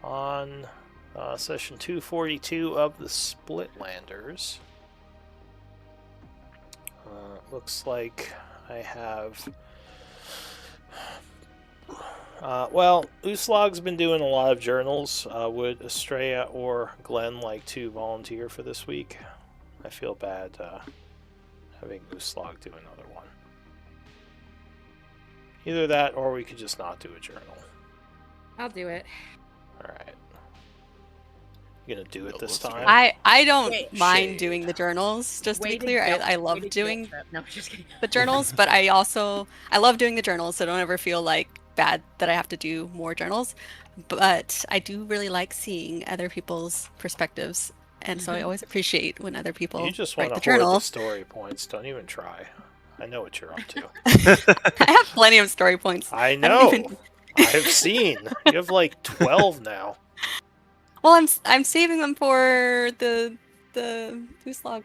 on session 242 of the Splitlanders. Looks like I have... well, Uslog's been doing a lot of journals. Would Estrella or Glenn like to volunteer for this week? I feel bad having Uslog do another one. Either that, or we could just not do a journal. I'll do it. Alright. You gonna do it this time? I don't mind doing the journals, just to be clear. I love doing the journals, but I love doing the journals, so don't ever feel like bad that I have to do more journals. But I do really like seeing other people's perspectives, and so I always appreciate when other people You just write want the to hoard journal. the story points. Don't even try. I know what you're up to. I have plenty of story points. I know. I've seen. You have like 12 now. Well, I'm saving them for the Uslog.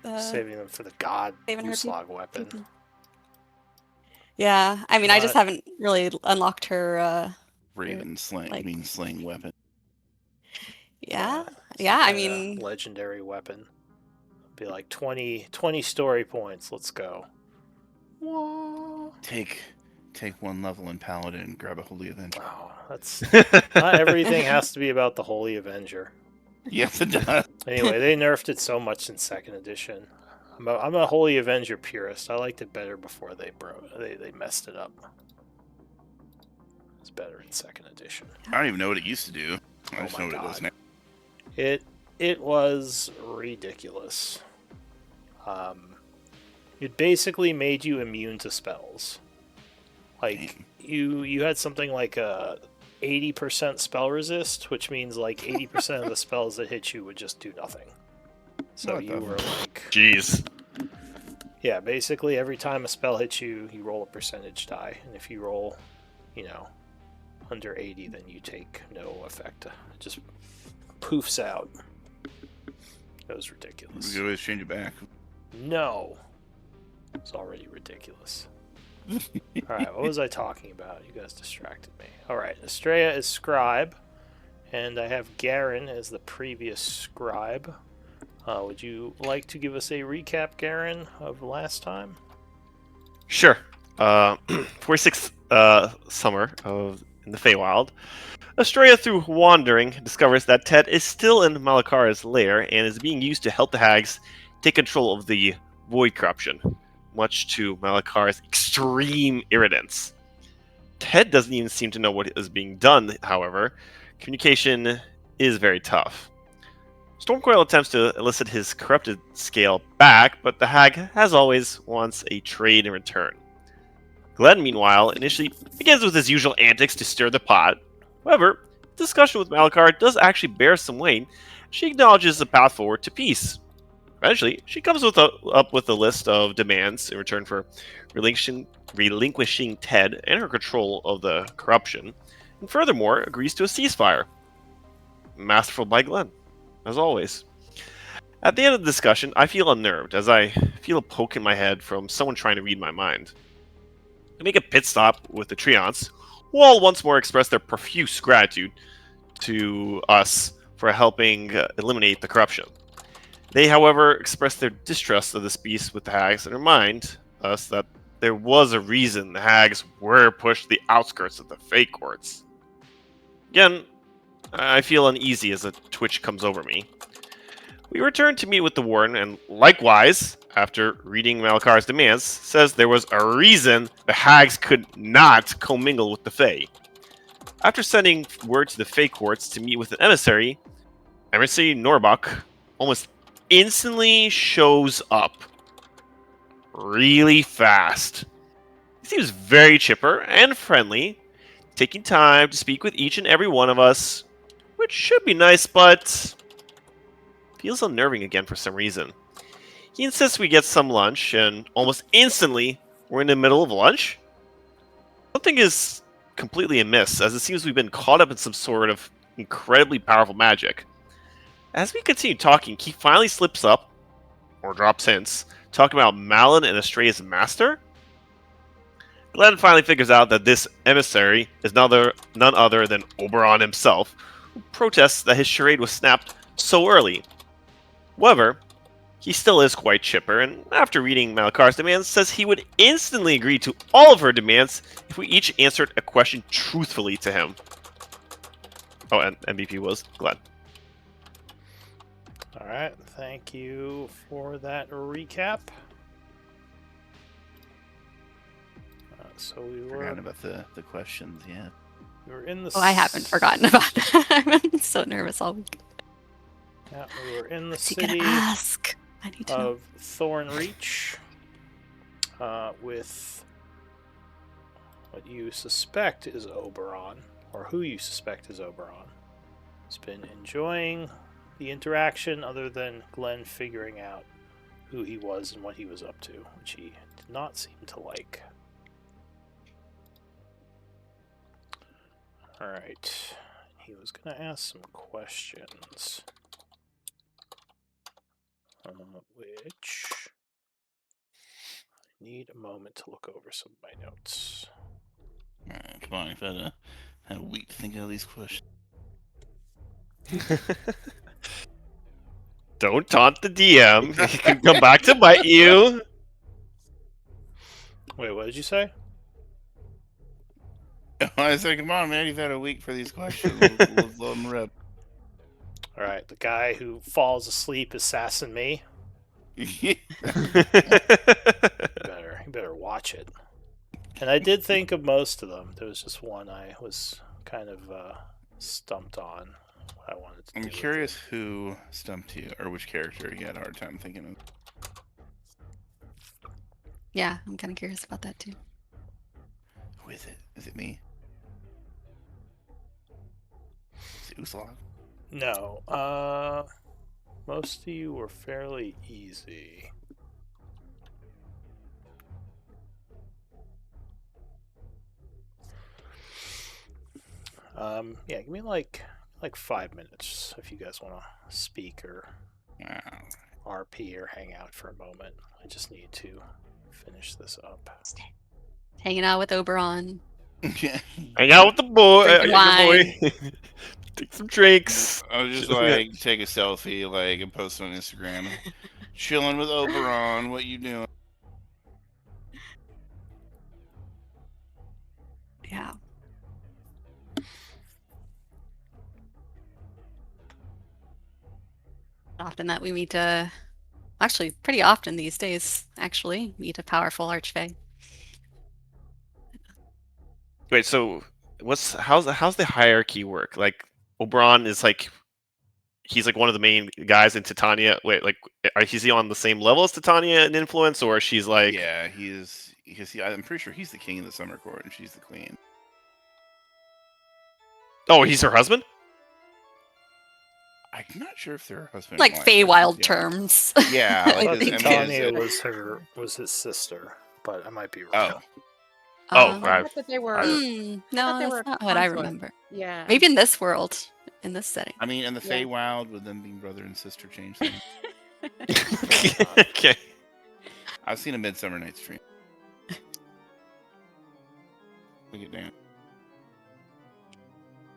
Saving them for the god saving her Uslog weapon. Yeah, I mean, I just haven't really unlocked her. Raven slaying weapon. Yeah. I mean, legendary weapon. Be like 20 story points. Let's go. Whoa. Take one level in Paladin and grab a Holy Avenger. Oh, that's not everything has to be about the Holy Avenger. Yes, it does. Anyway, they nerfed it so much in 2nd edition. I'm a Holy Avenger purist. I liked it better before they messed it up. It's better in 2nd edition. I don't even know what it used to do. I just know what it does now. It was ridiculous. It basically made you immune to spells. Like, you had something like a 80% spell resist, which means like 80% of the spells that hit you would just do nothing. So you were like... Jeez. Yeah, basically every time a spell hits you, you roll a percentage die. And if you roll, under 80, then you take no effect. It just poofs out. It was ridiculous. We could always change it back. No. It's already ridiculous. Alright, what was I talking about? You guys distracted me. Alright, Estrella is Scribe, and I have Garen as the previous Scribe. Would you like to give us a recap, Garen, of last time? Sure. 46th summer in the Feywild, Estrella, through wandering, discovers that Ted is still in Malakara's lair and is being used to help the hags take control of the void corruption, much to Malakara's extreme irritance. Ted doesn't even seem to know what is being done, however. Communication is very tough. Stormcoil attempts to elicit his corrupted scale back, but the hag, as always, wants a trade in return. Glenn, meanwhile, initially begins with his usual antics to stir the pot. However, discussion with Malakar does actually bear some weight. She acknowledges the path forward to peace. Eventually, she comes up with a list of demands in return for relinquishing Ted and her control of the corruption, and furthermore agrees to a ceasefire. Masterful by Glenn, as always. At the end of the discussion, I feel unnerved, as I feel a poke in my head from someone trying to read my mind. I make a pit stop with the Treants, who all once more express their profuse gratitude to us for helping eliminate the corruption. They, however, express their distrust of this beast with the hags and remind us that there was a reason the hags were pushed to the outskirts of the Fey Courts. Again, I feel uneasy as a twitch comes over me. We return to meet with the Warden, and likewise, after reading Malakar's demands, says there was a reason the hags could not commingle with the Fey. After sending word to the Fey Courts to meet with an emissary Norbach almost instantly shows up. Really fast. He seems very chipper and friendly, taking time to speak with each and every one of us, which should be nice, but feels unnerving again for some reason. He insists we get some lunch, and almost instantly, we're in the middle of lunch. Something is completely amiss, as it seems we've been caught up in some sort of incredibly powerful magic. As we continue talking, he finally slips up, or drops hints, talking about Malin and Estrella's master. Glenn finally figures out that this emissary is none other than Oberon himself, who protests that his charade was snapped so early. However, he still is quite chipper, and after reading Malakar's demands, says he would instantly agree to all of her demands if we each answered a question truthfully to him. Oh, and MVP was glad. All right, thank you for that recap. So we were Forgotten about the questions, yeah. we were in the. Oh, I haven't forgotten about that. I've been so nervous all week. Yeah, we were in the What's he city gonna ask? I need to know. of Thornreach with what you suspect is Oberon, or who you suspect is Oberon. Has been enjoying the interaction, other than Glenn figuring out who he was and what he was up to, which he did not seem to like. Alright, he was going to ask some questions. Which I need a moment to look over some of my notes. Come on, I've had a week to think of these questions. Don't taunt the DM. He can come back to bite you. Wait, what did you say? I said, come on, man, you've had a week for these questions. Let's let them rip. Alright, the guy who falls asleep assassin me. You better watch it. And I did think of most of them. There was just one I was kind of stumped on. What I wanted to do. I'm curious who stumped you, or which character you had a hard time thinking of. Yeah, I'm kind of curious about that too. Who is it? Is it me? Is it Uslog? No. Most of you were fairly easy. Yeah, give me like 5 minutes if you guys want to speak or RP or hang out for a moment. I just need to finish this up. Hanging out with Oberon. Hang out with the boy. Drinking wine. Take some drinks. I was just like, take a selfie, like, and post it on Instagram. Chilling with Oberon, what you doing? Yeah. Often that we meet actually pretty often these days, actually, meet a powerful archfey. Wait, so how's the hierarchy work? Like Oberon is like he's like one of the main guys in Titania. Wait, like is he on the same level as Titania in influence, or she's like? Yeah, he is. Because I'm pretty sure he's the king of the Summer Court and she's the queen. Oh, he's her husband. I'm not sure if they're husband. Like and wife, Feywild yeah. terms. Yeah, I like thought his, Titania was his sister, but I might be wrong. Oh, Um, I- I thought that they were. no, they that's were not what I consorts. remember. Yeah. Maybe in this world, in this setting. I mean, and the Yeah. Feywild with them being brother and sister change things. Okay. I've seen a Midsummer Night's Dream. Look at that.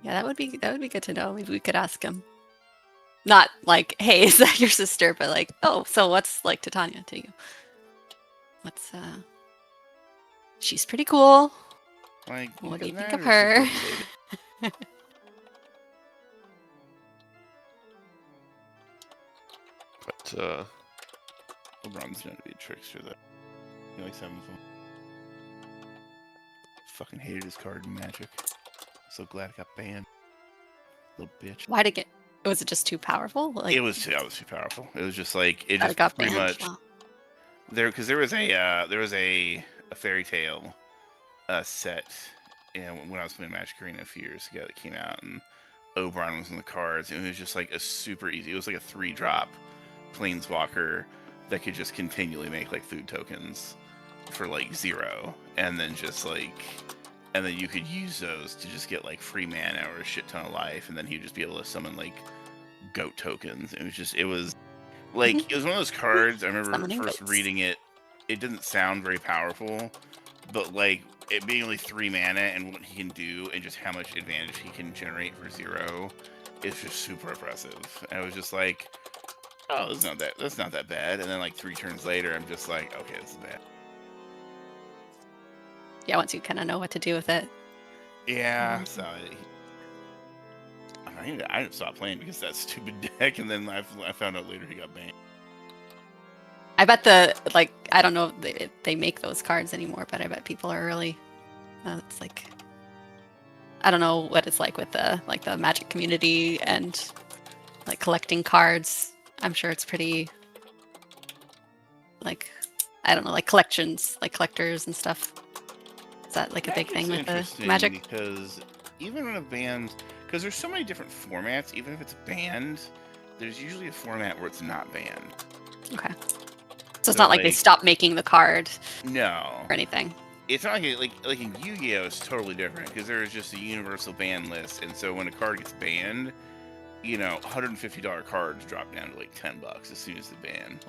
Yeah, that would be good to know. Maybe we could ask him. Not like, hey, is that your sister? But like, oh, so what's like Titania to you? What's she's pretty cool. Like, What do you doesn't think of matter her? if she's related. But LeBron's gonna be a trickster, though. He likes having fun. Fucking hated his card in Magic. So glad it got banned. Little bitch. Why'd it get? Was it just too powerful? Like It was too powerful. It was just like it that just got pretty banned? much Wow. there was a fairy tale set when I was playing Magic Arena a few years ago that came out, and Oberon was in the cards, and it was just like a super easy. It was like a 3-drop planeswalker that could just continually make like food tokens for like 0, and then just like. And then you could use those to just get like free mana or a shit ton of life, and then he'd just be able to summon like goat tokens. It was like it was one of those cards. I remember Summoning first goats. reading it. It didn't sound very powerful, but like it being only 3 mana and what he can do, and just how much advantage he can generate for 0, it's just super oppressive. And I was just like, oh, that's not that bad. And then like 3 turns later, I'm just like, okay, this is bad. Yeah, once you kind of know what to do with it. Yeah, so I didn't stop playing because of that stupid deck, and then I found out later he got banned. I bet I don't know if they make those cards anymore, but I bet people are really, it's like, I don't know what it's like with the Magic community and like collecting cards. I'm sure it's pretty, like, I don't know, like collections, like collectors and stuff. Is that like a big thing with the Magic? Because even in a band, because there's so many different formats, even if it's banned, there's usually a format where it's not banned. Okay. So it's not like they stopped making the card. No. Or anything. It's not like in Yu-Gi-Oh! It's totally different because there is just a universal ban list, and so when a card gets banned, you know, $150 cards drop down to like $10 as soon as the ban.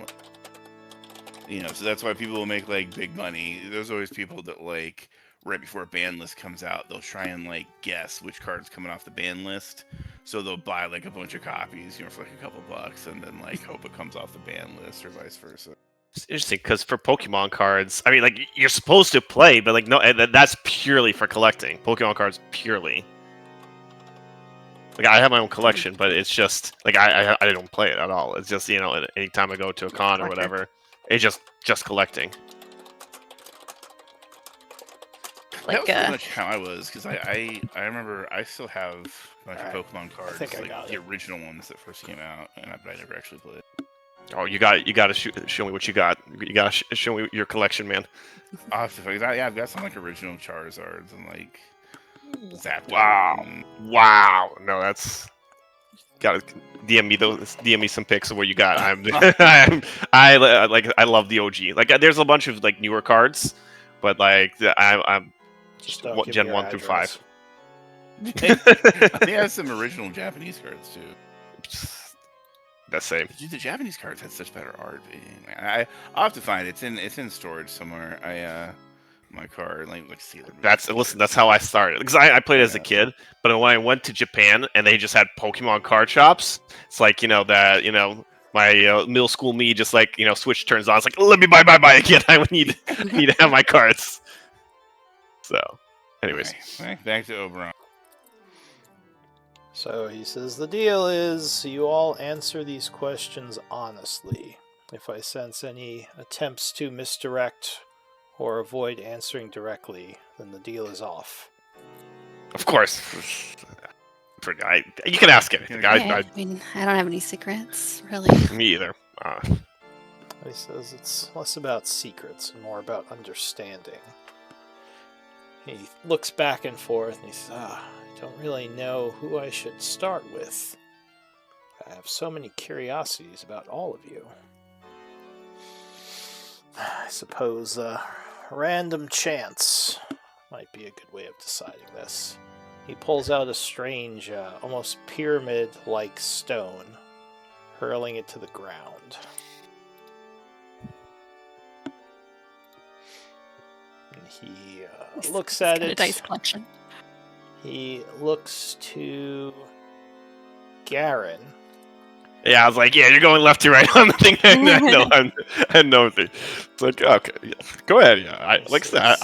You know, so that's why people will make like big money. There's always people that like right before a ban list comes out, they'll try and like guess which card's coming off the ban list. So they'll buy like a bunch of copies, you know, for like a couple bucks, and then like hope it comes off the ban list or vice versa. It's interesting because for Pokemon cards, I mean, like you're supposed to play, but like no, that's purely for collecting. Pokemon cards purely. Like I have my own collection, but it's just like I don't play it at all. It's just, you know, anytime I go to a con or whatever, it's just collecting. Like, that was pretty much how I was, because I remember I still have a bunch of Pokemon cards, like the original ones that first came out, and I never actually played. Oh, you got to show me what you got. You got to show me your collection, man. I'll have to figure that. Yeah, I've got some like original Charizards and like Zapdos. Wow. No, that's gotta DM me some pics of what you got. I love the OG. Like there's a bunch of like newer cards, but like I'm Just Gen 1 through 5. They have some original Japanese cards too. That's same. Dude, the Japanese cards had such better art. Man. I'll have to find it. It's in storage somewhere. My card like see it. That's how I started, because I played as a kid, but when I went to Japan and they just had Pokemon card shops, it's like, you know, that, you know, my middle school me just like, you know, switch turns on. It's like, let me buy again. I need to have my cards. So, anyways, back to Oberon. So he says, the deal is you all answer these questions honestly. If I sense any attempts to misdirect or avoid answering directly, then the deal is off. Of course. You can ask anything. I mean, I don't have any secrets, really. Me either. He says it's less about secrets and more about understanding. He looks back and forth and he says, I don't really know who I should start with. I have so many curiosities about all of you. I suppose random chance might be a good way of deciding this. He pulls out a strange, almost pyramid-like stone, hurling it to the ground. And he looks at it. A dice collection. He looks to Garen. Yeah, I was like, yeah, you're going left to right on the thing. I know. It's like, okay, yeah, go ahead. Yeah, I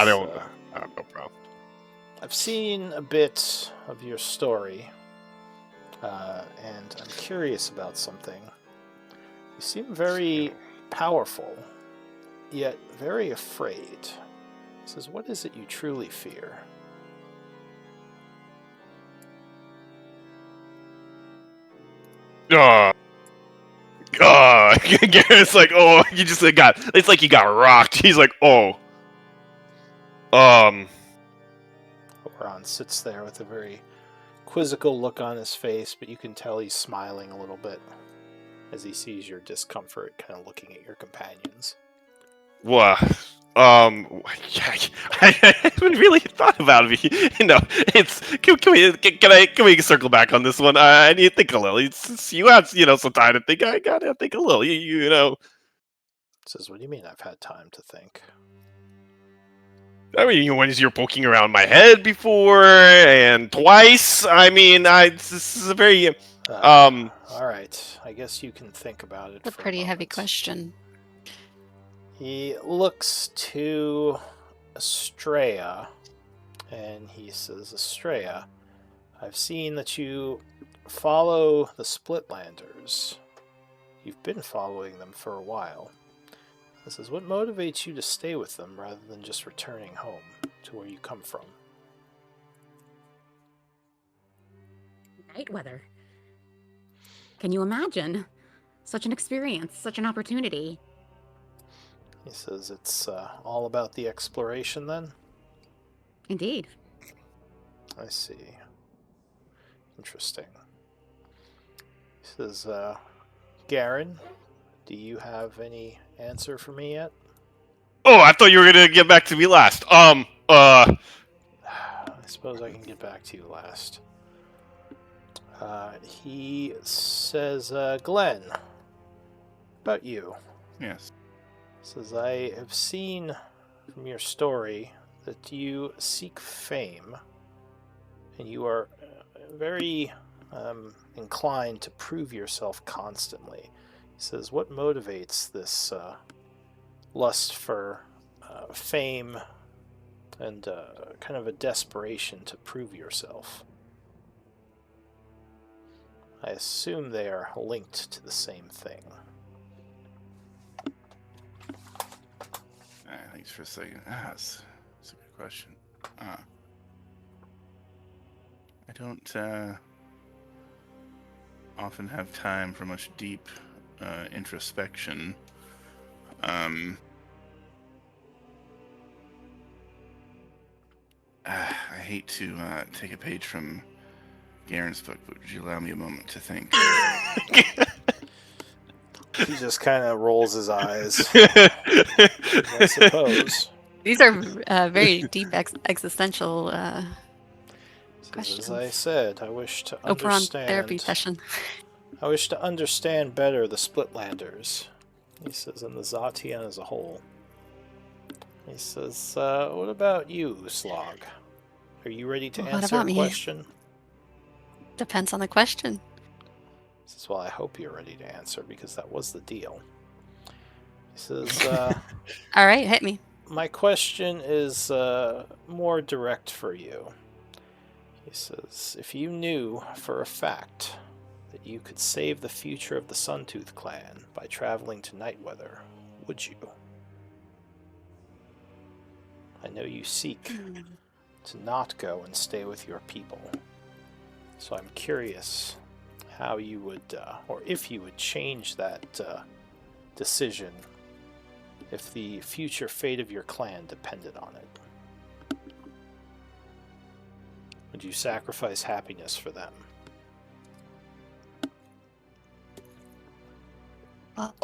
don't no problem. I've seen a bit of your story, and I'm curious about something. You seem very powerful, yet very afraid. He says, what is it you truly fear? Garen's like, oh, you just it's like you got rocked. He's like, oh. Oberon sits there with a very quizzical look on his face, but you can tell he's smiling a little bit as he sees your discomfort, kind of looking at your companions. What? I haven't really thought about it. You know, it's can we circle back on this one? I need to think a little. You have, you know, some time to think. I gotta think a little. You know. Says, what do you mean I've had time to think? I mean, when you're poking around my head before and twice. I mean, this is a very All right. I guess you can think about it A for pretty a heavy moment. question. He looks to Estrella, and he says, Estrella, I've seen that you follow the Splitlanders. You've been following them for a while. This is what motivates you to stay with them rather than just returning home to where you come from. Night weather. Can you imagine? Such an experience, such an opportunity. He says it's all about the exploration then? Indeed. I see. Interesting. He says, Garen, do you have any answer for me yet? Oh, I thought you were gonna get back to me last. I suppose I can get back to you last. He says, Glenn, about you. Yes. Says, I have seen from your story that you seek fame, and you are very inclined to prove yourself constantly. He says, what motivates this lust for fame and kind of a desperation to prove yourself? I assume they are linked to the same thing. Thanks for a second. That's a good question. I don't often have time for much deep introspection. I hate to take a page from Garen's book, but would you allow me a moment to think? He just kind of rolls his eyes, I suppose. These are very deep existential Says, questions. as I said, I wish to Oprah therapy understand. session. I wish to understand better the Splitlanders. He says, and the Zatian as a whole. He says, what about you, Slog? Are you ready to What answer about a me? question? Depends on the question. He says, well, I hope you're ready to answer because that was the deal. He says, All right, hit me. my question is more direct for you. He says, if you knew for a fact that you could save the future of the Suntooth clan by traveling to Nightweather, would you? I know you seek to not go and stay with your people. So I'm curious how you would, or if you would change that decision if the future fate of your clan depended on it. Would you sacrifice happiness for them? Well,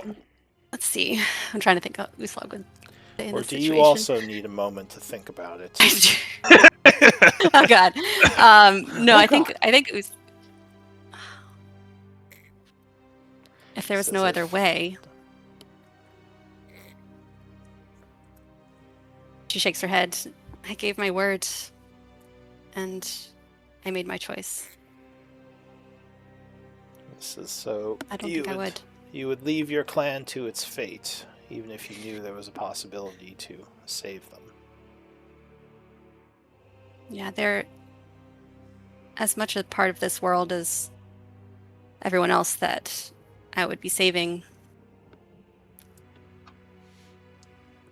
let's see. I'm trying to think of Uslag would say in Or this do situation. you also need a moment to think about it? Oh God. No, Oh, I think if there was Says no if- other way. She shakes her head. I gave my word, and I made my choice. This is so. I don't think I would. You would leave your clan to its fate, even if you knew there was a possibility to save them. Yeah, they're as much a part of this world as everyone else that I would be saving.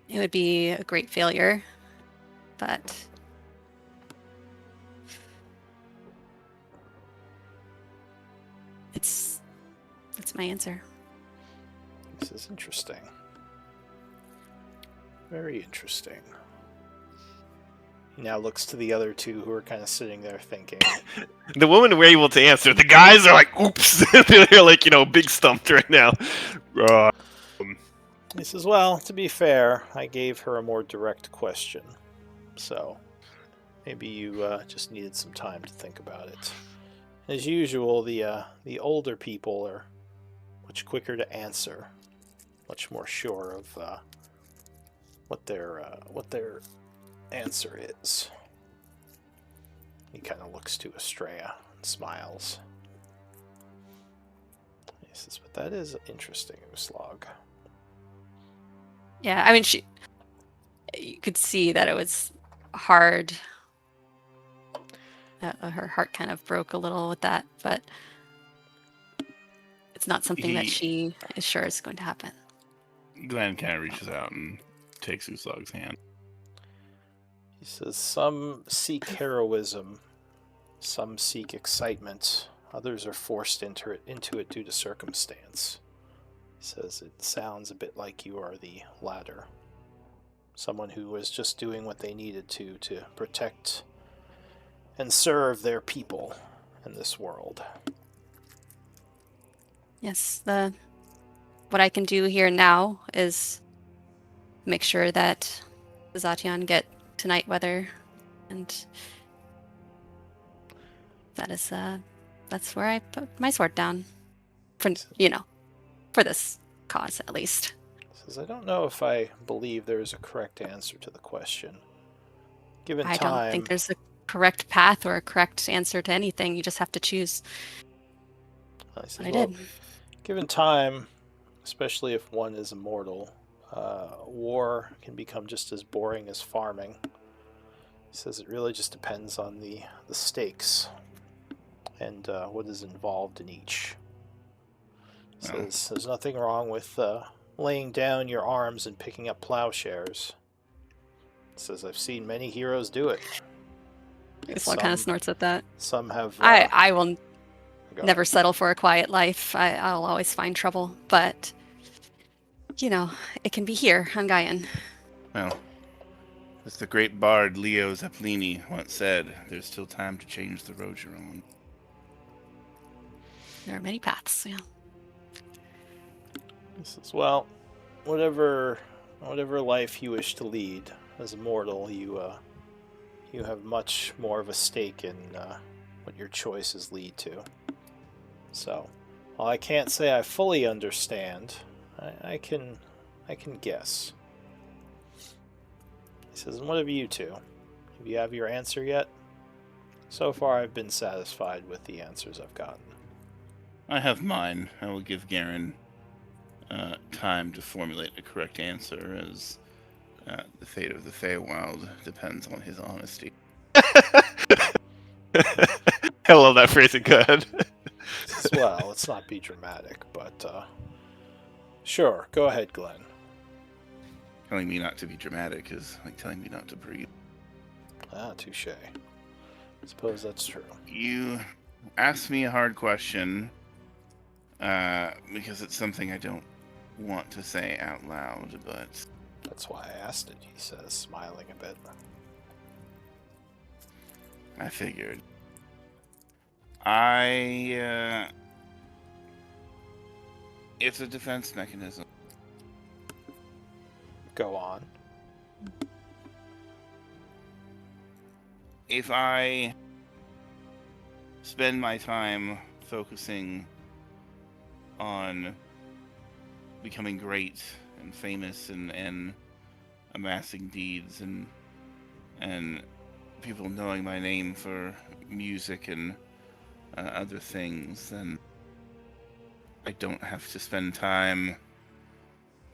It would be a great failure, but it's my answer. This is interesting. Very interesting. He now looks to the other two who are kind of sitting there thinking. The women were able to answer. The guys are like, oops. They're like, big stumped right now. He says, well, to be fair, I gave her a more direct question. So, maybe you just needed some time to think about it. As usual, the older people are much quicker to answer. Much more sure of what their answer is. He kind of looks to Estrella and smiles. He says, but that is interesting, Uslog. Yeah, I mean, you could see that it was hard. Her heart kind of broke a little with that, but it's not something that she is sure is going to happen. Glenn kind of reaches out and takes Uslog's hand. He says, some seek heroism, some seek excitement, others are forced into it due to circumstance. He says, it sounds a bit like you are the latter. Someone who was just doing what they needed to protect and serve their people in this world. Yes, what I can do here now is make sure that the Zatian get to night weather, and that's where I put my sword down. For this cause at least. Says, I don't know if I believe there is a correct answer to the question. Given I time, don't think there's a correct path or a correct answer to anything. You just have to choose. says, I did. Given time, especially if one is immortal, war can become just as boring as farming. He says it really just depends on the stakes and what is involved in each. He says there's nothing wrong with laying down your arms and picking up plowshares. He says I've seen many heroes do it. Isla kind of snorts at that. Some have. I will never settle for a quiet life. I'll always find trouble, but it can be here on Gaian. Well, as the great bard Leo Zeppelini once said, there's still time to change the road you're on. There are many paths, yeah. He says, well, whatever life you wish to lead as a mortal, you have much more of a stake in what your choices lead to. So, while I can't say I fully understand, I can guess. He says, and what of you two? Do you have your answer yet? So far, I've been satisfied with the answers I've gotten. I have mine. I will give Garen time to formulate a correct answer, as the fate of the Feywild depends on his honesty. I love that phrasing. Good. Well, let's not be dramatic, but sure, go ahead, Glenn. Telling me not to be dramatic is like telling me not to breathe. Ah, touche. I suppose that's true. You asked me a hard question because it's something I don't want to say out loud, but... That's why I asked it, he says, smiling a bit. I figured. It's a defense mechanism. Go on. If I spend my time focusing on becoming great and famous and amassing deeds and people knowing my name for music and other things, then I don't have to spend time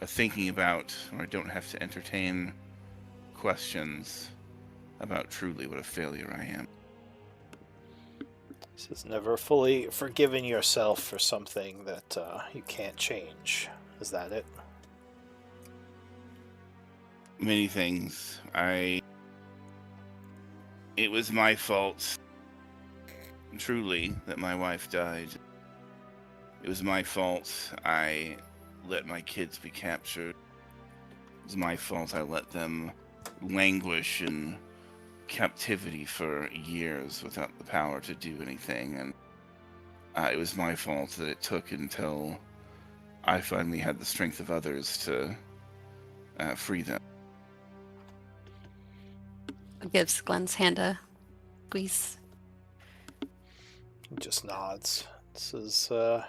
thinking about, or I don't have to entertain questions about truly what a failure I am. He says, never fully forgiven yourself for something that you can't change. Is that it? Many things. It was my fault, truly, that my wife died. It was my fault I let my kids be captured. It was my fault I let them languish in captivity for years without the power to do anything, and it was my fault that it took until I finally had the strength of others to free them. Gives Glenn's hand a squeeze. He just nods. Says, well,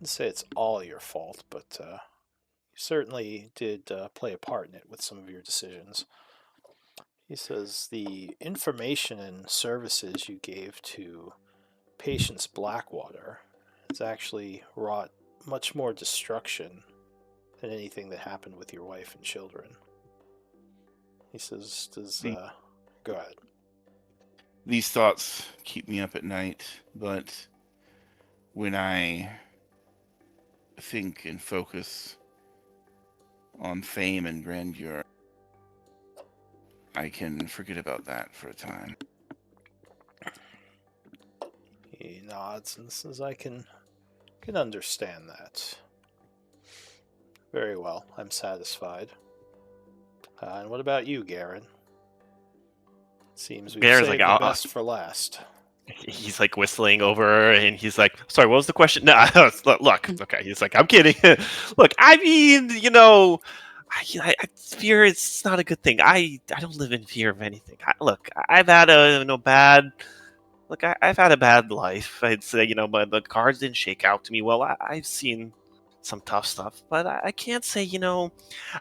I'd say it's all your fault, but You certainly did play a part in it with some of your decisions. He says the information and services you gave to Patience Blackwater has actually wrought much more destruction than anything that happened with your wife and children. He says, go ahead. These thoughts keep me up at night, but when I think and focus on fame and grandeur, I can forget about that for a time. He nods and says, I can understand that. Very well, I'm satisfied. And what about you, Garen? Seems we've Garen's saved like, the best for last. He's like whistling over, and he's like, "Sorry, what was the question?" No, look, okay. He's like, "I'm kidding." Look, I mean, fear is not a good thing. I don't live in fear of anything. Look, I've had I've had a bad life. I'd say, but the cards didn't shake out to me well. I've seen some tough stuff, but I can't say,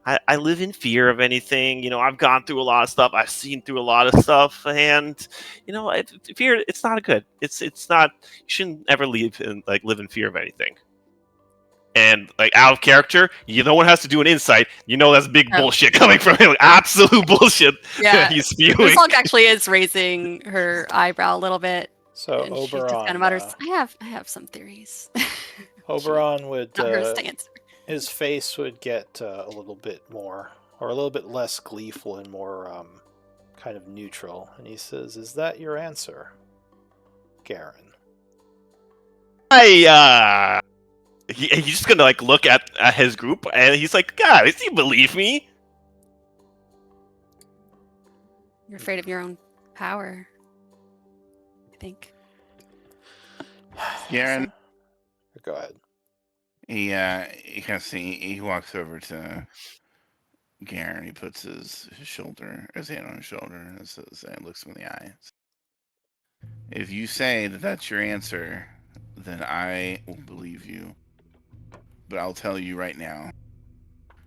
I live in fear of anything. I've gone through a lot of stuff. I've seen through a lot of stuff, and fear. It's not good. It's not. You shouldn't ever live in fear of anything. And out of character, no one has to do an insight. That's big bullshit coming from him. Like, absolute bullshit. Yeah, he's spewing. Ursula actually is raising her eyebrow a little bit. So and she Oberon, just kind of mutters, I have some theories. Oberon would Not her stance. his face would get a little bit more, or a little bit less gleeful and more kind of neutral, and he says, "Is that your answer, Garen?" He's just gonna look at his group, and he's like, "Guys, do you believe me?" You're afraid of your own power, I think. Garen, Go ahead. He walks over to Garen. He puts his hand on his shoulder, and looks him in the eye. If you say that that's your answer, then I will believe you. But I'll tell you right now,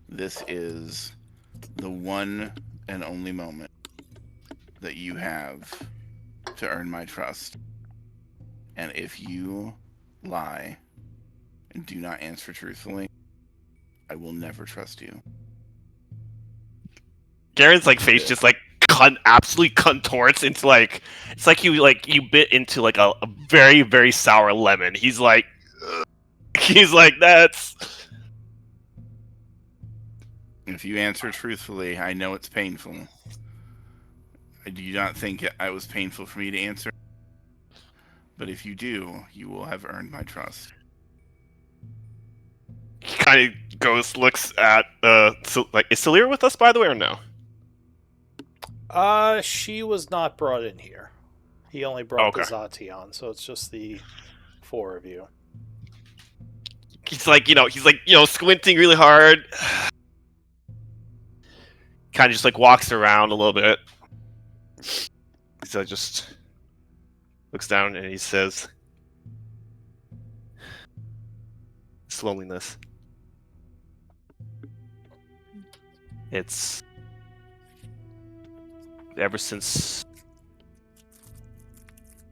this is the one and only moment that you have to earn my trust. And if you lie and do not answer truthfully, I will never trust you. Garen's face just absolutely contorts into it's like you bit into a very, very sour lemon. He's like that's. If you answer truthfully, I know it's painful. Do you not think it was painful for me to answer? But if you do, you will have earned my trust. He kind of looks at is Celia with us, by the way, or no? She was not brought in here. He only brought the Zati on, so it's just the four of you. He's squinting really hard. Kind of just walks around a little bit. So just looks down and he says, "It's loneliness. It's ever since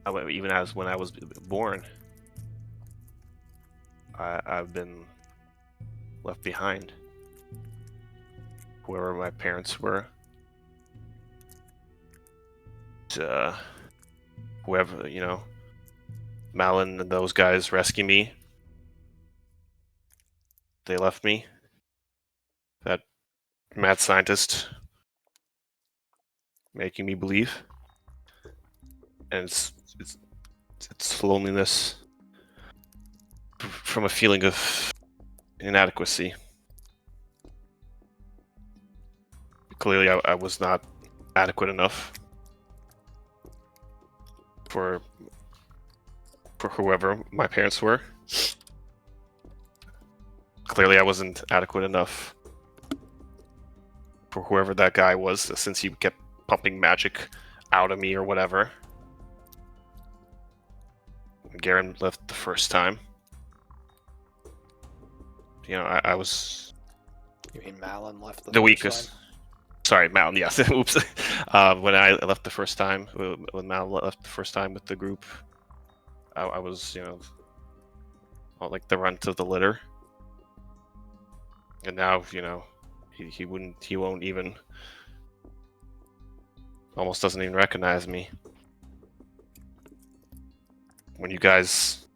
even when I was born, I've been left behind. Whoever my parents were, whoever, Malin and those guys rescued me. They left me. That mad scientist making me believe, and it's loneliness from a feeling of inadequacy. Clearly, I was not adequate enough for whoever my parents were. Clearly, I wasn't adequate enough for whoever that guy was, since he kept pumping magic out of me or whatever. Garen left the first time. I was You mean Malin left the The first weakest. time? Sorry, Malin. Yes. Oops. When I left the first time, when Malin left the first time with the group, I was, on, like the runt of the litter, and now, he won't even, almost doesn't even recognize me. When you guys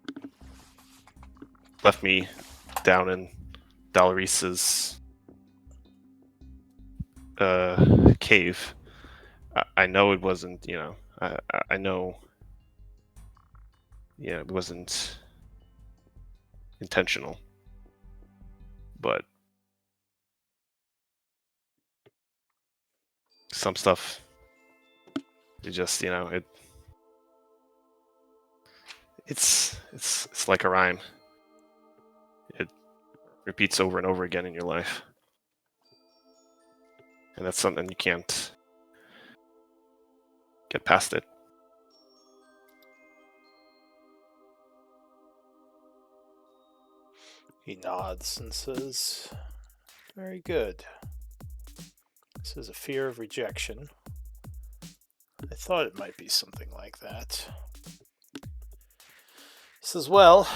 left me down in Dalarice's cave, I know it wasn't, I know, it wasn't intentional, but some stuff, it just, it's like a rhyme. It repeats over and over again in your life, and that's something you can't get past it. He nods and says, "Very good. This is a fear of rejection. I thought it might be something like that." He says, "Well,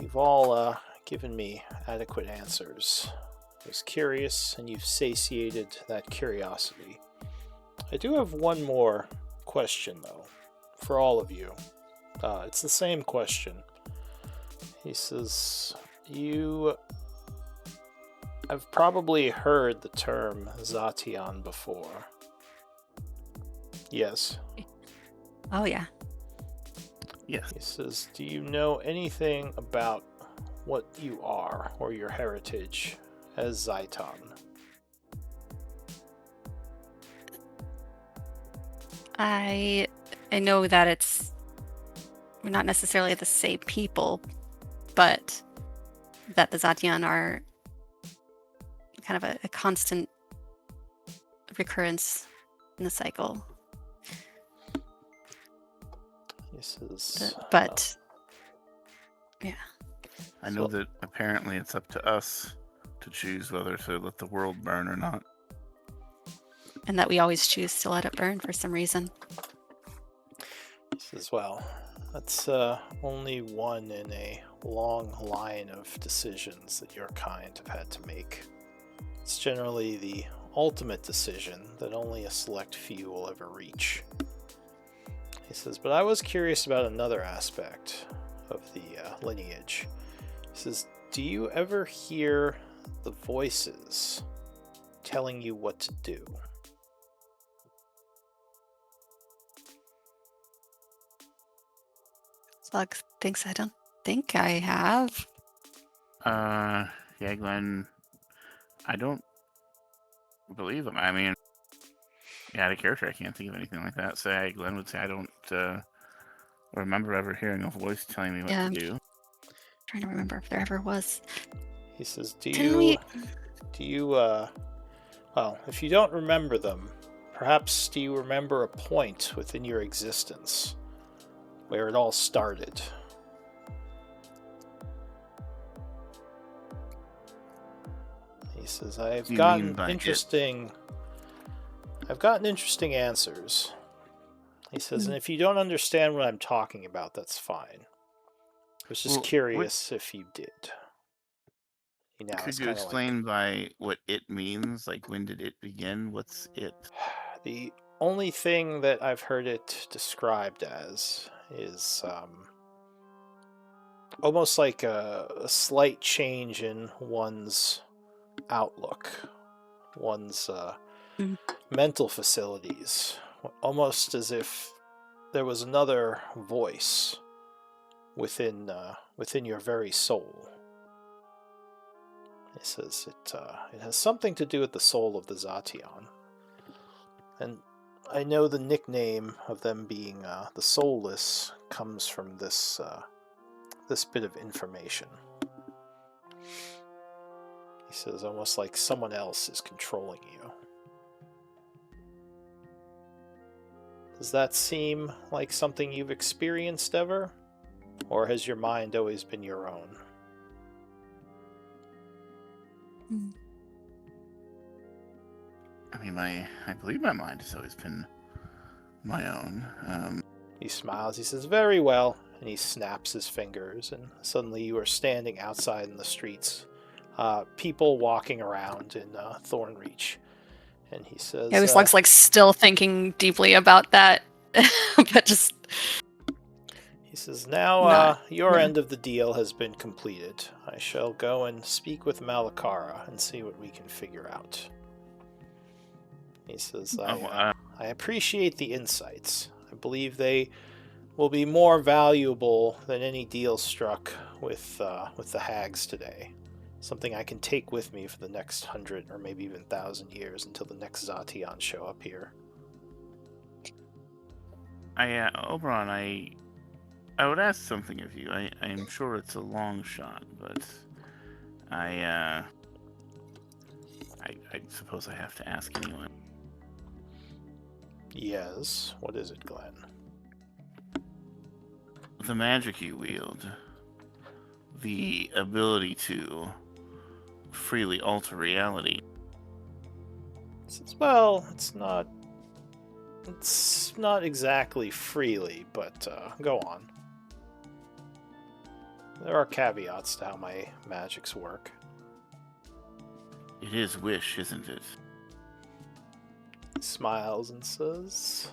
you've all given me adequate answers. I was curious, and you've satiated that curiosity. I do have one more question, though, for all of you. It's the same question." He says, "You have probably heard the term Zation before. Yes?" Oh, yeah. Yes. He says, "Do you know anything about what you are or your heritage as Zaitan?" I know that we're not necessarily the same people, but that the Zatian are kind of a constant recurrence in the cycle. He says, But yeah. I know that apparently it's up to us to choose whether to let the world burn or not. And that we always choose to let it burn for some reason. He says, "Well, that's only one in a long line of decisions that your kind have had to make. It's generally the ultimate decision that only a select few will ever reach." He says, "But I was curious about another aspect of the lineage." He says, "Do you ever hear the voices telling you what to do?" Slug thinks I don't think I have. Yeah, Glenn, I don't believe him. I mean, out of character, I can't think of anything like that. So Glenn would say, I don't remember ever hearing a voice telling me what to do. Trying to remember if there ever was. He says, well, if you don't remember them, perhaps do you remember a point within your existence where it all started?" He says, I've gotten interesting answers." He says, "And if you don't understand what I'm talking about, that's fine. I was just curious if you did." Could you explain by what it means? Like, when did it begin? What's it? The only thing that I've heard it described as is almost like a slight change in one's outlook, one's mental facilities, almost as if there was another voice within your very soul. He says it has something to do with the soul of the Zation, and I know the nickname of them being the Soulless comes from this bit of information. He says, almost like someone else is controlling you. Does that seem like something you've experienced ever? Or has your mind always been your own? I mean, I believe my mind has always been my own. He smiles. He says, "Very well." And he snaps his fingers, and suddenly you are standing outside in the streets. People walking around in Thornreach. And he says... It was looks like still thinking deeply about that. But just... He says, "Now your end of the deal has been completed. I shall go and speak with Malakara and see what we can figure out." He says, I appreciate the insights. I believe they will be more valuable than any deal struck with the hags today. Something I can take with me for the next 100 or maybe even 1,000 years until the next Zation show up here." Oberon, I would ask something of you. I'm sure it's a long shot, but I suppose I have to ask anyway. Yes, what is it, Glenn? The magic you wield, the ability to freely alter reality. He says, "Well, it's not exactly freely, but go on. There are caveats to how my magics work." It is wish, isn't it? He smiles and says,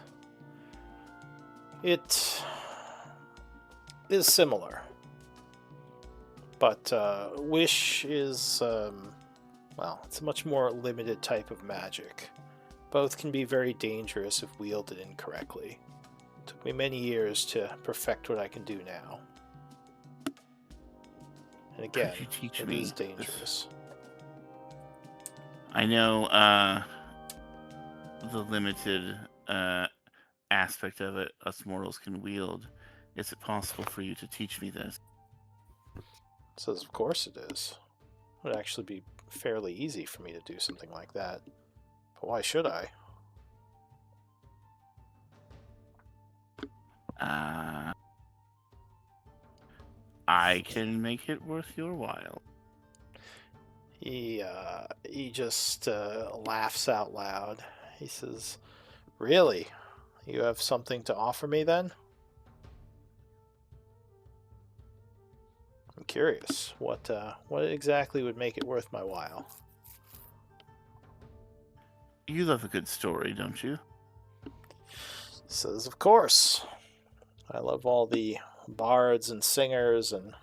"It is similar. But wish is, it's a much more limited type of magic. Both can be very dangerous if wielded incorrectly. It took me many years to perfect what I can do now. And again, it is dangerous." I know the limited aspect of it us mortals can wield. Is it possible for you to teach me this? Says, "Of course it is. It would actually be fairly easy for me to do something like that. But why should I?" I can make it worth your while. He just laughs out loud. He says, "Really? You have something to offer me then?" "I'm curious. What exactly would make it worth my while?" You love a good story, don't you? Says, "Of course. I love all the bards and singers and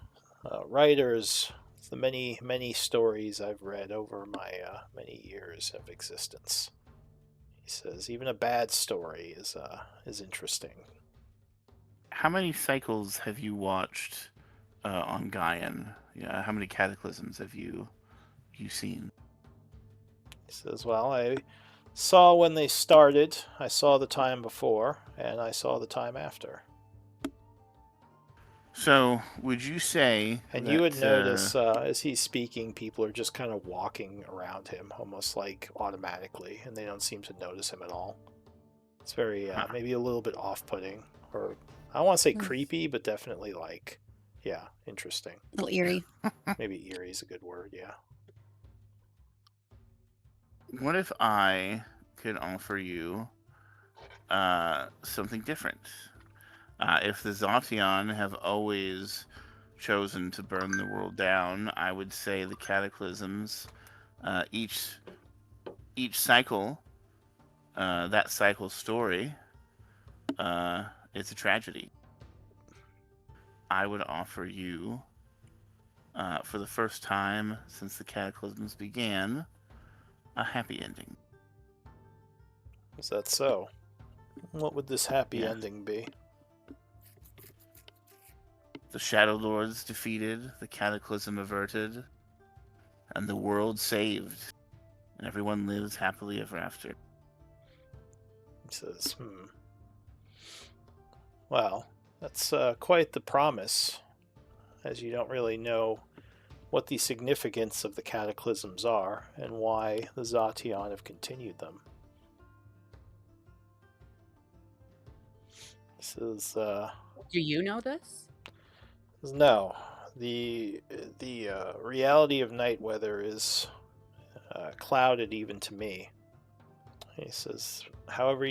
writers. The many, many stories I've read over my many years of existence." He says, "Even a bad story is interesting." How many cycles have you watched on Gaian? Yeah, how many cataclysms have you seen? He says, "Well, I saw when they started, I saw the time before, and I saw the time after." So, would you say And that, you would notice, as he's speaking, people are just kind of walking around him, almost like automatically, and they don't seem to notice him at all. It's very, maybe a little bit off-putting, or I don't want to say creepy, but definitely like, yeah, interesting. A little eerie. Maybe eerie is a good word, yeah. What if I could offer you something different? If the Zation have always chosen to burn the world down, I would say the cataclysms, each cycle, that cycle story, it's a tragedy. I would offer you, for the first time since the cataclysms began, a happy ending. Is that so? What would this happy ending be? The Shadowlords defeated, the cataclysm averted, and the world saved, and everyone lives happily ever after. He says, Well, that's quite the promise, as you don't really know what the significance of the cataclysms are, and why the Zation have continued them. This is, Do you know this? No, the reality of night weather is clouded even to me. He says, however,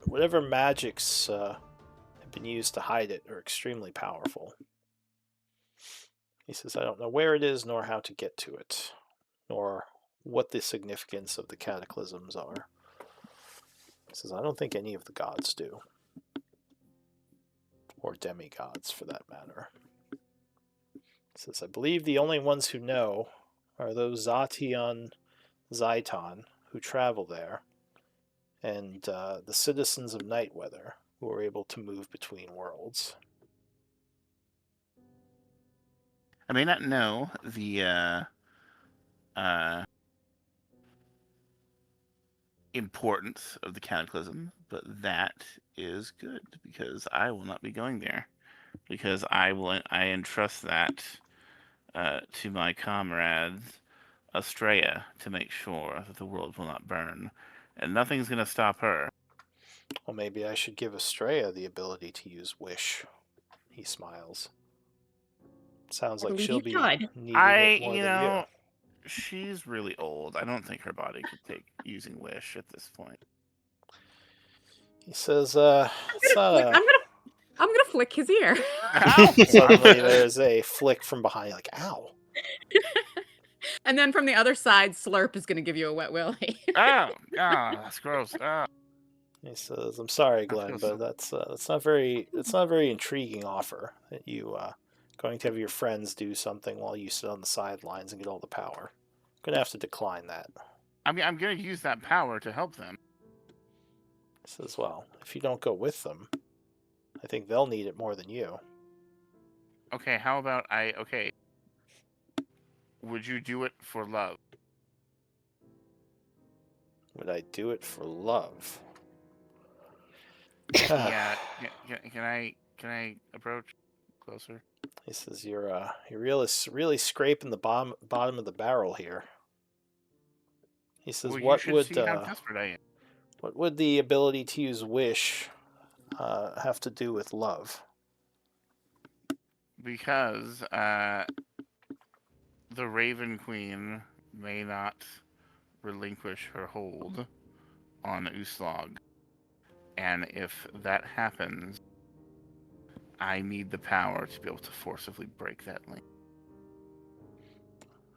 whatever magics have been used to hide it are extremely powerful. He says, I don't know where it is, nor how to get to it, nor what the significance of the cataclysms are. He says, I don't think any of the gods do. Or demigods, for that matter. He says, I believe the only ones who know are those Zati on Zaiton who travel there, and the citizens of Nightweather who are able to move between worlds. I may not know the importance of the cataclysm, but that is good because I will not be going there. Because I entrust that to my comrades Estrella to make sure that the world will not burn, and nothing's going to stop her. Well, maybe I should give Estrella the ability to use Wish. He smiles. Sounds like she'll be needing it more than you. She's really old. I don't think her body could take using Wish at this point. He says, I'm gonna flick his ear. Ow! Suddenly there's a flick from behind, like, ow. And then from the other side, Slurp is gonna give you a wet willy. Ow! That's gross. Ow. He says, I'm sorry, Glenn, but that's not a very intriguing offer that you going to have your friends do something while you sit on the sidelines and get all the power. I'm going to have to decline that. I mean, I'm going to use that power to help them. He says, well, if you don't go with them, I think they'll need it more than you. Okay, how about okay. Would you do it for love? Would I do it for love? Yeah, can I approach closer? He says, you're really scraping the bottom of the barrel here. He says, well, what would see how desperate I am. What would the ability to use Wish have to do with love? Because the Raven Queen may not relinquish her hold on Uslog. And if that happens, I need the power to be able to forcibly break that link.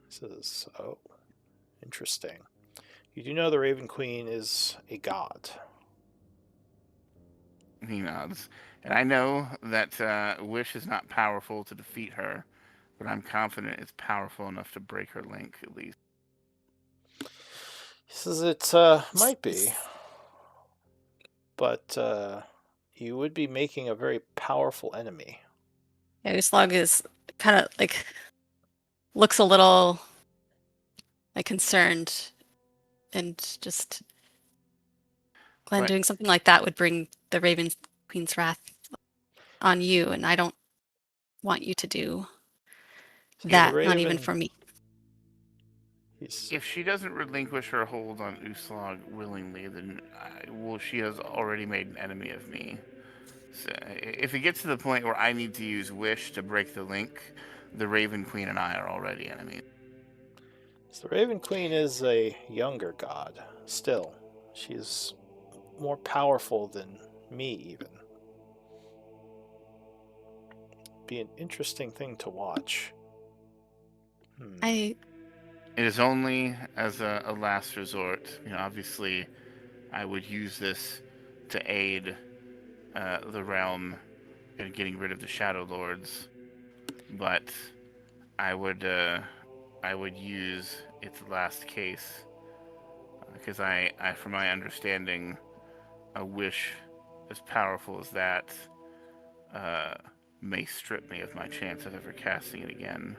He says, oh, interesting. You do know the Raven Queen is a god. He nods. And I know that Wish is not powerful to defeat her, but I'm confident it's powerful enough to break her link, at least. He says it might be, but you would be making a very powerful enemy. Yeah, Uslog is kind of like looks a little like concerned, and just Glenn, doing something like that would bring the Raven Queen's wrath on you, and I don't want you to do that, not even for me. If she doesn't relinquish her hold on Uslog willingly, then she has already made an enemy of me. So if it gets to the point where I need to use Wish to break the link, the Raven Queen and I are already enemies. So the Raven Queen is a younger god. Still, she's more powerful than me, even. Be an interesting thing to watch. It is only as a last resort. Obviously, I would use this to aid the realm in getting rid of the Shadowlords, but I would use its last case because I, from my understanding, a wish as powerful as that may strip me of my chance of ever casting it again.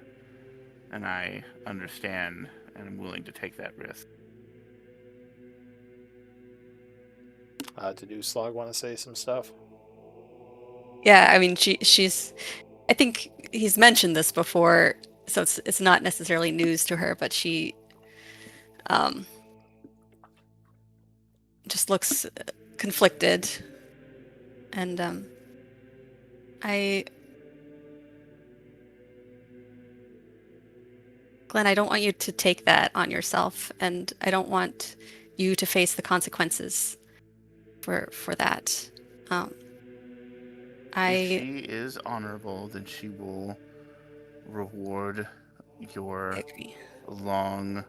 And I understand and I'm willing to take that risk. Did Uslog want to say some stuff? Yeah, I mean, she's. I think he's mentioned this before, so it's not necessarily news to her, but she just looks conflicted, and Glenn, I don't want you to take that on yourself, and I don't want you to face the consequences for that. If she is honorable, then she will reward your long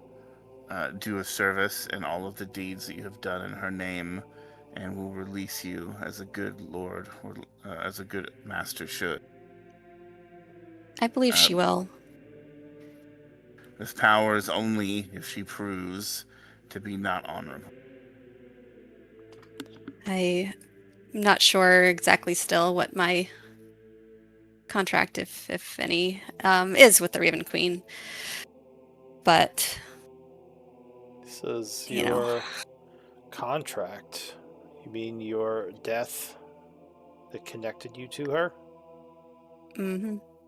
due of service and all of the deeds that you have done in her name, and will release you as a good lord or as a good master should. I believe she will. This power is only if she proves to be not honorable. I'm not sure exactly still what my contract, if any, is with the Raven Queen. But This is you know, your contract. You mean your death that connected you to her?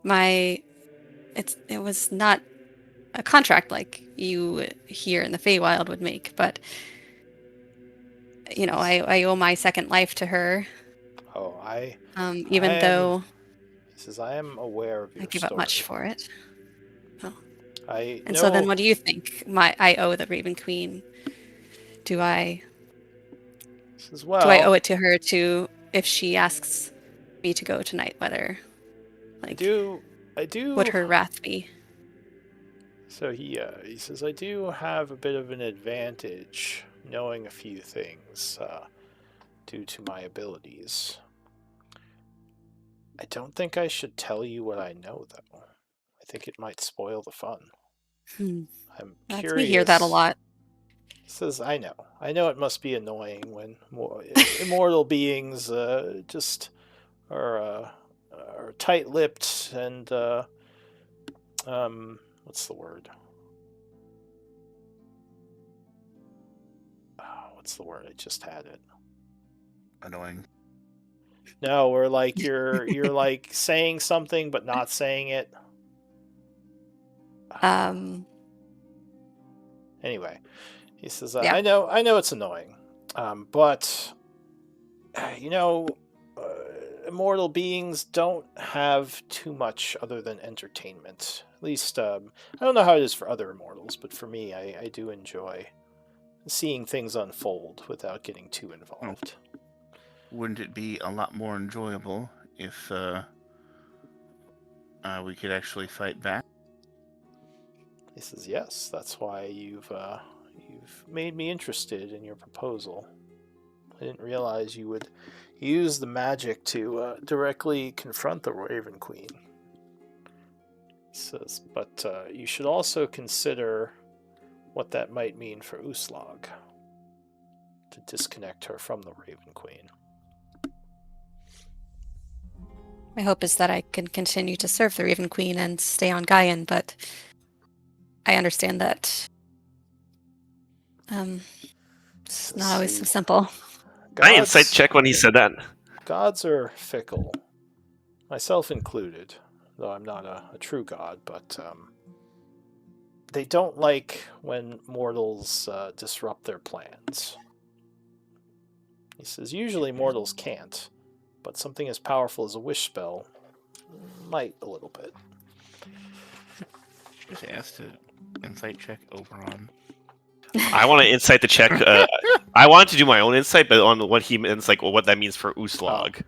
it was not a contract like you here in the Feywild would make, but I owe my second life to her. Oh, Even though I am aware of your I give story. up much for it. Oh. I And know. so then what do you think I owe the Raven Queen? Do I do I owe it to her if she asks me to go tonight, whether I do would her wrath be? So he says, I do have a bit of an advantage knowing a few things due to my abilities. I don't think I should tell you what I know, though. I think it might spoil the fun. I'm curious. We hear that a lot. He says, I know it must be annoying when immortal beings just are tight-lipped and what's the word? What's the word? I just had it. Annoying. No, we're like you're like saying something but not saying it. Anyway, he says, yeah. I know it's annoying, but immortal beings don't have too much other than entertainment. At least, I don't know how it is for other immortals, but for me, I do enjoy seeing things unfold without getting too involved. Wouldn't it be a lot more enjoyable if we could actually fight back? He says, yes, that's why you've made me interested in your proposal. I didn't realize you would use the magic to directly confront the Raven Queen. He says, but you should also consider what that might mean for Uslag to disconnect her from the Raven Queen. My hope is that I can continue to serve the Raven Queen and stay on Gaian, but I understand that it's not always so simple. I insight check when he said that. Gods are fickle, myself included, though I'm not a true god, but they don't like when mortals disrupt their plans. He says, usually mortals can't, but something as powerful as a wish spell might a little bit. Just asked to insight check Oberon. I want to insight the check. I wanted to do my own insight, but on what he means, like what that means for Uslag.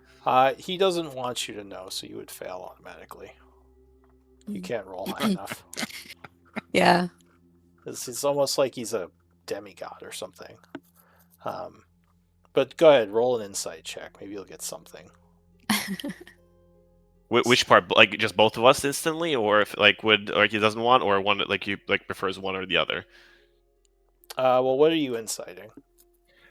He doesn't want you to know, so you would fail automatically. You can't roll high enough. Yeah. It's almost like he's a demigod or something. But go ahead, roll an insight check. Maybe you'll get something. Which part? Like just both of us instantly, or if he doesn't want, or one like you prefers one or the other. Well, what are you inciting?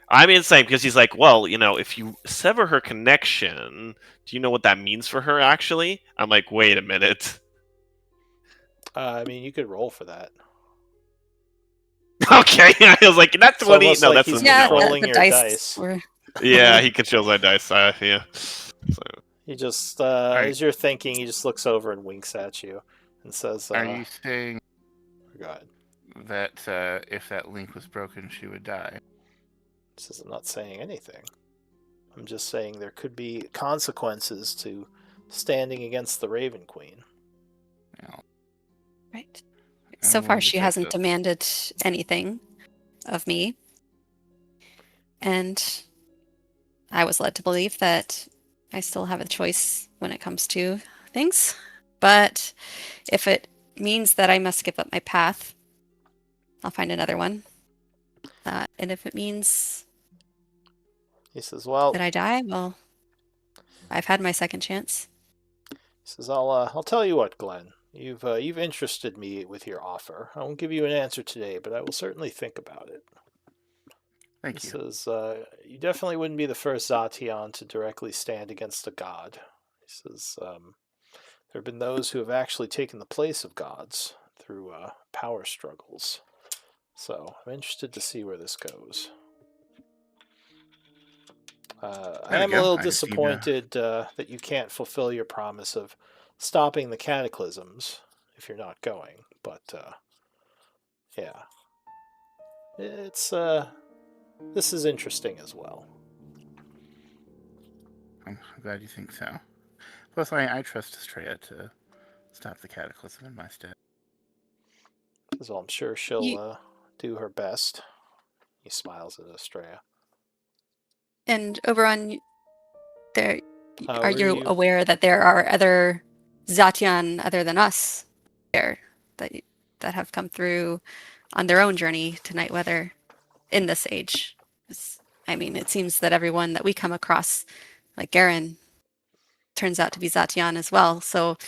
I'm inciting because he's like, well, if you sever her connection, do you know what that means for her? Actually, I'm like, wait a minute. I mean, you could roll for that. Okay, I was like, that's 20. No, like that's he's controlling your dice. Yeah, he controls my dice. Yeah. So. He just, as you're thinking, he just looks over and winks at you and says, "Are you saying go ahead. that if that link was broken, she would die?" He says, I'm not saying anything. I'm just saying there could be consequences to standing against the Raven Queen. Yeah. Right. So far, she hasn't demanded anything of me. And I was led to believe that I still have a choice when it comes to things. But if it means that I must give up my path, I'll find another one. And if it means He says, "Well," that I die, well, I've had my second chance. he says, "I'll tell you what, Glenn. You've interested me with your offer. I won't give you an answer today, but I will certainly think about it." Thank He you. says, "You definitely wouldn't be the first Zatian to directly stand against a god." He says, "There have been those who have actually taken the place of gods through power struggles. So I'm interested to see where this goes. I There we am a go. little I just need to. disappointed that you can't fulfill your promise of stopping the cataclysms if you're not going. But yeah, it's this is interesting as well." I'm glad you think so. Plus, I trust Estrella to stop the cataclysm in my stead. So I'm sure she'll do her best. He smiles at Estrella. And Oberon, there, are Were you aware that there are other Zatian other than us there that have come through on their own journey to Night Weather in this age? I mean, it seems that everyone that we come across, like Garen, turns out to be Zatian as well. So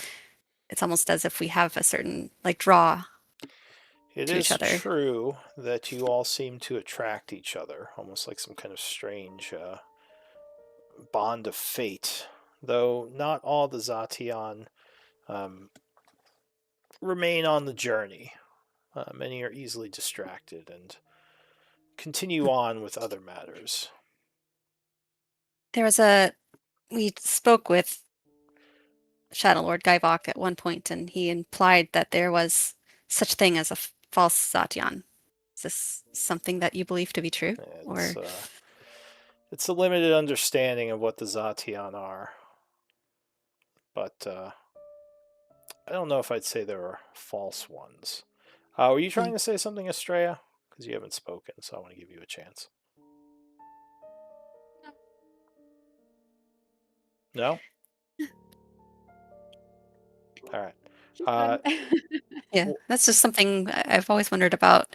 it's almost as if we have a certain draw It to each is other. true that you all seem to attract each other, almost like some kind of strange bond of fate. Though not all the Zatian remain on the journey. Many are easily distracted and continue on with other matters. We spoke with Shadowlord Gaivok at one point, and he implied that there was such thing as a false Zatian. Is this something that you believe to be true? It's a limited understanding of what the Zatian are. But I don't know if I'd say there are false ones. Were you trying to say something, Estrella? Because you haven't spoken, so I want to give you a chance. No? All right. Yeah, that's just something I've always wondered about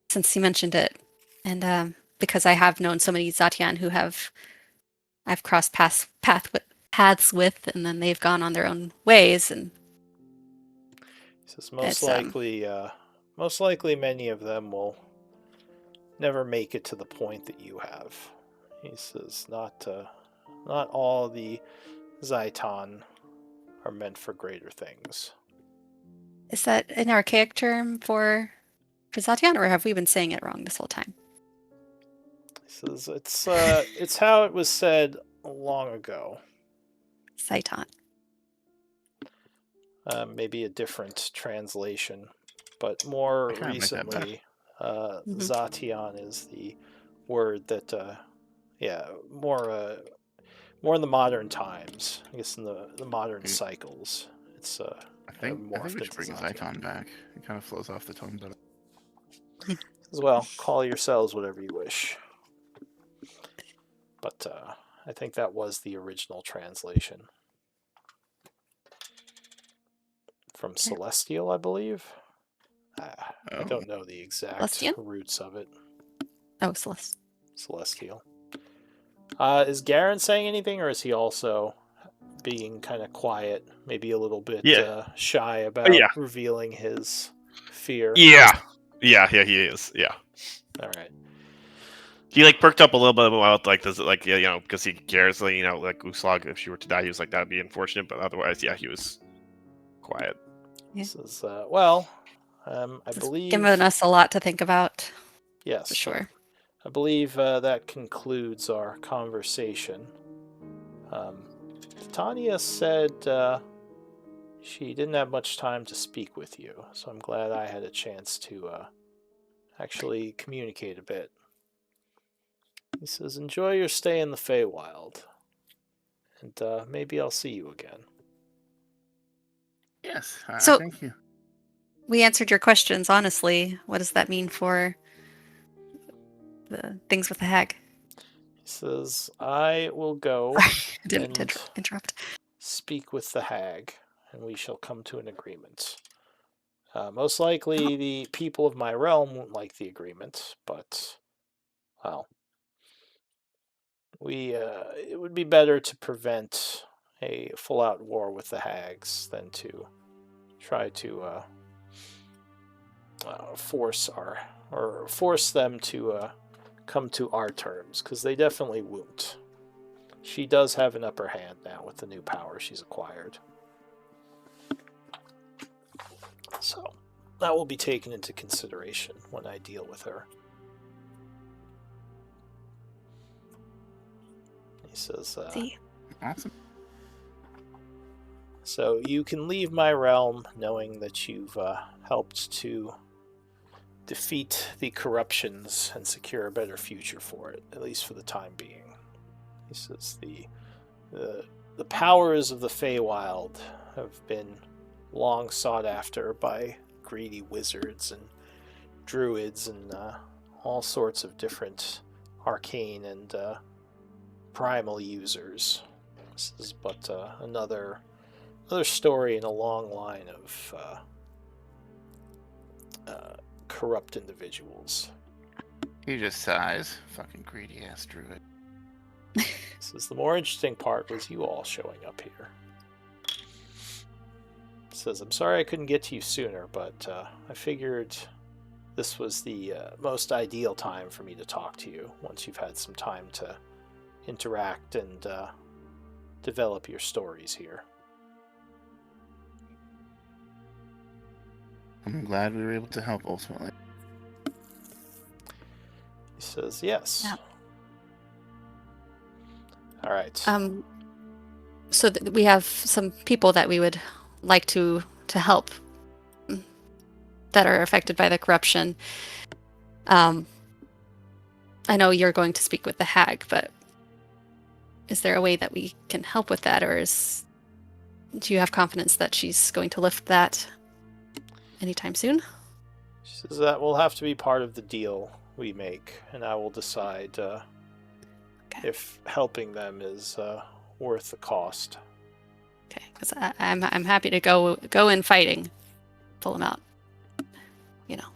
since you mentioned it. And because I have known so many Zatian who I've crossed paths with, and then they've gone on their own ways. And he says most likely many of them will never make it to the point that you have. He says not all the Zaitan are meant for greater things. Is that an archaic term for Zatian, or have we been saying it wrong this whole time? He says it's how it was said long ago. Zaitan. Maybe a different translation, but more recently, Zatian is the word that, more in the modern times. I guess in the modern cycles, it's I think we should bring Zaitan back. It kind of flows off the tongue better. As well, call yourselves whatever you wish. But I think that was the original translation. From Celestial, I believe. I don't know the exact Celestian? roots of it. Oh, Celestial. Is Garen saying anything, or is he also being kind of quiet, maybe a little bit shy about revealing his fear? Yeah, he is. Yeah. All right. He perked up a little bit about because he cares, like Uslag, if she were to die, he was like, that'd be unfortunate, but otherwise, he was quiet. Yeah. This is I believe given us a lot to think about. Yes, for sure. I believe that concludes our conversation. Tanya said she didn't have much time to speak with you, so I'm glad I had a chance to actually communicate a bit. He says, enjoy your stay in the Feywild, and maybe I'll see you again. Yes, thank you. We answered your questions, honestly. What does that mean for the things with the hag? He says, I will go I didn't mean and to interrupt. speak with the hag, and we shall come to an agreement. Most likely, the people of my realm won't like the agreement, but, well, it would be better to prevent a full-out war with the hags than to try to force them to come to our terms, because they definitely won't. She does have an upper hand now with the new power she's acquired. So that will be taken into consideration when I deal with her. He says, Awesome. so you can leave my realm knowing that you've helped to defeat the corruptions and secure a better future for it, at least for the time being. He says the powers of the Feywild have been long sought after by greedy wizards and druids and all sorts of different arcane and primal users. This is but another story in a long line of corrupt individuals. He just sighs. Fucking greedy ass druid. Says the more interesting part was you all showing up here. Says, I'm sorry I couldn't get to you sooner, but I figured this was the most ideal time for me to talk to you once you've had some time to interact and develop your stories here. I'm glad we were able to help ultimately. He says, yes. Yeah. All right. So we have some people that we would like to help that are affected by the corruption. I know you're going to speak with the hag, but is there a way that we can help with that, or do you have confidence that she's going to lift that anytime soon? She says that will have to be part of the deal we make, and I will decide if helping them is worth the cost. Okay, because I'm happy to go in fighting, pull them out. You know.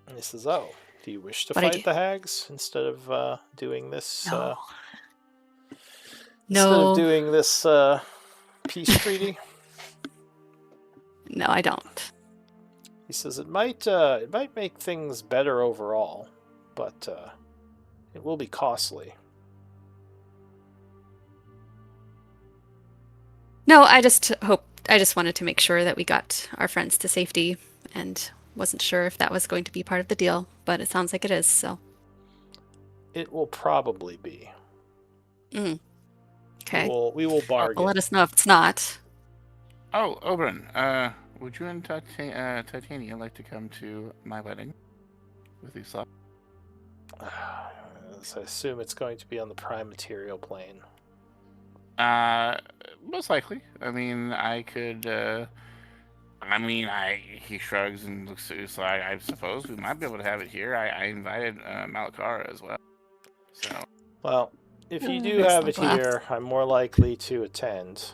And he says, "Oh, do you wish to What I fight do- the hags instead of doing this? No. Instead No. of doing this peace treaty?" No, I don't. He says it might make things better overall, but it will be costly. No, I just wanted to make sure that we got our friends to safety, and wasn't sure if that was going to be part of the deal, but it sounds like it is, so. It will probably be. Okay. We will bargain. Well, let us know if it's not. Oh, Oberon, would you and Titania like to come to my wedding with these slots? I assume it's going to be on the prime material plane. Most likely. I mean, I could, he shrugs and looks at us like, I suppose we might be able to have it here. I invited, Malakara as well. So. Well, if you do There's have no it glass. here, I'm more likely to attend.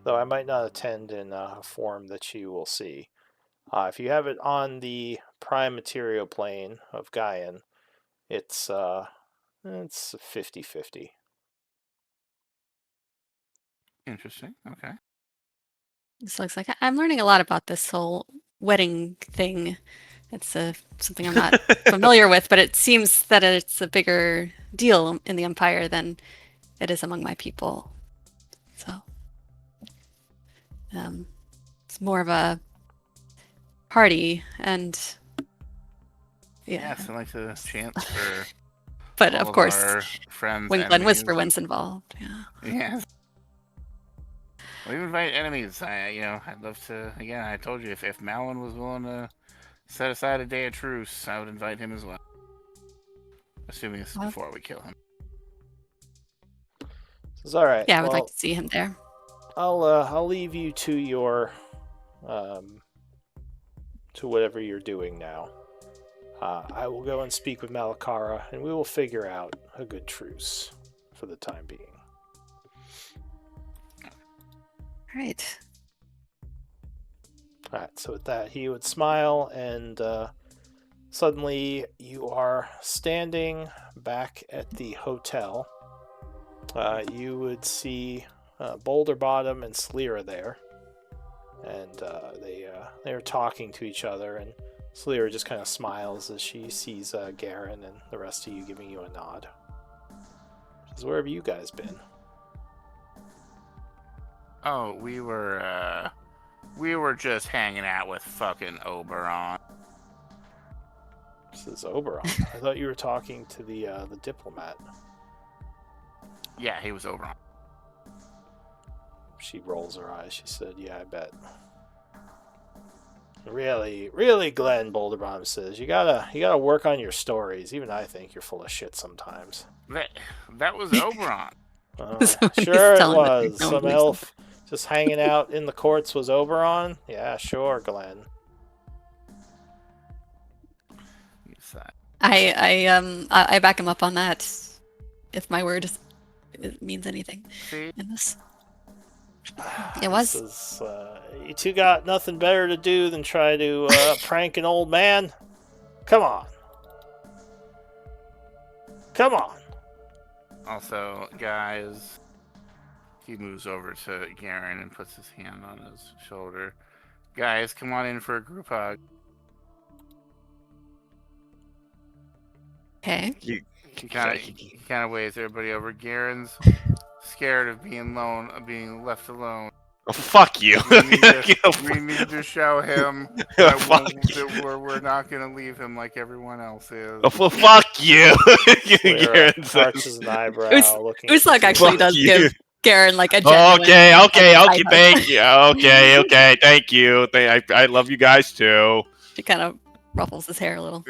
Though I might not attend in a form that you will see. If you have it on the prime material plane of Gaian, it's 50-50. Interesting. Okay. This looks like I'm learning a lot about this whole wedding thing. It's something I'm not familiar with, but it seems that it's a bigger deal in the Empire than it is among my people. So, it's more of a party, and yeah. Yes, I like the chance for But all of course, our friends, when Glen enemies. Whisperwind's involved, yeah. Yes. We invite enemies. I'd love to. Again, I told you if Malin was willing to set aside a day of truce, I would invite him as well. Assuming this is before we kill him. It's all right. Yeah, I would like to see him there. I'll leave you to your to whatever you're doing now. I will go and speak with Malakara, and we will figure out a good truce for the time being. Right. Alright, so with that, he would smile, and suddenly you are standing back at the hotel. You would see Boulder Bottom and Sleera there, and they are talking to each other, and Sleera just kind of smiles as she sees Garen and the rest of you giving you a nod. She says, "Where have you guys been?" Oh, we were just hanging out with fucking Oberon. This is Oberon. I thought you were talking to the diplomat. Yeah, he was Oberon. She rolls her eyes. She said, "Yeah, I bet." Really, Glenn, Boulder Bottom says, you gotta work on your stories. Even I think you're full of shit sometimes. That was Oberon. Sure it was. Some elf just hanging out in the courts was Oberon? Yeah, sure, Glenn. I back him up on that. If my word means anything in this. It was. You two got nothing better to do than try to prank an old man? Come on. Come on. Also, guys, he moves over to Garen and puts his hand on his shoulder. Guys, come on in for a group hug. Okay. He kind of waves everybody over. Garen's scared of being left alone. Oh, fuck you. We need to show him that we're not going to leave him like everyone else is. Oh, well, fuck you. Garen arches an eyebrow. Uslug actually does give Garen like a genuine... Okay, thank you. Okay, thank you. I love you guys too. She kind of ruffles his hair a little.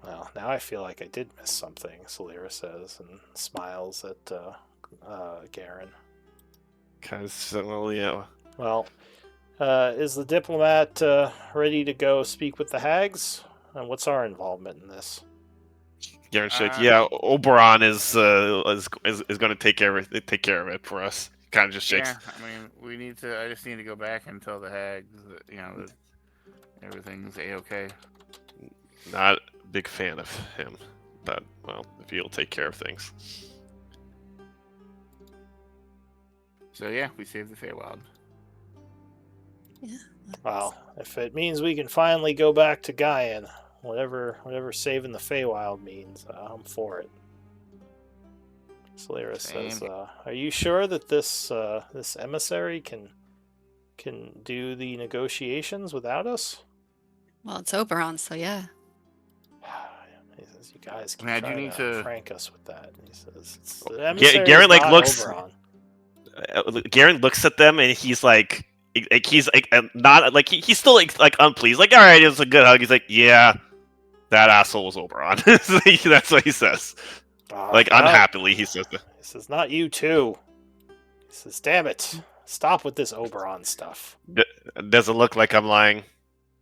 Well, now I feel like I did miss something, Sleera says, and smiles at Garen. Yeah. Well, is the diplomat ready to go speak with the hags? And what's our involvement in this? Garen said, "Yeah, Oberon is going to take care of it for us." Kind of just shakes. Yeah, I mean, I just need to go back and tell the hags that, that everything's a-okay. Not a big fan of him, but well, if he'll take care of things. So yeah, we saved the Feywild. Yeah. Well, if it means we can finally go back to Gaian, whatever saving the Feywild means, I'm for it. Sleera says, "Are you sure that this emissary can do the negotiations without us?" Well, it's Oberon, so yeah. He says, "You guys keep trying to prank us with that." And he says, Garen looks. Oberon. Garen looks at them and he's like not like he's still like unpleased. Like, all right, it's a good hug. He's like, yeah, that asshole was Oberon. That's what he says. Unhappily, he says that. He says, "Not you too." He says, "Damn it, stop with this Oberon stuff." Does it look like I'm lying?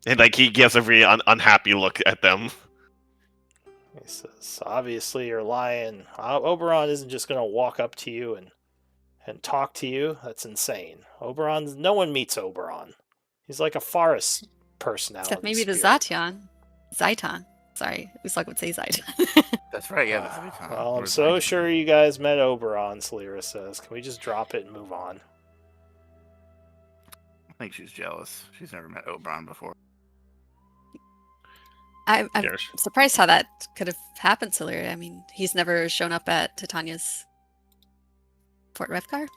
And like he gives a very unhappy look at them. He says, "Obviously you're lying. Oberon isn't just gonna walk up to you and talk to you. That's insane. No one meets Oberon. He's like a forest personality. Except maybe the Zaitan. Sorry, Uslug would say Zaitan. That's right, yeah, the Zaitan. Well, I'm so sure you guys met Oberon," Sleera says. "Can we just drop it and move on?" I think she's jealous. She's never met Oberon before. I'm surprised how that could have happened, Sleera. I mean, he's never shown up at Titania's Fort Revkar?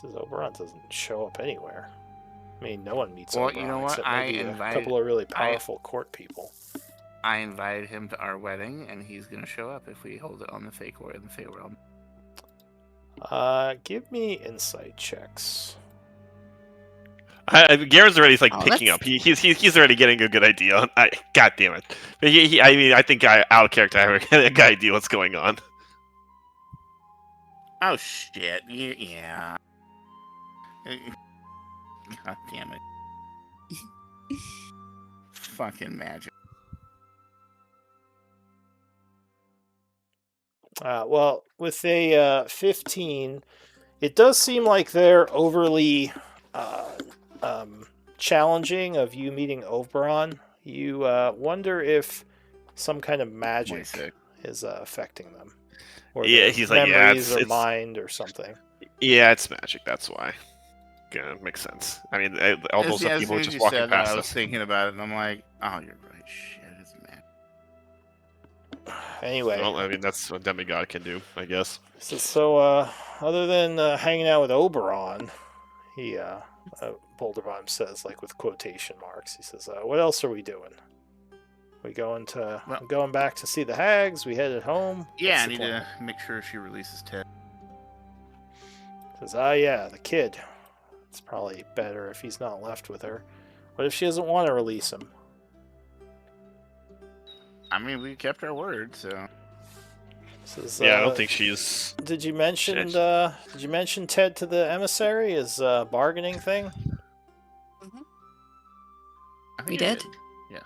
Says Oberon doesn't show up anywhere. I mean, no one meets Oberon. Well, you know what? A couple of really powerful court people. I invited him to our wedding, and he's going to show up if we hold it on the Feywild in the Feywild. Give me insight checks. Garen's already picking up. He's already getting a good idea. God damn it! But I think out of character, I have a good idea what's going on. Oh shit! Yeah. God damn it. fucking magic. Well, with a 15, it does seem like they're overly challenging of you meeting Oberon. You wonder if some kind of magic 26. is affecting them. Or Yeah, their he's like, yeah, memories or it's mind or something. yeah, it's magic. That's why. Yeah, makes sense. I mean, all those As people soon as just you walking said that, past I was us. thinking about it, and I'm like, oh, you're right. Shit, it's magic. Anyway, Well, I mean, that's what demigod can do, I guess. so other than hanging out with Oberon, he Boulderbottom says, like with quotation marks, he says, "What else are we doing? We going back to see the hags? We headed home? Yeah, What's I the need plan?" to make sure she releases Ted. Says, yeah, the kid. It's probably better if he's not left with her. What if she doesn't want to release him? I mean, we kept our word, so. Says, Yeah, I don't think she's. Did you mention? Shit. Did you mention Ted to the emissary? His bargaining thing? I think We I did? Yeah.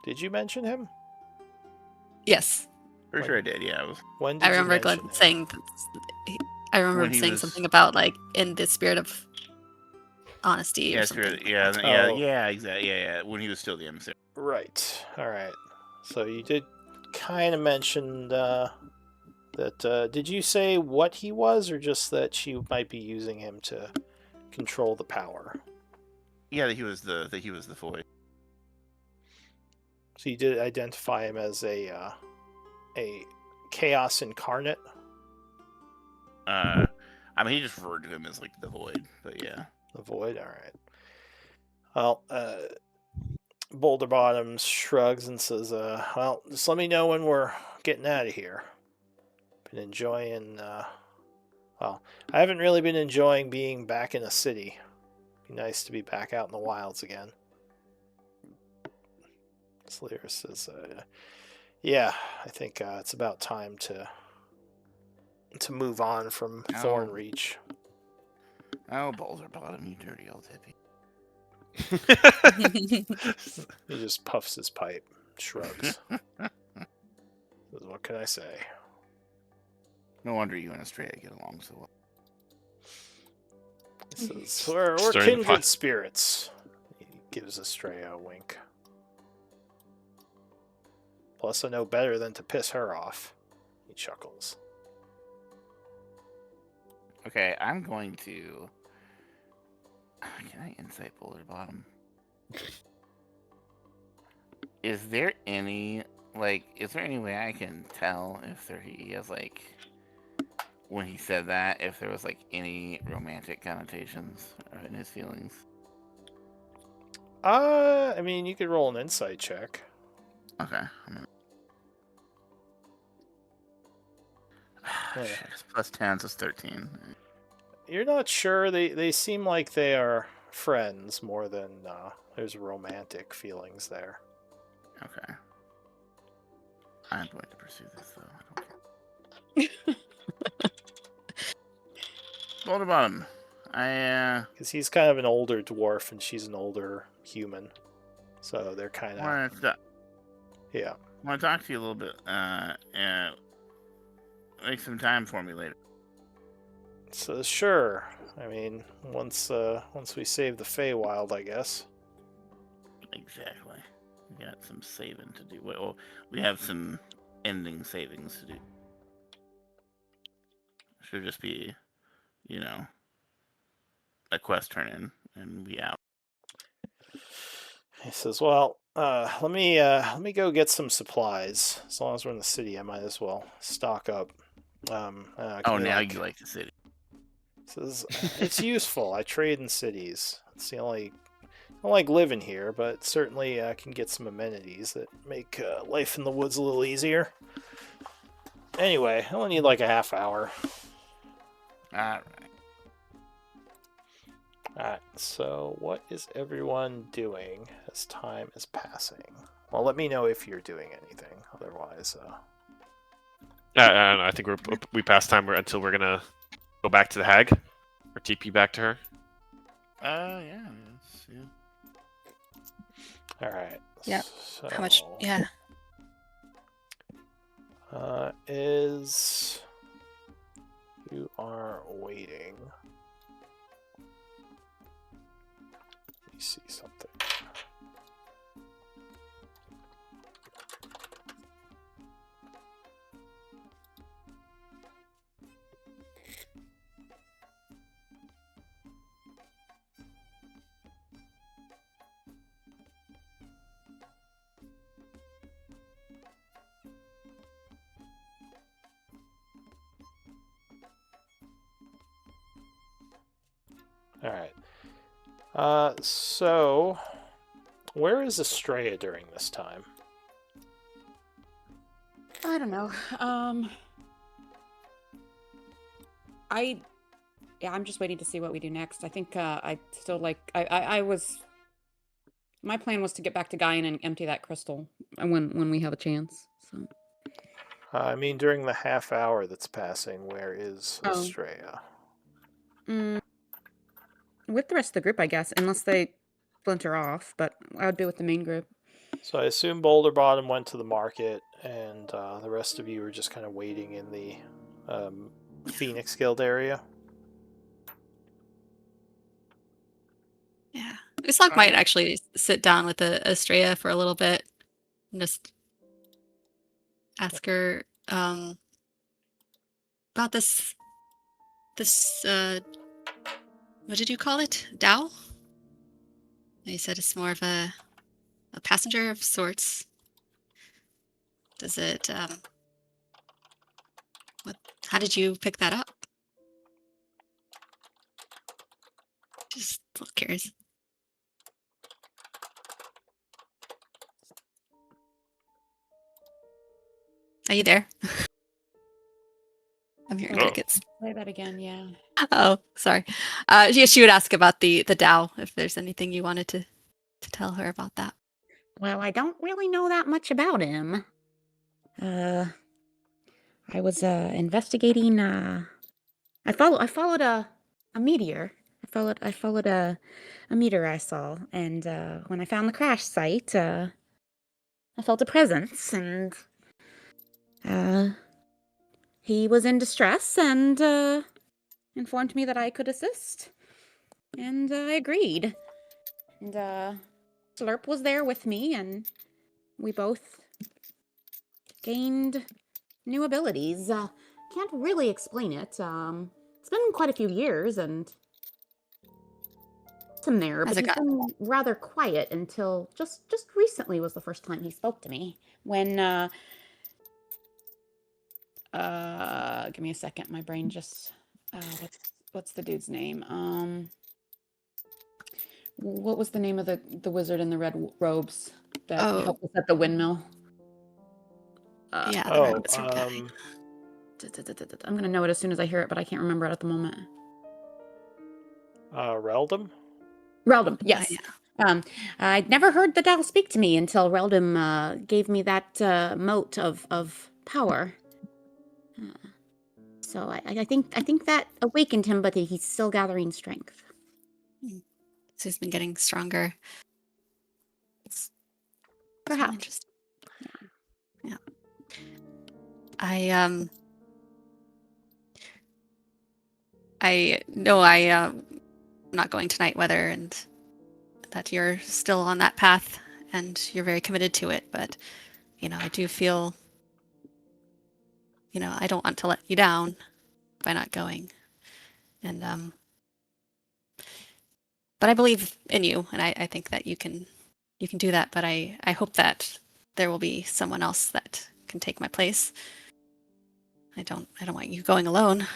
Did you mention him? Yes. Pretty sure I did, yeah. When did I remember you mention Glenn him? saying I remember When him he saying was- something about like in the spirit of honesty or Yeah, something. exactly. Yeah. When he was still the emissary. Right. All right. So you did kind of mention that. Did you say what he was, or just that she might be using him to control the power? Yeah, that he was the void. So you did identify him as a chaos incarnate. I mean, he just referred to him as like the void, but yeah. The void. All right. Well, Boulder Bottoms shrugs and says, "Well, just let me know when we're getting out of here. Been enjoying. Well, I haven't really been enjoying being back in a city. Be nice to be back out in the wilds again." Slayer says, "Yeah, I think it's about time to move on from Thornreach." Oh, Boulder Bottom, you dirty old hippie. He just puffs his pipe, shrugs. Says, "What can I say?" No wonder you and Estrella get along so well. He says, we're Stirring the kindred pot. spirits. He gives Estrella a wink. Plus, I know better than to piss her off. He chuckles. Okay, I'm going to. Can I insight Boulder Bottom? Is there any way I can tell if he has like, when he said that, if there was like any romantic connotations in his feelings? I mean, you could roll an insight check. Okay. Yeah. Shit, it's plus 10, so it's 13. You're not sure. They seem like they are friends more than there's romantic feelings there. Okay. I'm going to pursue this though. I don't care. Boulder Bottom. Because he's kind of an older dwarf and she's an older human. So they're kind of... Yeah. I want to talk to you a little bit. Make some time for me later. So sure. I mean, once we save the Feywild, I guess. Exactly. We got some saving to do. Well, we have some ending savings to do. Should just be, a quest turn in and we out. He says, "Well, let me go get some supplies. As long as we're in the city, I might as well stock up." Now you like the city. Says, "It's useful. I trade in cities. It's the only. I don't like living here, but certainly I can get some amenities that make life in the woods a little easier. Anyway, I only need like a half hour." Alright, so what is everyone doing as time is passing? Well, let me know if you're doing anything. Otherwise, I think we passed time until we're gonna go back to the hag, or TP back to her. Yeah. All right. Yep. So, How much? Yeah. Is you are waiting. Let me see something. All right. So where is Estrella during this time? I don't know. I'm just waiting to see what we do next. I think I still like I was my plan was to get back to Gaian and empty that crystal when we have a chance. So I mean, during the half hour that's passing, where is Oh. Estrella? With the rest of the group, I guess, unless they splinter off, but I would be with the main group. So I assume Boulder Bottom went to the market, and the rest of you were just kind of waiting in the Phoenix Guild area. Yeah. Usoc might actually sit down with Estrella for a little bit and just ask her about this what did you call it? Dao? You said it's more of a passenger of sorts. Does it how did you pick that up? Just a little curious. Are you there? I'm hearing crickets. Say that again, yeah. Oh, sorry. She would ask about the Dao, if there's anything you wanted to tell her about that. Well, I don't really know that much about him. I was investigating. I followed a meteor. I followed a meteor I saw, and when I found the crash site, I felt a presence, and he was in distress and informed me that I could assist, and I agreed. And Slurp was there with me, and we both gained new abilities. Can't really explain it. It's been quite a few years, and him there, but he's been rather quiet until just recently was the first time he spoke to me. When give me a second, my brain just what's the dude's name? What was the name of the wizard in the red robes that helped us at the windmill? Yeah, the red wizard guy. I'm gonna know it as soon as I hear it, but I can't remember it at the moment. Reldum? Reldum, yes. Yeah. I'd never heard the Dao speak to me until Reldum gave me that mote of power. So I think that awakened him, but he's still gathering strength. So he's been getting stronger. Perhaps. Really interesting. Yeah. I know I'm not going tonight, Weather, and that you're still on that path and you're very committed to it, but I do feel I don't want to let you down by not going. And but I believe in you, and I think that you can do that, but I hope that there will be someone else that can take my place. I don't want you going alone.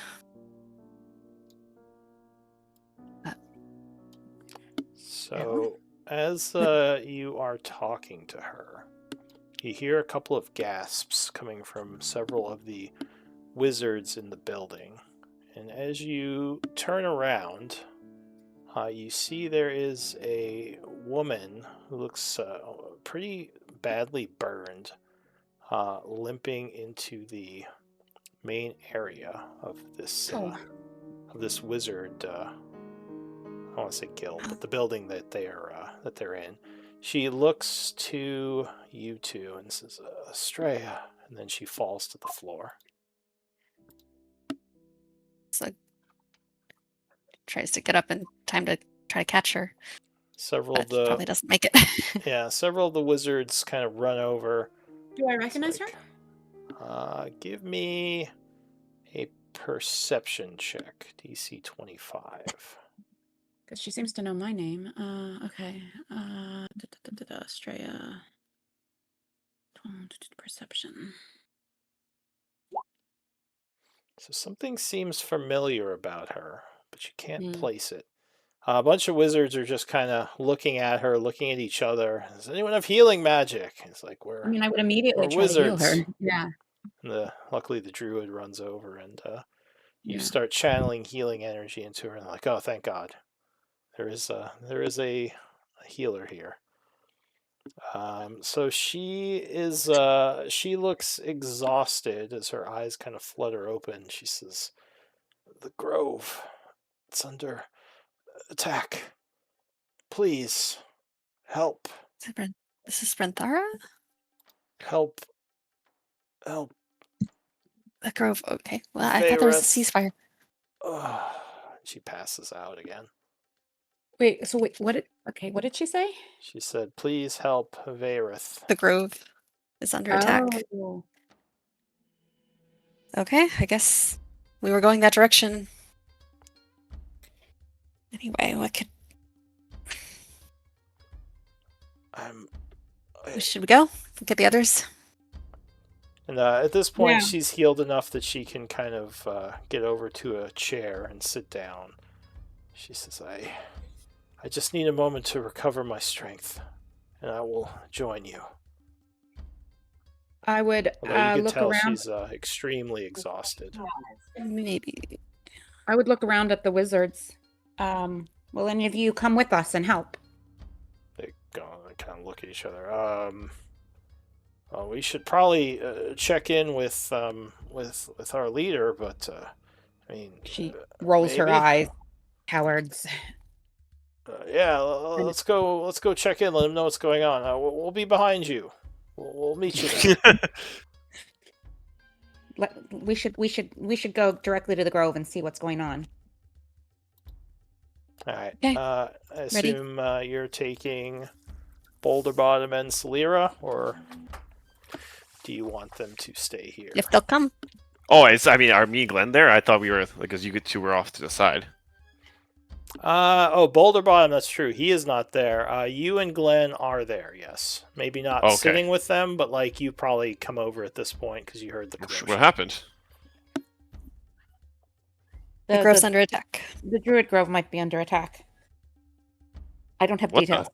So, as you are talking to her, you hear a couple of gasps coming from several of the wizards in the building. And as you turn around, you see there is a woman who looks pretty badly burned, limping into the main area of this wizard. I don't want to say guild, but the building that they're in. She looks to you two and says, Estrella, and then she falls to the floor. So tries to get up in time to try to catch her. Several of But probably the doesn't make it. several of the wizards kind of run over. Do I recognize her? Give me a perception check, DC 25. Because she seems to know my name. Okay. Estrella. Perception. So something seems familiar about her, but you can't Hmm. place it. A bunch of wizards are just kind of looking at her, looking at each other. Does anyone have healing magic? It's like I mean, I would immediately we're try to heal wizards. her. Yeah. And luckily the druid runs over and you Yeah. start channeling healing energy into her, and like, oh, thank God, there is a healer here. So she looks exhausted as her eyes kind of flutter open. She says, "The grove, it's under attack. Please, help, This is Brenthara? help." The Grove. Okay. Well, I thought there was a Vareth. ceasefire. She passes out again. Wait, what did she say? She said, "Please help Vareth." The Grove is under attack. Oh. Okay, I guess we were going that direction. Anyway, what could... Should we go? Get the others? And at this point, Yeah. she's healed enough that she can kind of get over to a chair and sit down. She says, I just need a moment to recover my strength, and I will join you. I would Although you can look tell around. she's extremely exhausted. Maybe. I would look around at the wizards. Will any of you come with us and help? They go and kind of look at each other. Well, we should probably check in with our leader, but I mean, She rolls her maybe? eyes. Cowards. Yeah, let's go check in. Let them know what's going on. We'll be behind you. We'll meet you there. We should go directly to the grove and see what's going on. All right. Okay. I assume you're taking Boulder Bottom and Celira, or do you want them to stay here? If they'll come. Oh, are me and Glenn there? I thought we were, because you two were off to the side. Boulder Bottom, that's true. He is not there. You and Glenn are there, yes. Maybe not Okay. sitting with them, but like you probably come over at this point because you heard the commotion. What happened? The Grove's under attack. The Druid Grove might be under attack. I don't have details.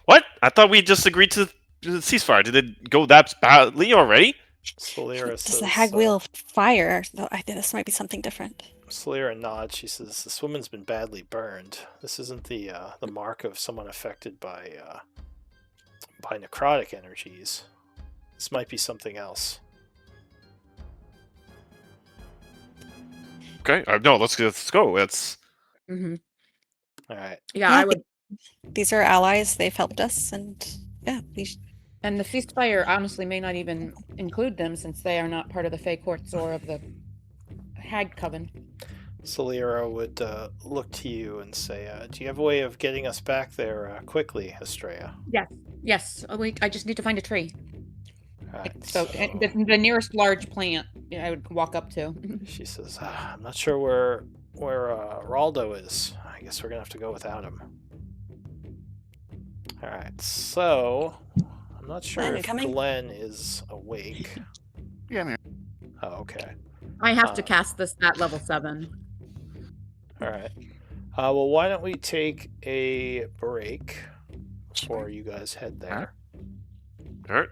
What? I thought we just agreed to the ceasefire. Did it go that badly already? Celira Does says, the hag wheel fire? No, I think this might be something different. Celira nods. She says, "This woman's been badly burned. This isn't the mark of someone affected by necrotic energies. This might be something else." Okay. No, let's go. Let's. Mm-hmm. All right. Yeah, Yeah, I would. These are allies. They've helped us, and yeah, And the ceasefire honestly may not even include them, since they are not part of the Fey Courts or of the Hag Coven. Celira would look to you and say, "Do you have a way of getting us back there quickly, Estrella?" Yes. Oh, wait, I just need to find a tree. All right, So the nearest large plant I would walk up to. she says, "I'm not sure where Raldo is. I guess we're gonna have to go without him." All right, so I'm not sure Glenn, if coming? Glenn is awake. Yeah, man. Oh, okay. I have to cast this at level 7. All right. Well, why don't we take a break before you guys head there? All right.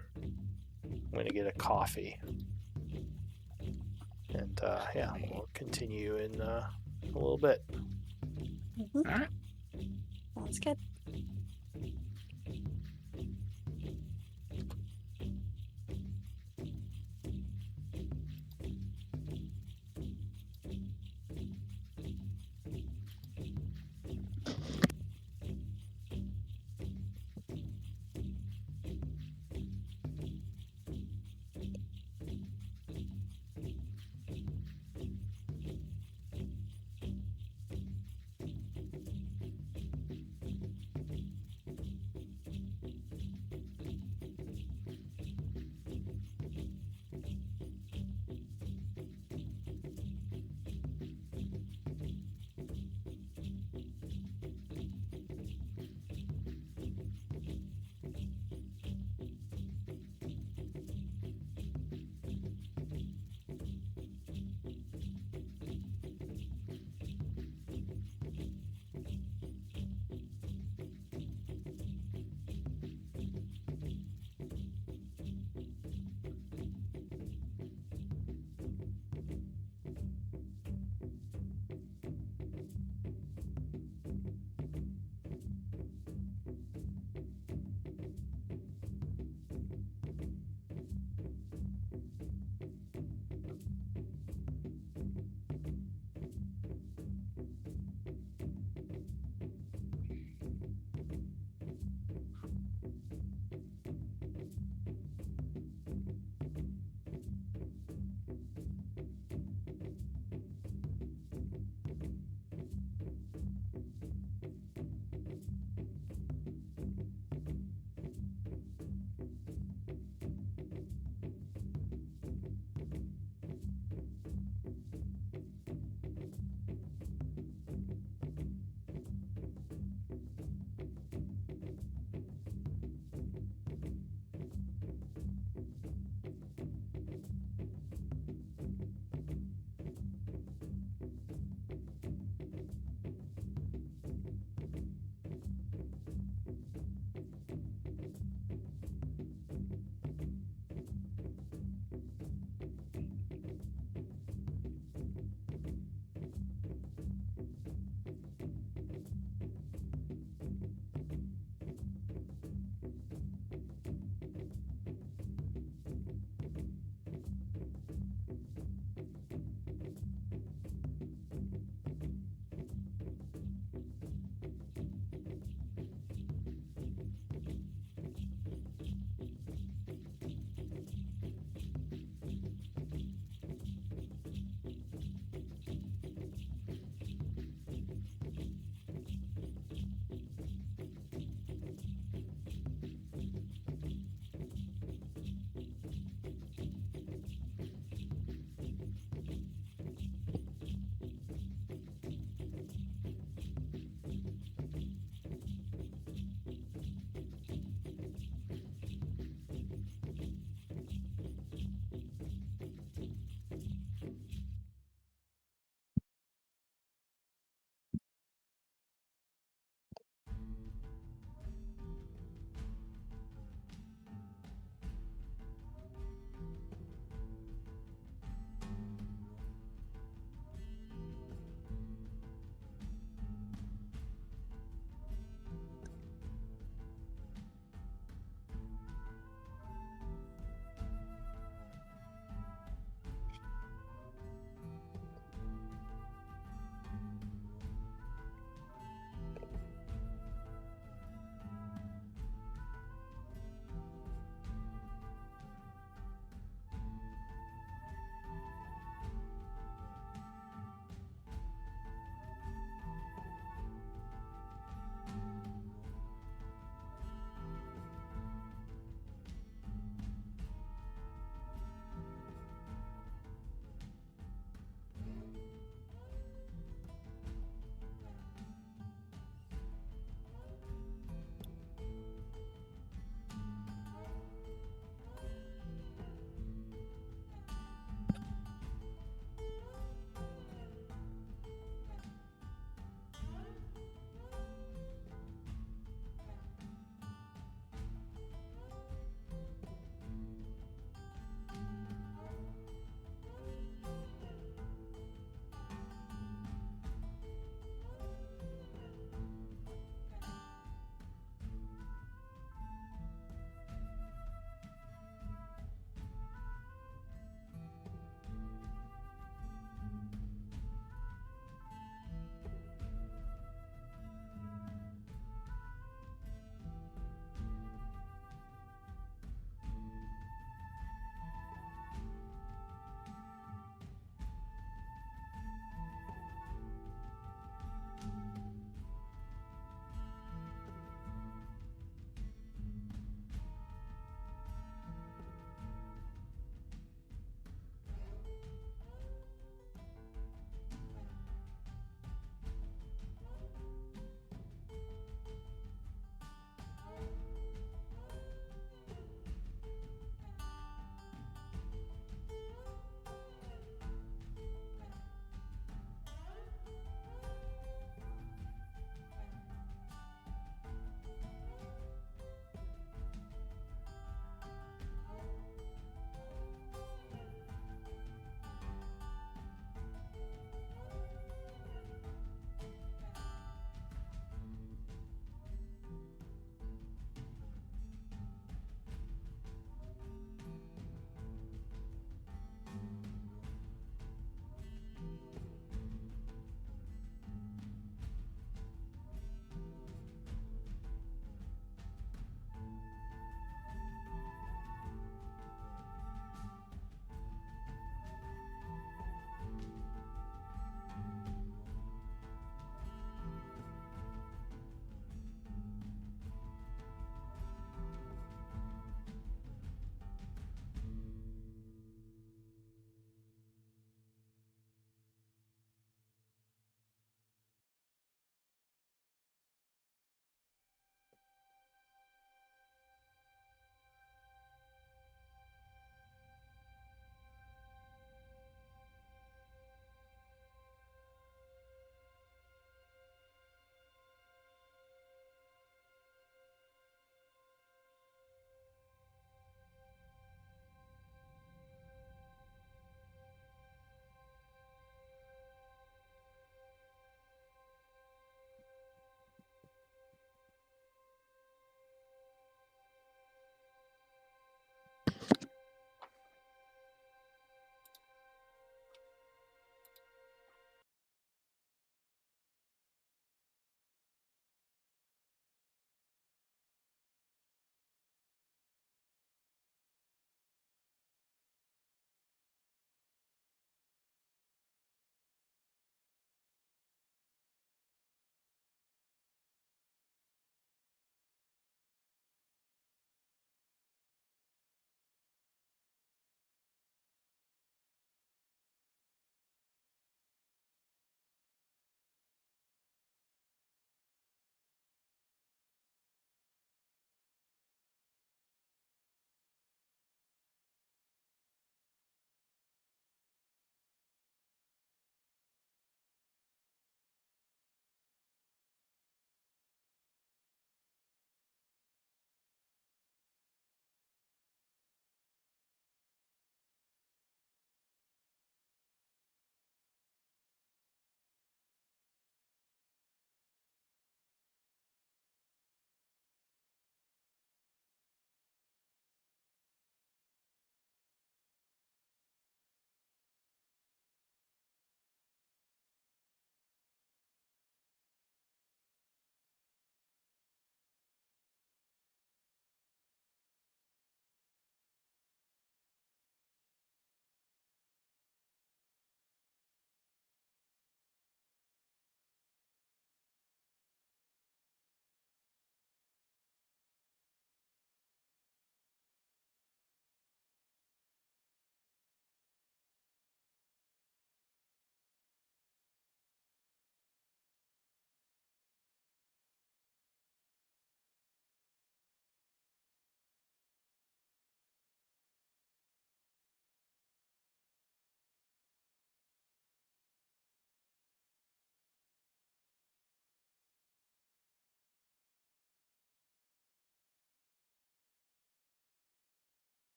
I'm gonna get a coffee, and yeah, we'll continue in a little bit. Mm-hmm. All right. Sounds good.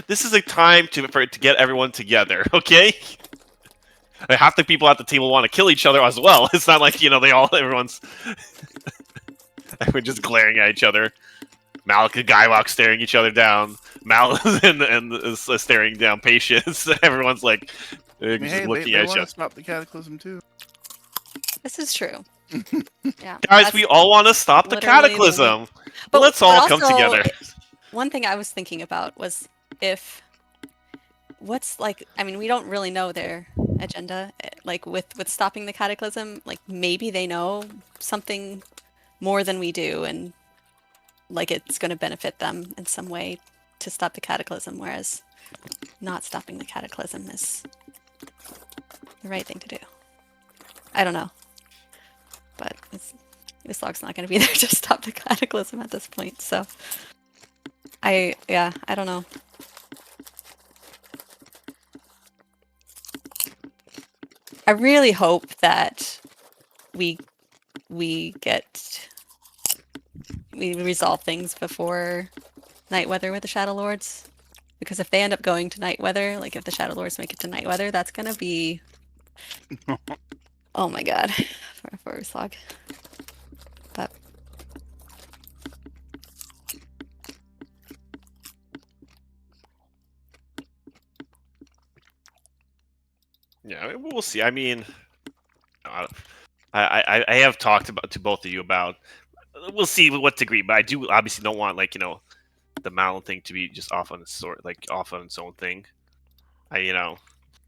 This is a time to get everyone together, okay? Half the people at the table want to kill each other as well. It's not like, everyone's just glaring at each other. Malik and Guywalk staring each other down. Mal and is staring down Patience. Everyone's like just looking at each want other. to stop the cataclysm too. This is true. Yeah, Guys, we all want to stop the literally cataclysm. But Let's all come also, together. One thing I was thinking about was we don't really know their agenda. Like with stopping the cataclysm, like maybe they know something more than we do, and like it's going to benefit them in some way to stop the cataclysm, whereas not stopping the cataclysm is the right thing to do. I don't know. But this log's not going to be there to stop the cataclysm at this point, so I don't know. I really hope that we resolve things before Night Weather with the Shadowlords, because if they end up going to Night Weather, like if the Shadowlords make it to Night Weather, that's gonna be oh my god for a slog. But Yeah, we'll see. I mean, I have talked to both of you about. We'll see to what degree, but I do obviously don't want the Malin thing to be just off on its own thing.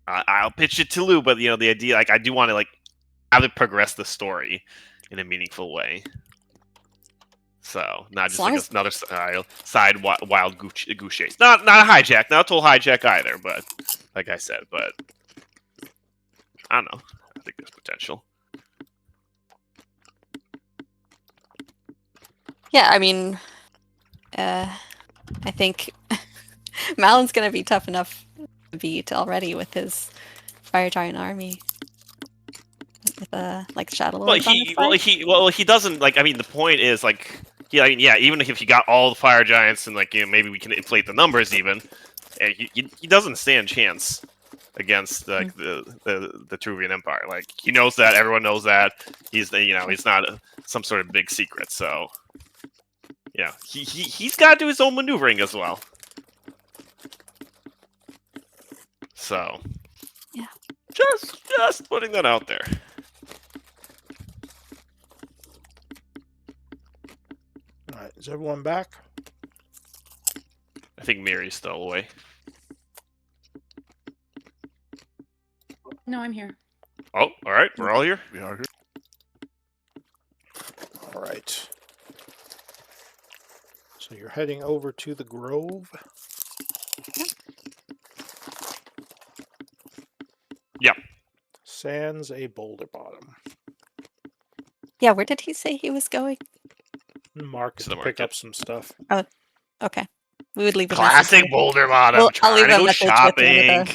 I'll pitch it to Lou, but the idea, I do want to have it progress the story in a meaningful way. So not just another side wild goose chase. Not a hijack, not a total hijack either. But like I said, I don't know. I think there's potential. yeah, I mean, I think Malin's gonna be tough enough to beat already with his Fire Giant army. With Shadowlord. He doesn't the point is even if he got all the Fire Giants and maybe we can inflate the numbers even, he doesn't stand chance against the Truvian Empire. He knows that, everyone knows that. He's not some sort of big secret. So he's got to do his own maneuvering as well. So yeah, just putting that out there. All right, is everyone back? I think Mary's still away. No, I'm here. Oh, all right, we're all here. We are here. All right. So you're heading over to the Grove? Yep. Sans a Boulder Bottom. Yeah, where did he say he was going? Market to pick up some stuff. Oh, okay. We would leave a Classic message. Boulder Bottom. I'll Trying leave to a go message with shopping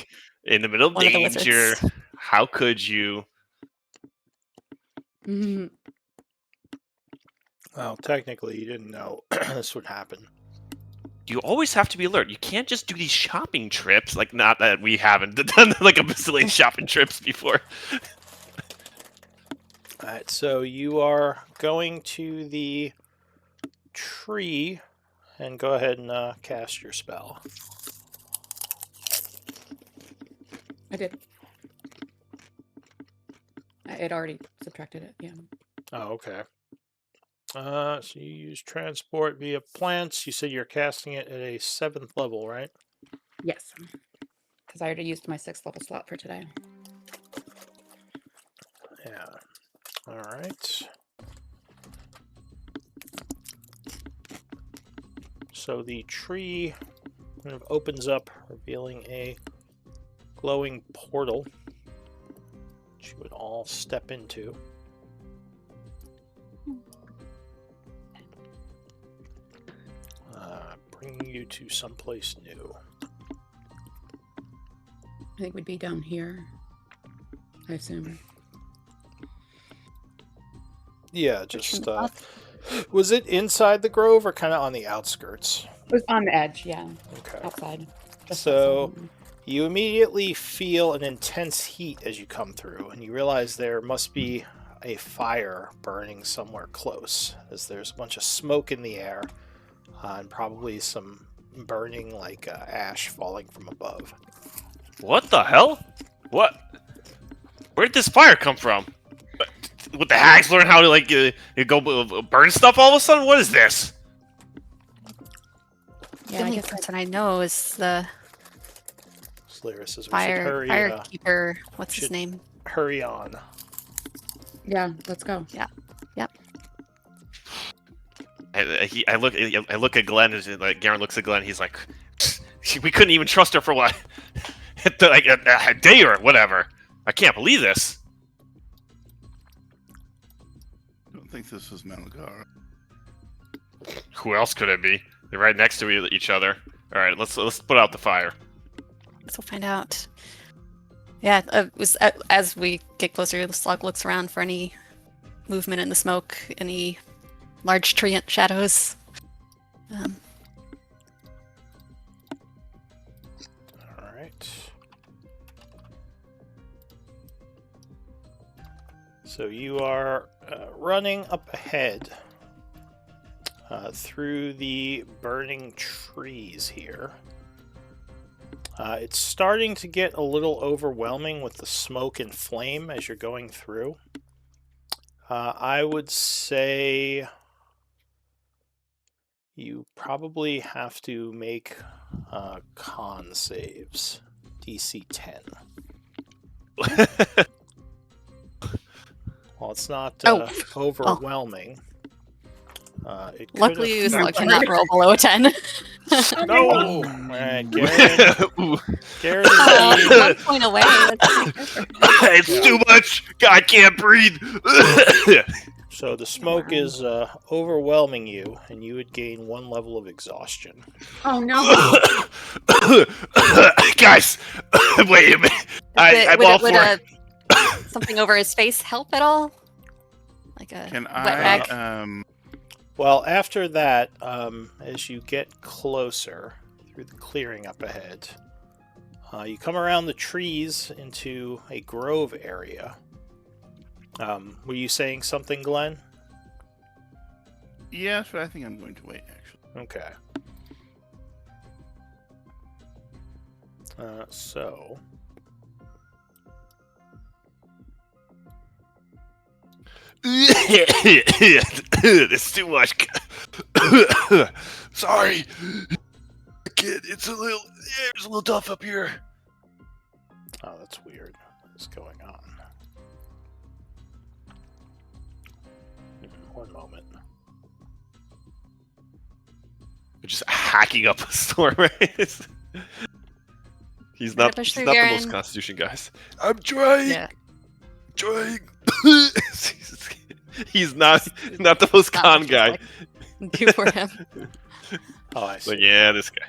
in the middle of one of the danger. wizards. How could you? Mm-hmm. Well, technically, you didn't know this would happen. You always have to be alert. You can't just do these shopping trips. Not that we haven't done a bazillion shopping trips before. All right, so you are going to the tree, and go ahead and cast your spell. I did. It already subtracted it, yeah. Oh, okay. So you use transport via plants. You said you're casting it at a 7th level, right? Yes. Because I already used my 6th level slot for today. Yeah. All right. So the tree kind of opens up, revealing a glowing portal, which you would all step into. Bringing you to someplace new. I think we'd be down here, I assume. Yeah, just was it inside the grove or kind of on the outskirts? It was on the edge, yeah. Okay. Outside. So you immediately feel an intense heat as you come through, and you realize there must be a fire burning somewhere close, as there's a bunch of smoke in the air, and probably some burning like ash falling from above. What the hell? What? Where did this fire come from? Would the hags learn how to like go burn stuff all of a sudden? What is this? The only person I know is the Slyris says we should fire hurry. firekeeper. What's his name? Hurry on. Yeah, let's go. Yeah. Yep. I look at Glenn. And like Garen looks at Glenn. He's like, we couldn't even trust her for what, like a day or whatever. I can't believe this. I don't think this was Malagara. Who else could it be? They're right next to each other. All right, let's put out the fire. Guess we'll find out. Yeah, as we get closer, the slug looks around for any movement in the smoke, any large tree shadows. All right. So you are running up ahead through the burning trees here. It's starting to get a little overwhelming with the smoke and flame as you're going through. I would say you probably have to make con saves. DC 10. Well, it's not overwhelming. It Luckily, Slug cannot roll below a 10. No! Alright, Garen. 1 point away. It's too much. I can't breathe. So the smoke is overwhelming you, and you would gain 1 level of exhaustion. Oh no! Guys, wait a minute. I'm all for it. Something over his face help at all? Like a Can wet rag? Well, after that, as you get closer through the clearing up ahead, you come around the trees into a grove area. Were you saying something, Glenn? Yes, but I think I'm going to wait, actually. Okay. So... It's too much. Sorry, kid. It's a little tough up here. Oh, that's weird. What's going on? 1 moment. We're just hacking up a storm, right? He's not the most Constitution guys. I'm trying. Yeah. Trying. He's not the most con guy. Do for him. Oh, I see. But yeah, this guy.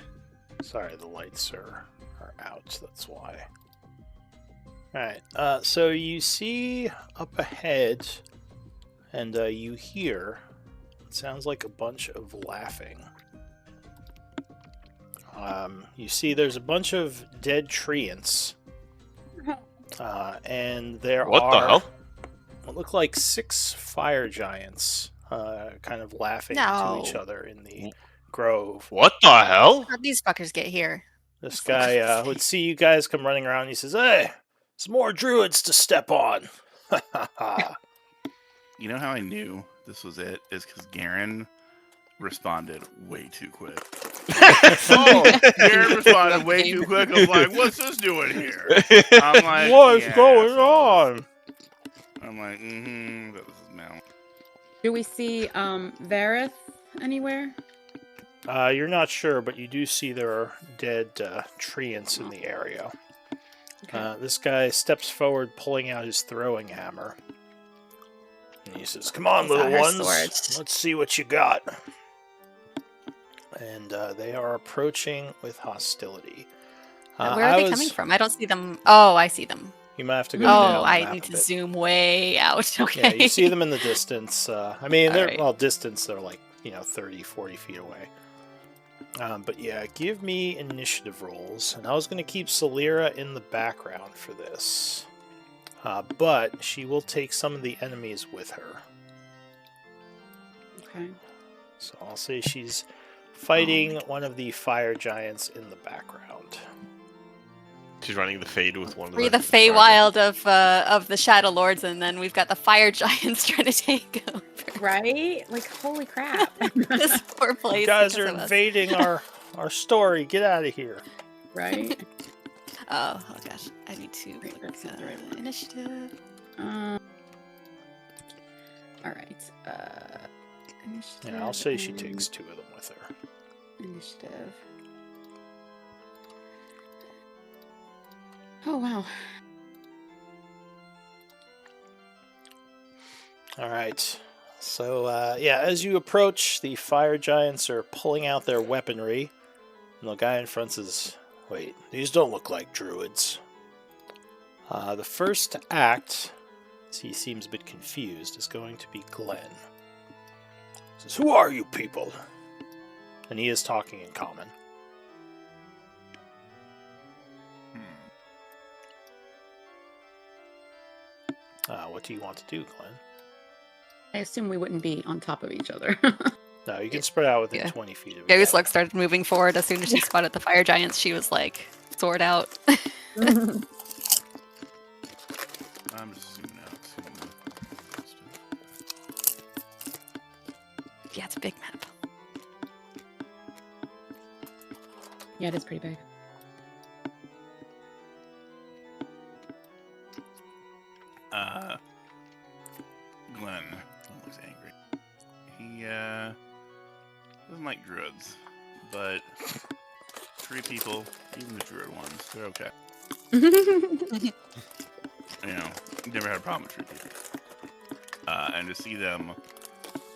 Sorry, the lights are out. That's why. Alright, so you see up ahead, and you hear, it sounds like a bunch of laughing. You see there's a bunch of dead treants. And there What the hell? What look like 6 fire giants kind of laughing to each other in the grove. What the hell? How'd these fuckers get here? This guy would see you guys come running around and he says, "Hey, some more druids to step on." You know how I knew this was it? Is because Garen responded way too quick. Garen responded way too quick. I was like, what's this doing here? I'm like, what's going on? I'm like, that was his mouth. Do we see Varith anywhere? You're not sure, but you do see there are dead treants in the area. Okay. This guy steps forward, pulling out his throwing hammer. And he says, "Come on, little ones. Let's see what you got." And they are approaching with hostility. Where are they coming from? I don't see them. Oh, I see them. You might have to go down the I map need a to bit. zoom way out. Okay. Yeah, you see them in the distance. I mean, All they're right. well, distance. They're like 30, 40 feet away. But yeah, give me initiative rolls. And I was going to keep Salira in the background for this. But she will take some of the enemies with her. Okay. So I'll say she's fighting one of the fire giants in the background. She's running the Fade with one of We're the Feywild of the Shadowlords, and then we've got the fire giants trying to take over. Right? Like, holy crap. This poor place. You guys are because of us. invading our story. Get out of here. Right? Oh gosh, I need to Right, look that's not the right one. initiative. All right. Initiative. Yeah, I'll say she takes 2 of them with her. Initiative. Oh, wow. All right. So, yeah, as you approach, the fire giants are pulling out their weaponry. And the guy in front says, wait, these don't look like druids. The first to act, as he seems a bit confused, is going to be Glenn. He says, who are you people? And he is talking in common. What do you want to do, Glenn? I assume we wouldn't be on top of each other. No, you can spread out within Yeah. 20 feet of each Gary's other. luck started moving forward as soon as she spotted the fire giants. She was like, sword out. I'm just zooming out. Yeah, it's a big map. Yeah, it is pretty big. Glenn looks angry. He doesn't like druids, but tree people, even the druid ones, they're okay. You know, never had a problem with tree people. And to see them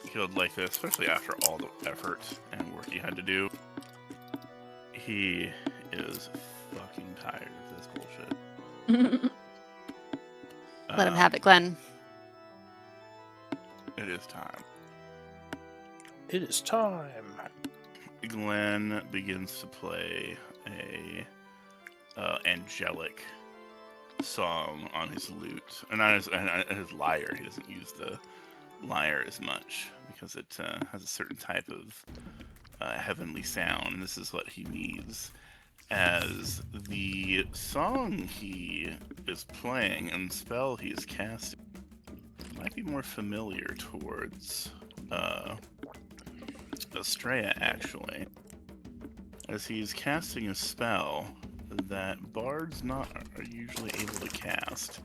killed like this, especially after all the effort and work he had to do, he is fucking tired of this bullshit. Let him have it, Glenn. It is time. It is time. Glenn begins to play a angelic song on his lute, and on his lyre. He doesn't use the lyre as much because it has a certain type of heavenly sound. And this is what he needs, as the song he is playing and spell he is casting might be more familiar towards Estrella, actually, as he's casting a spell that bards are usually able to cast.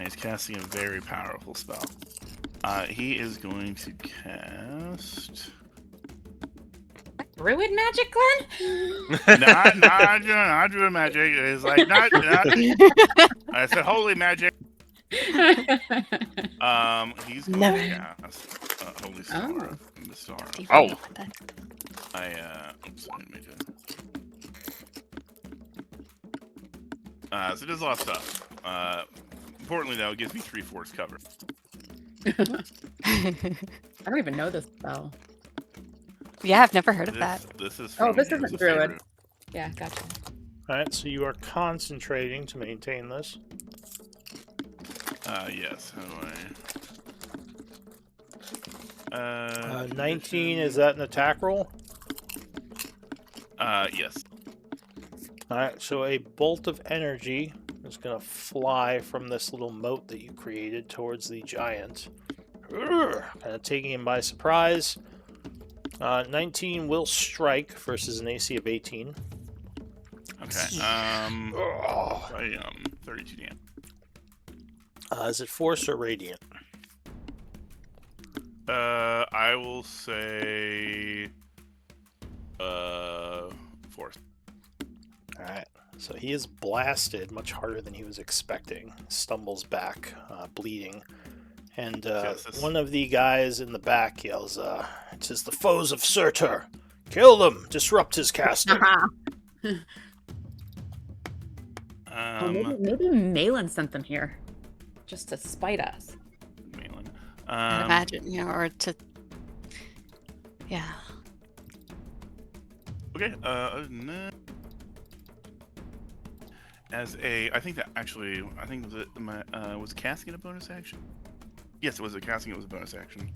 He's casting a very powerful spell. He is going to cast... Druid magic, Glenn? not druid magic. It's like, not I said holy magic. He's going to cast Holy Star from the Star. Oh. Oops, I didn't make it. So it does a lot of stuff. Importantly, though, it gives me 3/4 cover. I don't even know this spell. Yeah, I've never heard of that. This is Oh, from this Heroes isn't of Druid. Faerû. Yeah, gotcha. Alright, so you are concentrating to maintain this. Yes. How do I... 19, is that an attack roll? Yes. Alright, so a bolt of energy is going to fly from this little moat that you created towards the giant. Kind of taking him by surprise. 19 will strike versus an AC of 18. Okay. 32 damage. Is it force or radiant? I will say force. Alright, so he is blasted much harder than he was expecting. Stumbles back, bleeding. And one of the guys in the back yells, it says, the foes of Surtur! Kill them! Disrupt his casting! Maybe Malin sent them here. Just to spite us. Malin. I'd imagine, or to... Yeah. Okay. Other than that, I think was casting a bonus action? Yes, it was a casting. It was a bonus action.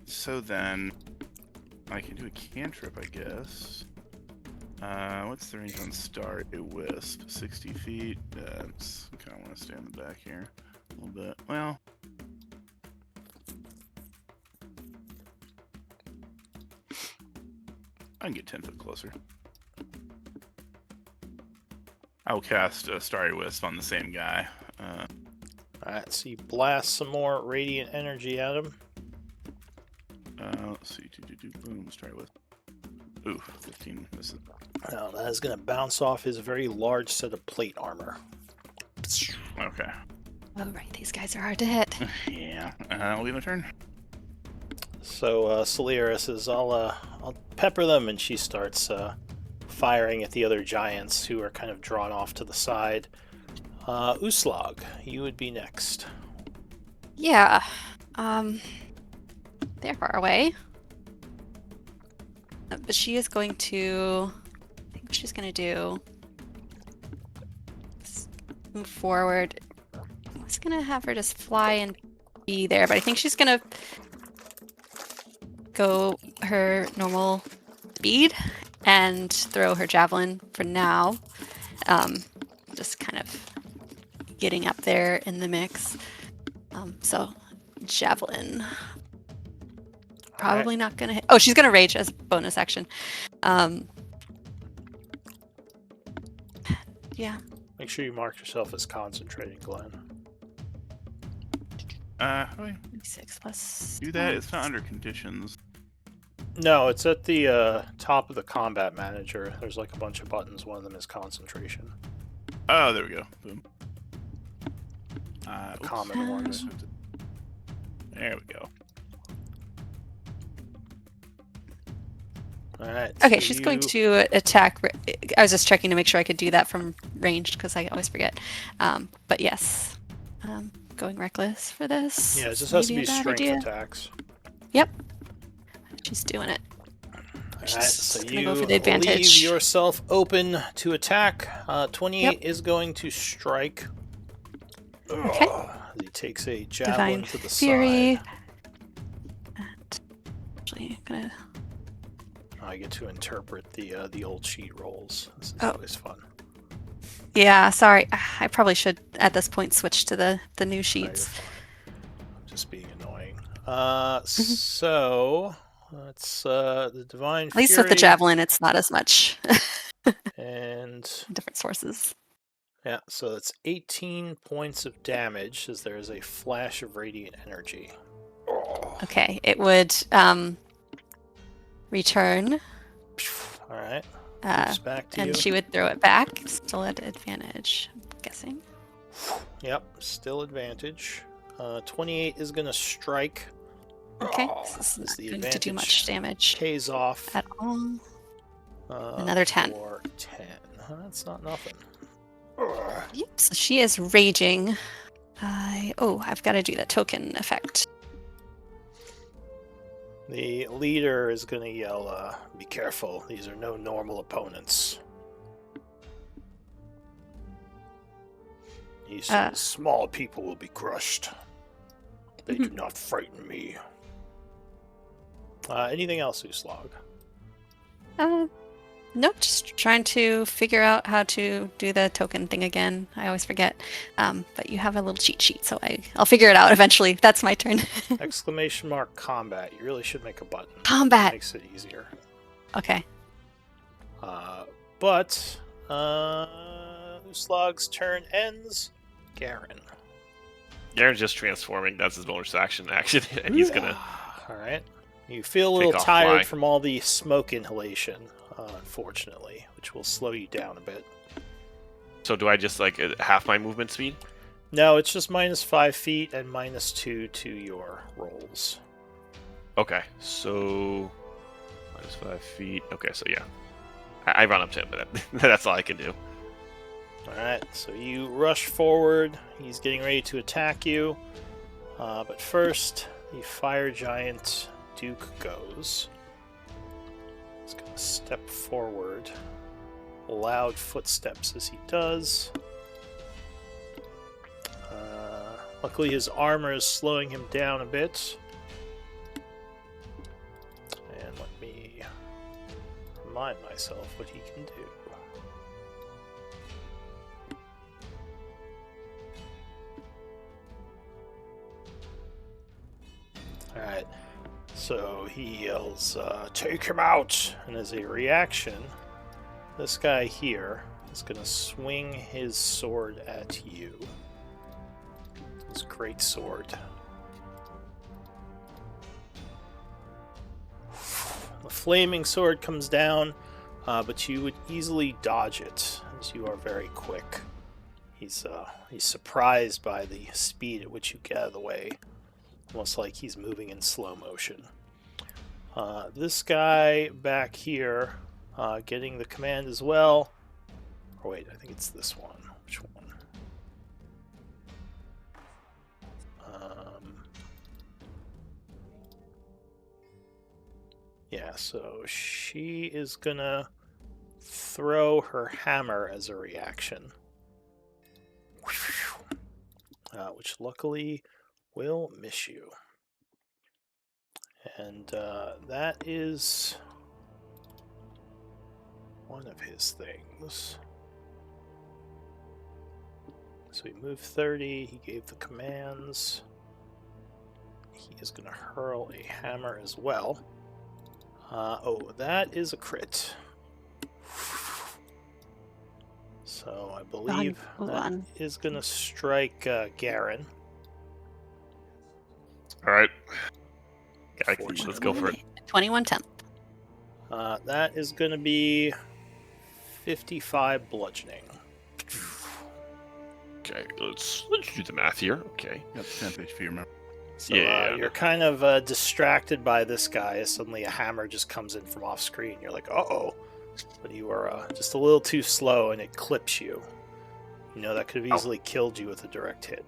So then I can do a cantrip, I guess. What's the range on Star Wisp? 60 feet. I kind of want to stay in the back here a little bit. Well, I can get 10 foot closer. I'll cast Starry Wisp on the same guy. Alright, so you blast some more radiant energy at him. Let's see. Boom. Starry Wisp. Ooh, 15 misses. Now, that is going to bounce off his very large set of plate armor. Okay. Oh, right. These guys are hard to hit. Yeah. I'll leave my turn. So, Solaris says, I'll pepper them, and she starts firing at the other giants who are kind of drawn off to the side. Uslag, you would be next. Yeah. They're far away. But she is going to... I think what she's going to do... move forward. I was going to have her just fly and be there, but I think she's going to go her normal speed and throw her javelin for now. Just kind of getting up there in the mix. So, javelin. Probably not gonna hit. Oh, she's gonna rage as bonus action. Yeah. Make sure you mark yourself as concentrating, Glenn. Wait, 6 plus. do that. It's not under conditions. No, it's at the top of the combat manager. There's like a bunch of buttons. One of them is concentration. Oh, there we go. Boom. Common ones. There we go. Alright. Okay, so she's going to attack. I was just checking to make sure I could do that from range because I always forget. But yes, going reckless for this. Yeah, it just has to Maybe be a bad strength idea. attacks. Yep. She's doing it. Alright, She's so gonna you go for the advantage. leave yourself open to attack. 28 Yep. is going to strike. Okay. He takes a javelin Divine to the Fury. side. And actually, I'm gonna. I get to interpret the old sheet rolls. This is Oh. always fun. Yeah, sorry. I probably should at this point switch to the new No, you're sheets. fine. I'm just being annoying. So that's the Divine At least with the Fury javelin, it's not as much. and Different sources. yeah, so that's 18 points of damage as there is a flash of radiant energy. Okay, it would return, All right, back to and you. she would throw it back. Still at advantage, I'm guessing. Yep, still advantage. 28 is going to strike. Okay, Oh, this is as not the going to do advantage much damage pays off. at all. Another 10. For 10. That's not nothing. Yep, so she is raging. I've got to do that token effect. The leader is going to yell, be careful, these are no normal opponents. These small people will be crushed. They do not frighten me. Anything else, Uslag? Nope, just trying to figure out how to do the token thing again. I always forget. But you have a little cheat sheet, so I'll figure it out eventually. That's my turn. Exclamation mark combat. You really should make a button. Combat! It makes it easier. Okay. But Uslag's turn ends. Garen. Garen's just transforming. That's his bonus action, and he's gonna. All right. You feel a little Take off tired flying. from all the smoke inhalation, unfortunately, which will slow you down a bit. So do I just like half my movement speed? No, it's just minus 5 feet and minus 2 to your rolls. Okay, so minus 5 feet. Okay, so yeah, I run up to him, but that's all I can do. Alright, so you rush forward. He's getting ready to attack you. But first, the fire giant Duke goes. He's going to step forward. Loud footsteps as he does. Luckily his armor is slowing him down a bit. And let me remind myself what he can do. Alright, so he yells, take him out! And as a reaction, this guy here is going to swing his sword at you. His great sword. The flaming sword comes down, but you would easily dodge it, as you are very quick. He's surprised by the speed at which you get out of the way. Almost like he's moving in slow motion. This guy back here, getting the command as well. Or wait, I think it's this one. Which one? Yeah, so she is gonna throw her hammer as a reaction. Which luckily will miss you. And that is one of his things. So he moved 30, he gave the commands. He is going to hurl a hammer as well. Oh, that is a crit. So I believe that is going to strike Garen. Alright. Let's go for it. 21 10. That is going to be 55 bludgeoning. Okay, let's do the math here. Okay. Got the 10 HP, remember? So Yeah. you're kind of distracted by this guy as suddenly a hammer just comes in from off screen. You're like, uh-oh. But you are just a little too slow and it clips you. You know, that could have easily killed you with a direct hit.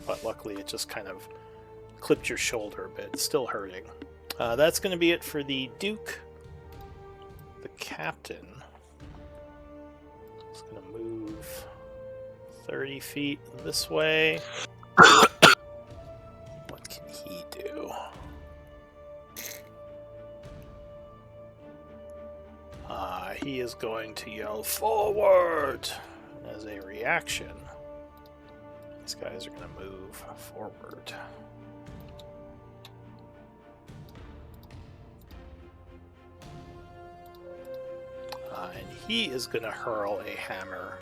But luckily it just kind of clipped your shoulder a bit. It's still hurting. That's going to be it for the Duke. The Captain is going to move 30 feet this way. What can he do? He is going to yell forward as a reaction. These guys are going to move forward. And he is going to hurl a hammer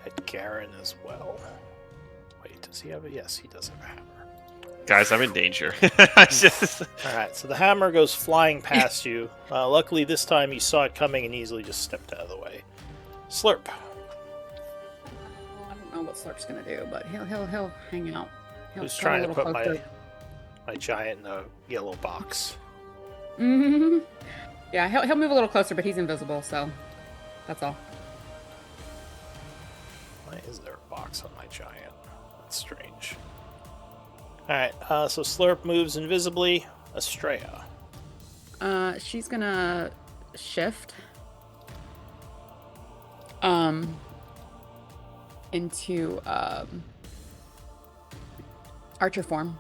at Garen as well. Wait, does he have a... Yes, he does have a hammer. Guys, I'm in danger. Alright, so the hammer goes flying past you. Luckily, this time you saw it coming and easily just stepped out of the way. Slurp. I don't know what Slurp's gonna do, but he'll hang out. He'll Who's come a trying to little put closer. my giant in a yellow box? Mhm. Yeah, he'll move a little closer, but he's invisible, so that's all. Why is there a box on my giant? That's strange. Alright, so Slurp moves invisibly. Estrella. She's gonna shift into archer form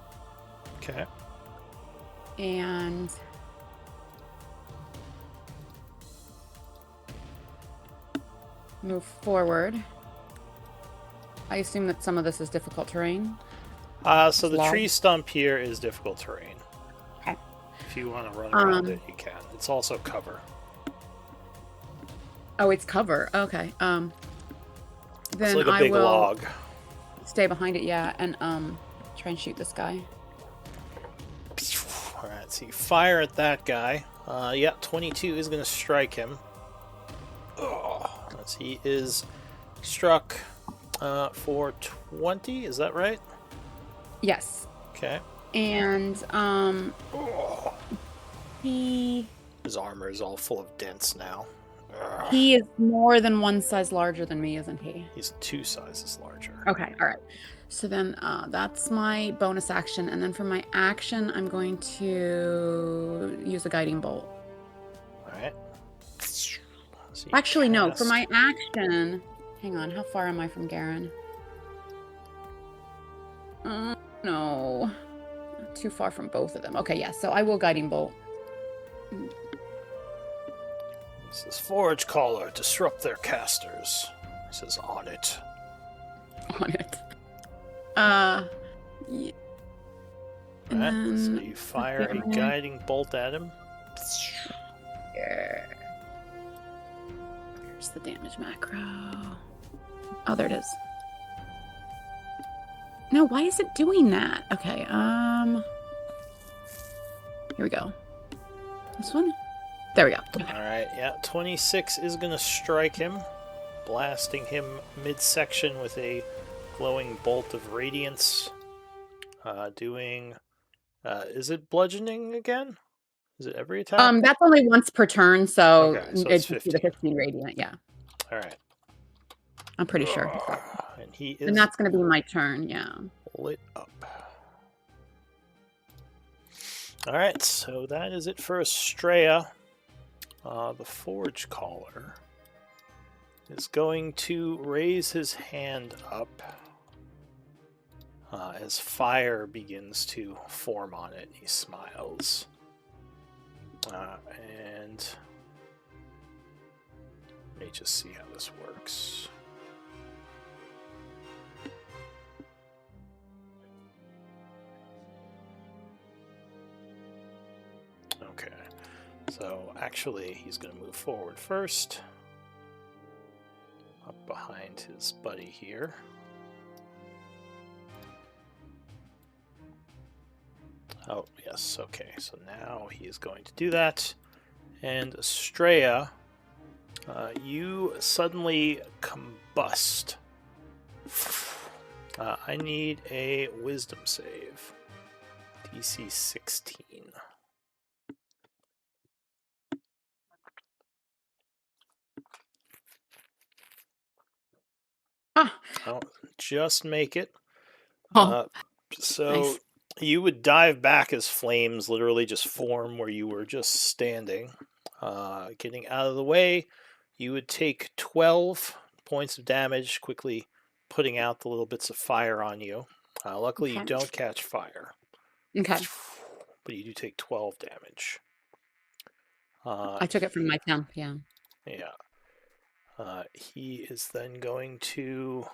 Okay. and move forward. I assume that some of this is difficult terrain. So the Log. tree stump here is difficult terrain. Okay. If you want to run around it, you can. It's also cover. Oh, it's cover. Okay. Then It's like a I big will log. stay behind it, yeah, and try and shoot this guy. Alright, so you fire at that guy. Yeah, 22 is going to strike him. He is struck for 20, is that right? Yes. Okay. And he His armor is all full of dents now. he is more than one size larger than me, isn't he? He's 2 sizes larger. Okay, all right. So then that's my bonus action, and then for my action, I'm going to use a guiding bolt. So Actually, no. For cast- my action... Hang on. How far am I from Garen? No. Not too far from both of them. Okay, yeah. So I will Guiding Bolt. He says, Forge Caller, disrupt their casters. He says, on it. On it. Yeah. And Alright, then... so you fire a guiding bolt at him. Yeah. Here's the damage macro. Oh, there it is. No, why is it doing that? Okay, here we go. This one? There we go. Okay. Alright, yeah, 26 is going to strike him, blasting him midsection with a glowing bolt of radiance. Doing... is it bludgeoning again? Is it every attack? That's only once per turn, so, Okay, so it's it's the 15. 15 radiant, yeah. Alright. I'm pretty sure. And he is And that's going to be my turn, yeah. lit up. Alright, so that is it for Estrella. The Forge Caller is going to raise his hand up as fire begins to form on it. He smiles. And let me just see how this works. Okay, so actually he's going to move forward first, up behind his buddy here. Oh, yes, okay, so now he is going to do that. And Estrella, you suddenly combust. I need a wisdom save. DC 16. Oh, just make it. So nice. you would dive back as flames literally just form where you were just standing. Getting out of the way, you would take 12 points of damage, quickly putting out the little bits of fire on you. Luckily, you don't catch fire. Okay. But you do take 12 damage. I took it from my temp, yeah. Yeah. He is then going to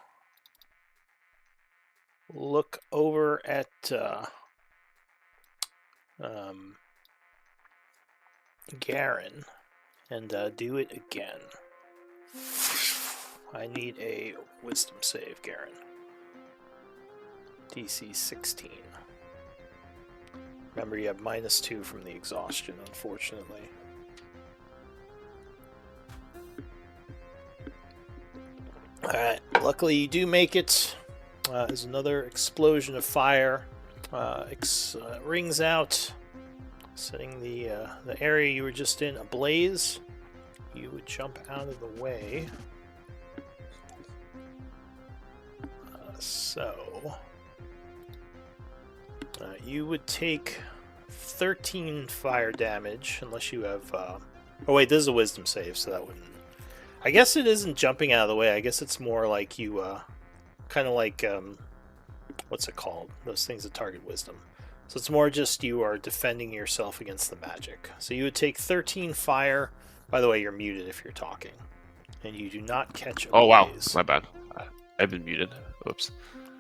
look over at Garen and do it again. I need a wisdom save, Garen. DC 16. Remember, you have -2 from the exhaustion, unfortunately. Alright, luckily you do make it. There's another explosion of fire. Rings out, setting the area you were just in ablaze. You would jump out of the way. You would take 13 fire damage, unless you have... Oh wait, this is a wisdom save, so that wouldn't... I guess it isn't jumping out of the way. I guess it's more like you... kind of like... what's it called? Those things that target wisdom. So it's more just you are defending yourself against the magic. So you would take 13 fire. By the way, you're muted if you're talking. And you do not catch a Oh, wow. blaze. My bad. I've been muted. Oops.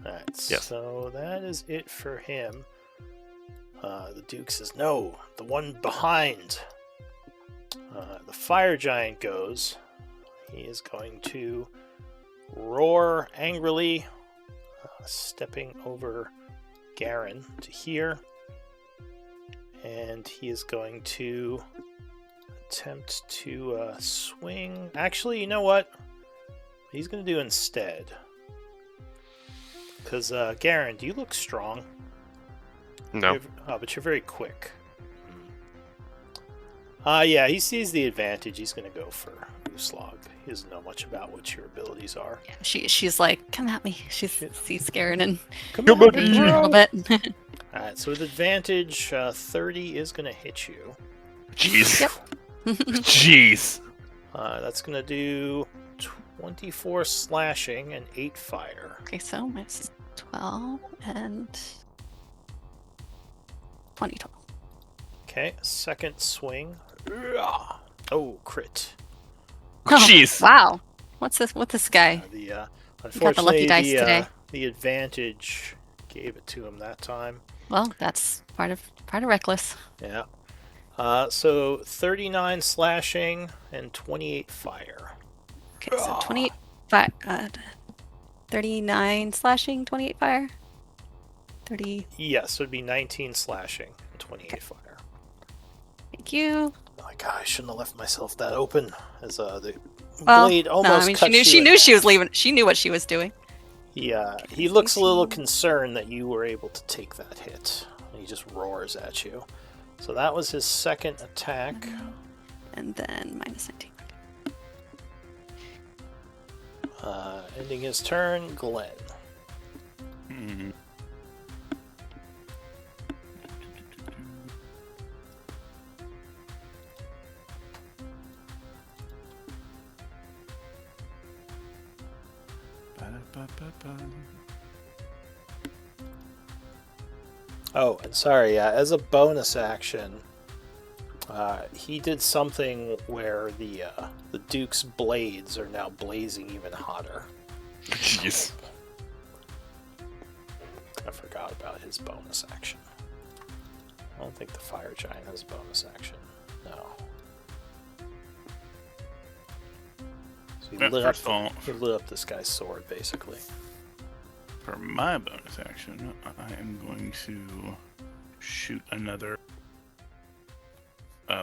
Alright, Yes. so that is it for him. The Duke says, no, the one behind. The fire giant goes. He is going to roar angrily, stepping over Garen to here. And he is going to attempt to swing. Actually, you know what? He's going to do instead. Because, Garen, do you look strong? No. But you're very quick. Yeah, he sees the advantage. He's going to go for Uslog. He doesn't know much about what your abilities are. Yeah, she's like, come at me. She's scared and Come Come on, on, danger a bro. little bit. Alright, so with advantage, 30 is going to hit you. Jeez. Yep. Jeez. That's going to do 24 slashing and 8 fire. Okay, so it's 12 and 20 total. Okay, second swing. Oh, crit. Jeez. Wow. What's this with this guy? Unfortunately, the lucky dice today. The advantage gave it to him that time. Well, that's part of reckless. Yeah. So 39 slashing and 28 fire. Okay, so 39 slashing, 28 fire. 30. Yes, it would be 19 slashing and 28 fire. Thank you. Oh my god, I shouldn't have left myself that open. As the Well, blade almost no, I mean, cuts she you knew in she was half. leaving. She knew what she was doing. He looks a little concerned that you were able to take that hit. He just roars at you. So that was his second attack. And then minus 19. Ending his turn, Glenn. Hmm. Oh, and sorry, as a bonus action, he did something where the Duke's blades are now blazing even hotter. Jeez. I forgot about his bonus action. I don't think the Fire Giant has a bonus action. No. So he lit up this guy's sword, basically. For my bonus action, I am going to shoot another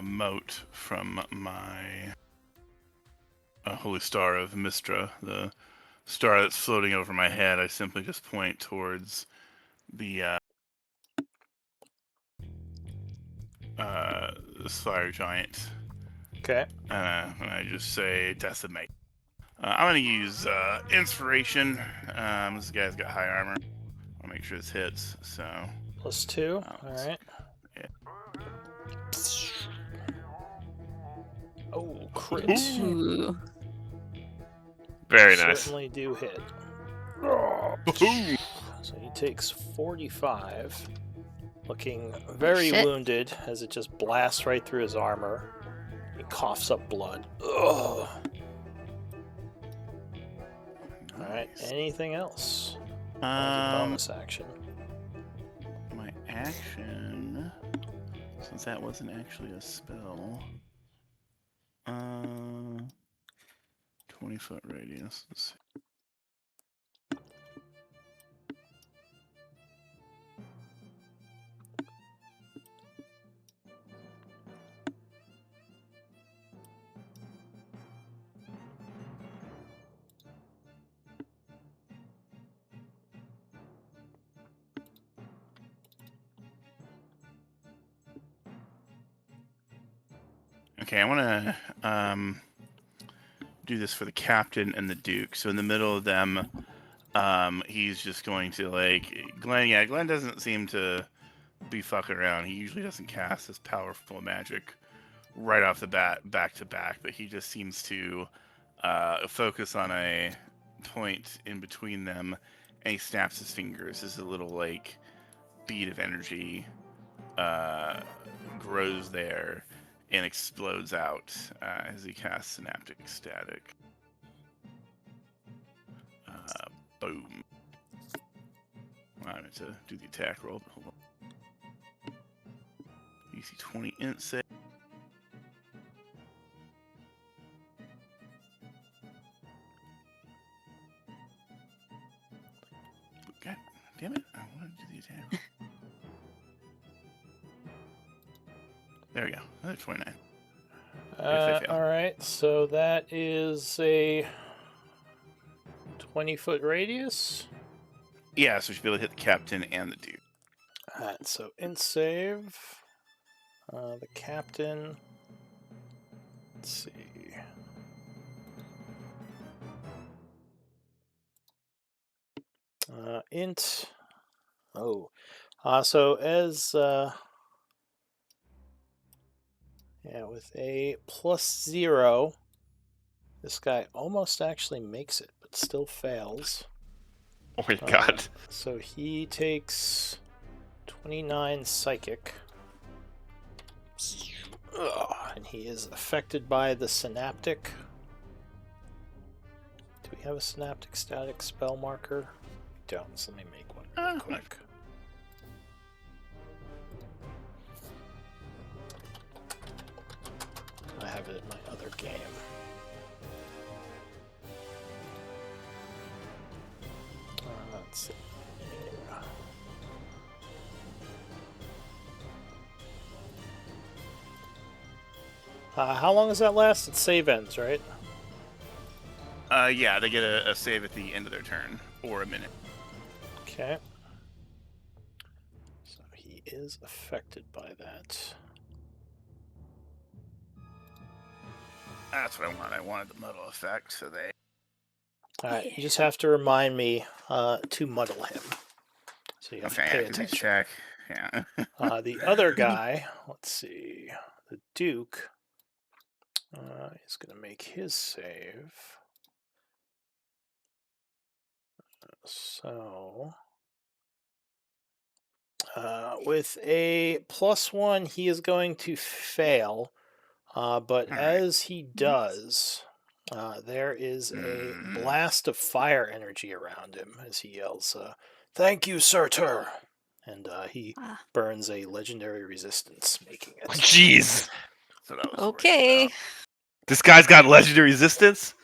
mote from my Holy Star of Mistra, the star that's floating over my head. I simply just point towards the Fire Giant. Okay. And I just say, decimate. I'm going to use Inspiration. This guy's got high armor. I'll make sure this hits, so... +2, alright. Yeah. Oh, crit. Ooh. Very nice. Certainly do hit. Boom! So he takes 45, looking very Shit. wounded as it just blasts right through his armor. He coughs up blood. Ugh. Alright, anything else? Bonus action. My action, since that wasn't actually a spell, 20-foot radius. Let's see. Okay, I want to do this for the captain and the Duke. So in the middle of them, he's just going to Glenn. Yeah, Glenn doesn't seem to be fucking around. He usually doesn't cast this powerful magic right off the bat, back to back. But he just seems to focus on a point in between them, and he snaps his fingers. As a little bead of energy grows there and explodes out as he casts Synaptic Static. Boom. I meant to do the attack roll, but hold on. DC 20 int save. God damn it, I wanted to do the attack. There we go, another 29. Alright, so that is a 20-foot radius. Yeah, so we should be able to hit the captain and the Duke. Alright, so int save. The captain. Let's see. Int. Oh. So as with a +0, This guy almost actually makes it, but still fails. Oh my god. So he takes 29 psychic. And he is affected by the synaptic. Do we have a synaptic static spell marker? We don't, so let me make one real quick. I have it in my other game. Let's see. How long does that last? It save ends, right? Yeah, they get a save at the end of their turn, or a minute. Okay. So he is affected by that. That's what I wanted. I wanted the muddle effect, so they... Alright, you just have to remind me to muddle him. So you have to pay attention. Check. Yeah. The other guy, let's see, the Duke, he's going to make his save. So, with a +1, he is going to fail. But as he does, there is a blast of fire energy around him as he yells, "Thank you, Surtur!" And he burns a legendary resistance, making it. Jeez! Okay. This guy's got legendary resistance?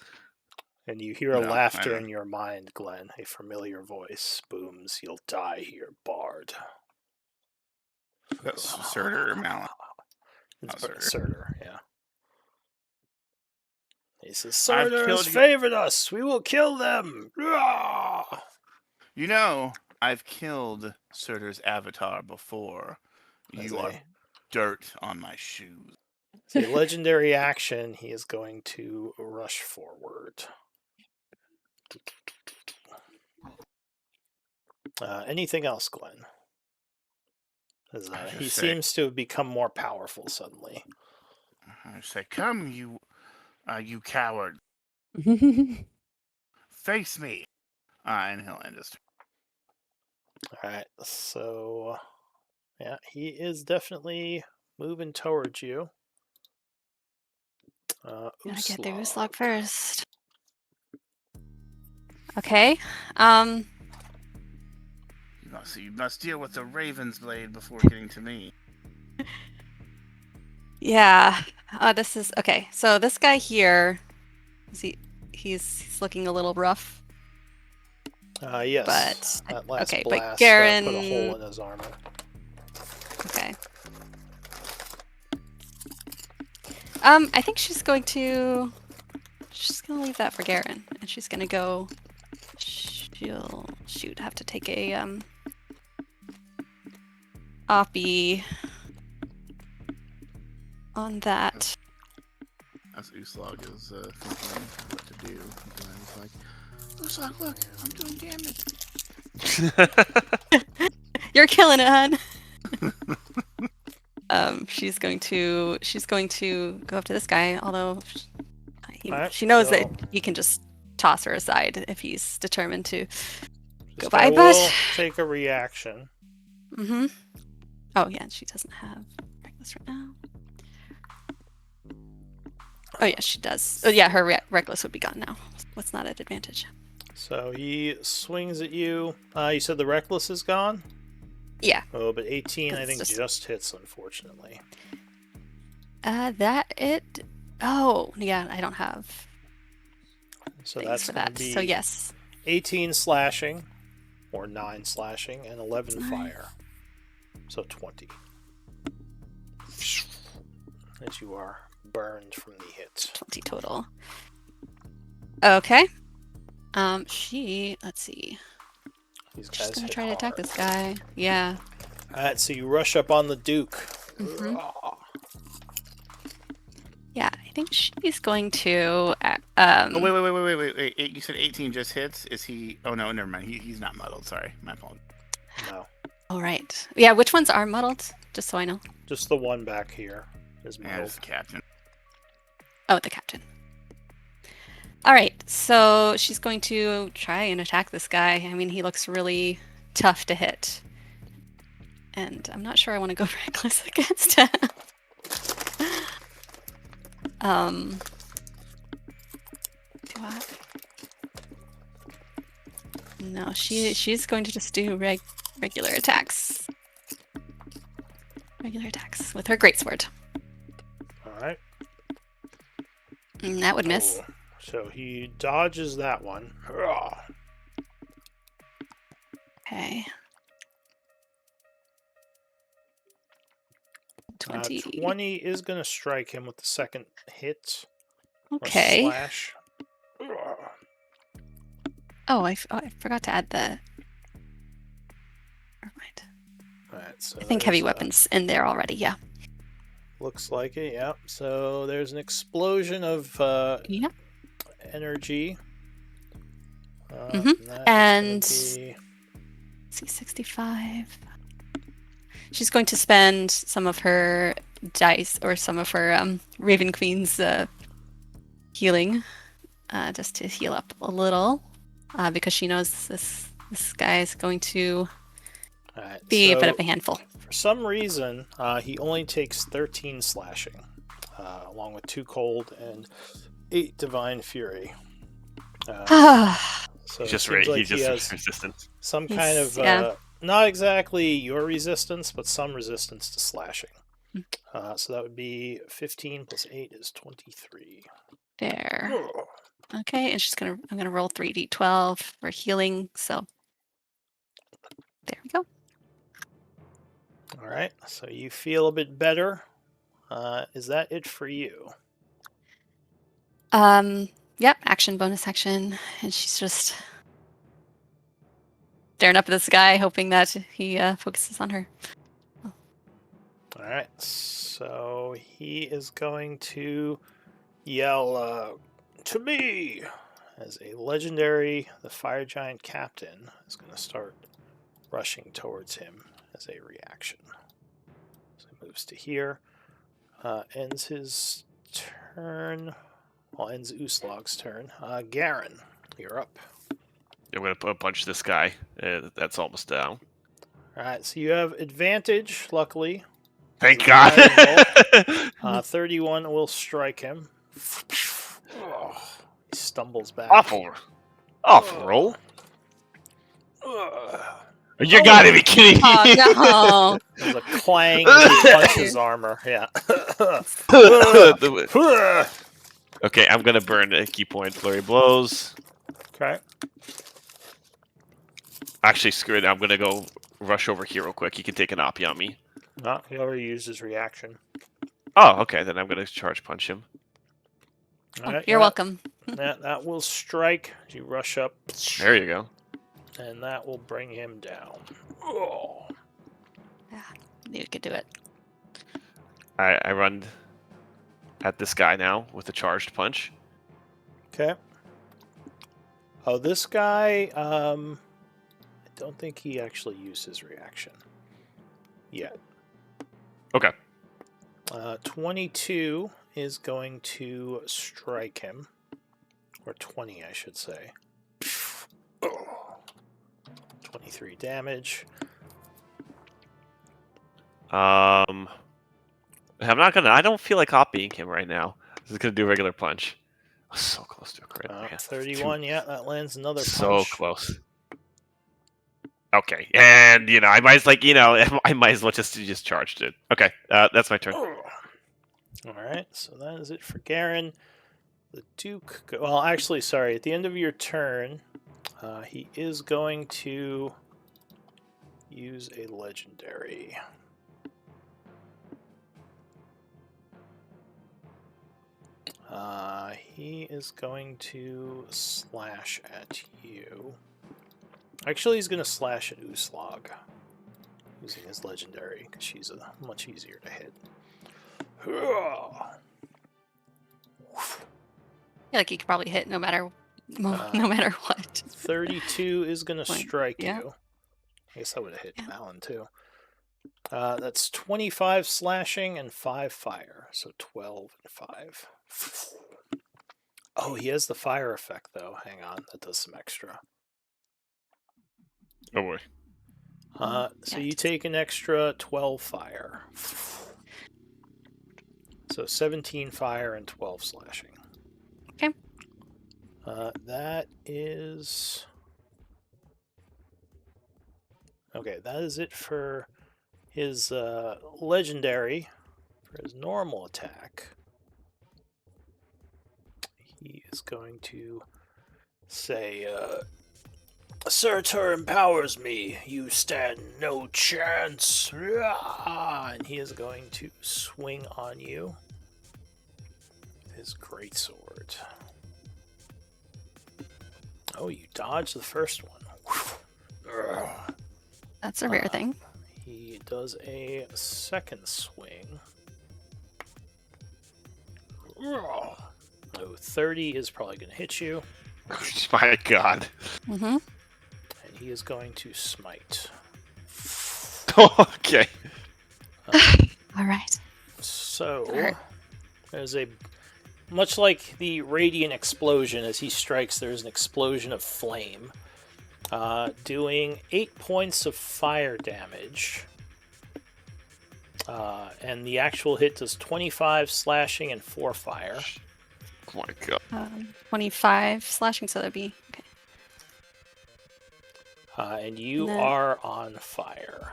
And you hear a laughter in your mind, Glenn. A familiar voice booms, "You'll die here, Bard." That's Surtur or Malin? It's Surtur, yeah. He says, "Surtur has favored us. We will kill them." You know, I've killed Surtur's avatar before. You are dirt on my shoes. It's a legendary action. He is going to rush forward. Anything else, Glenn? He seems to have become more powerful suddenly. I say, "Come, you coward. Face me." And he'll end his turn. Alright, so... yeah, he is definitely moving towards you. Gotta get the Ooslog first. Okay. You must deal with the Raven's Blade before getting to me. Yeah. This is okay. So this guy here, he's looking a little rough. Yes. But that last okay, blast, but Garen put a hole in his armor. Okay. I think she's gonna leave that for Garen, and she's gonna go. She'll have to take a oppie on that. As Ooslog is thinking what to do, and he's like, "Ooslog, look, I'm doing damage." You're killing it, hun. She's going to go up to this guy, although she knows that he can just toss her aside if he's determined to go by. But will take a reaction. Mm-hmm. Oh yeah, she doesn't have reckless right now. Oh yeah, she does. Oh yeah, her reckless would be gone now. What's not at advantage? So he swings at you. You said the reckless is gone? Yeah. Oh, but 18 I think just hits, unfortunately. Oh yeah, I don't have. So that's for that. So yes. 18 slashing, or 9 slashing, and 11 fire. So 20. As you are burned from the hit. 20 total. Okay. Let's see. She's gonna try to attack this guy. Yeah. Alright, so you rush up on the Duke. Mm-hmm. Yeah, I think she's going to. Oh, wait. You said 18 just hits? Is he? Oh, no, never mind. He's not muddled. Sorry. My fault. No. All right. Yeah, which ones are muddled? Just so I know. Just the one back here is muddled. As the captain. Oh, the captain. All right, so she's going to try and attack this guy. I mean, he looks really tough to hit. And I'm not sure I want to go reckless against him. Do I? No, she's going to just do regular attacks. Regular attacks with her greatsword. All right. And that would miss. Oh, so he dodges that one. Ugh. Okay. 20. 20 is going to strike him with the second hit. Okay. Or slash. Ugh. Oh, I forgot to add the... Never mind. All right, so I think heavy there's, weapons in there already, yeah. Looks like it, yeah. So there's an explosion of Yep. energy. And be... C65. She's going to spend some of her dice or some of her Raven Queen's healing just to heal up a little because she knows this guy is going to be a bit of a handful. For some reason, he only takes 13 slashing, along with 2 cold and 8 divine fury. So He's just like he's he just has resistant. some kind of not exactly your resistance, but some resistance to slashing. So that would be 15 plus 8 is 23. There. Okay, and I'm gonna roll 3d12 for healing. So there we go. All right, so you feel a bit better. Is that it for you? Yep, action, bonus action, and she's just staring up at this guy, hoping that he focuses on her. All right, so he is going to yell, "To me!" As a legendary, the fire giant captain is going to start rushing towards him as a reaction. So he moves to here, ends his turn. Well, ends Uslog's turn. Garen, you're up. I'm going to punch this guy. That's almost down. All right, so you have advantage, luckily. Thank God. 31 will strike him. Oh, he stumbles back. Awful roll. You gotta be kidding me. Oh, no. There's a clang as he punches armor. Yeah. Okay, I'm gonna burn a key point. Flurry blows. Okay. Actually, screw it. I'm gonna go rush over here real quick. He can take an oppie on me. No, he already used his reaction. Oh, okay. Then I'm gonna charge punch him. You're welcome. That will strike as you rush up. There you go. And that will bring him down. Oh. Yeah, knew you could do it. I run at this guy now with a charged punch. Okay. Oh, this guy, I don't think he actually used his reaction yet. Okay. 22 is going to strike him. Or 20, I should say. 23 damage. I'm not gonna. I don't feel like oppieing him right now. I'm just gonna do a regular punch. So close to a crit. 31, yeah, that lands another punch. So close. Okay, and I might as well just charged it. Okay, that's my turn. All right, so that is it for Garen. The Duke. Well, actually, sorry. At the end of your turn, he is going to use a legendary. He is going to slash at you. Actually, he's going to slash at Uslog using his legendary because she's much easier to hit. I feel like you could probably hit no matter what. 32 is going to strike yeah. you. I guess I would have hit Alan too. That's 25 slashing and 5 fire, so 12 and 5. Oh, he has the fire effect, though. Hang on. That does some extra. Oh boy. So you take an extra 12 fire. So 17 fire and 12 slashing. Okay. That is... Okay, that is it for his legendary. For his normal attack, he is going to say, Sir Tur empowers me. You stand no chance. And he is going to swing on you with his greatsword. Oh, you dodged the first one. That's a rare thing. He does a second swing. Oh, 30 is probably going to hit you. My God. Mm-hmm. And he is going to smite. Okay. All right. So, there's a... Much like the radiant explosion, as he strikes, there's an explosion of flame. Doing 8 points of fire damage. And the actual hit does 25 slashing and 4 fire. Oh my God. 25 slashing, so that'd be okay. And you then... are on fire.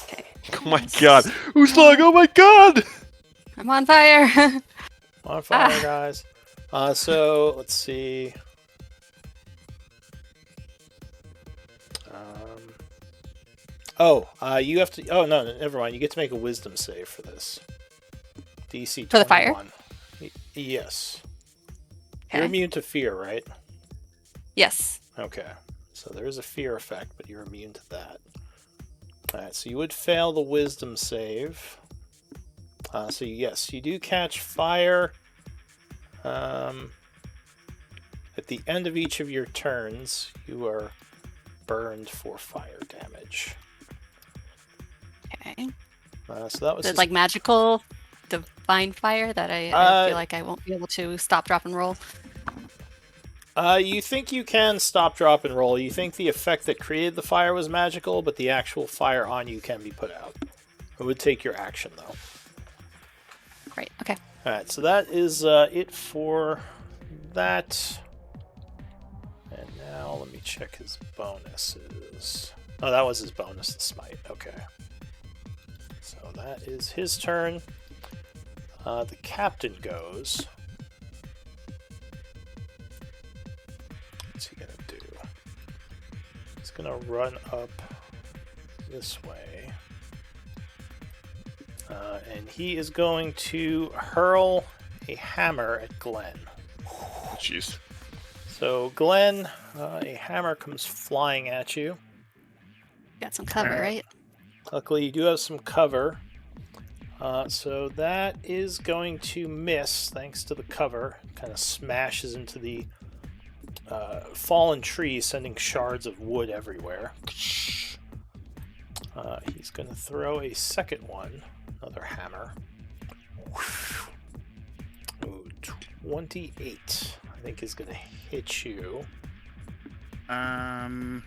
Okay. Oh my God. Who's like, oh my God! I'm on fire. On fire, guys. So, let's see. You have to... Oh, no, never mind. You get to make a wisdom save for this. DC 21. For the fire? Yes. Okay. You're immune to fear, right? Yes. Okay. So there is a fear effect, but you're immune to that. Alright, so you would fail the wisdom save. So yes, you do catch fire. At the end of each of your turns, you are burned for fire damage. Okay. So that was Is it like magical divine fire that I feel like I won't be able to stop, drop, and roll? You think you can stop, drop, and roll. You think the effect that created the fire was magical, but the actual fire on you can be put out. It would take your action, though. Right, okay. Alright, so that is it for that. And now let me check his bonuses. Oh, that was his bonus, the smite. Okay. So that is his turn. The captain goes. What's he gonna do? He's gonna run up this way. And he is going to hurl a hammer at Glenn. Jeez. So, Glenn, a hammer comes flying at you. Got some cover, right? Luckily, you do have some cover. So that is going to miss, thanks to the cover. Kind of smashes into the fallen tree, sending shards of wood everywhere. He's going to throw a second one. Another hammer. Ooh, 28, I think, is going to hit you. Where's my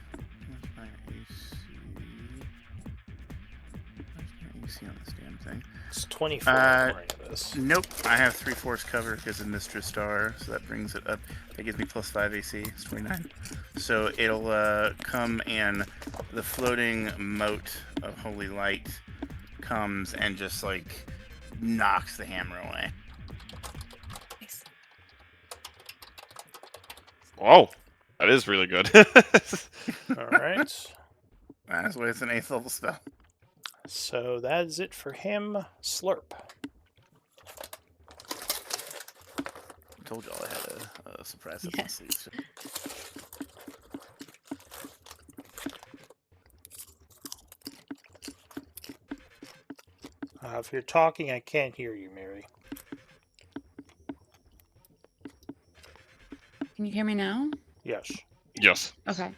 AC on this damn thing? It's 24 according to this. Nope, I have 3/4 cover because of Mistress Star, so that brings it up. That gives me +5 AC. It's 29. So it'll come, and the floating mote of holy light comes and just like knocks the hammer away. Nice. Oh, that is really good. Alright. That's why it's an 8th level spell. So that is it for him. Slurp. I told y'all I had a surprise up my sleeves. If you're talking, I can't hear you, Mary. Can you hear me now? Yes. Yes. Okay.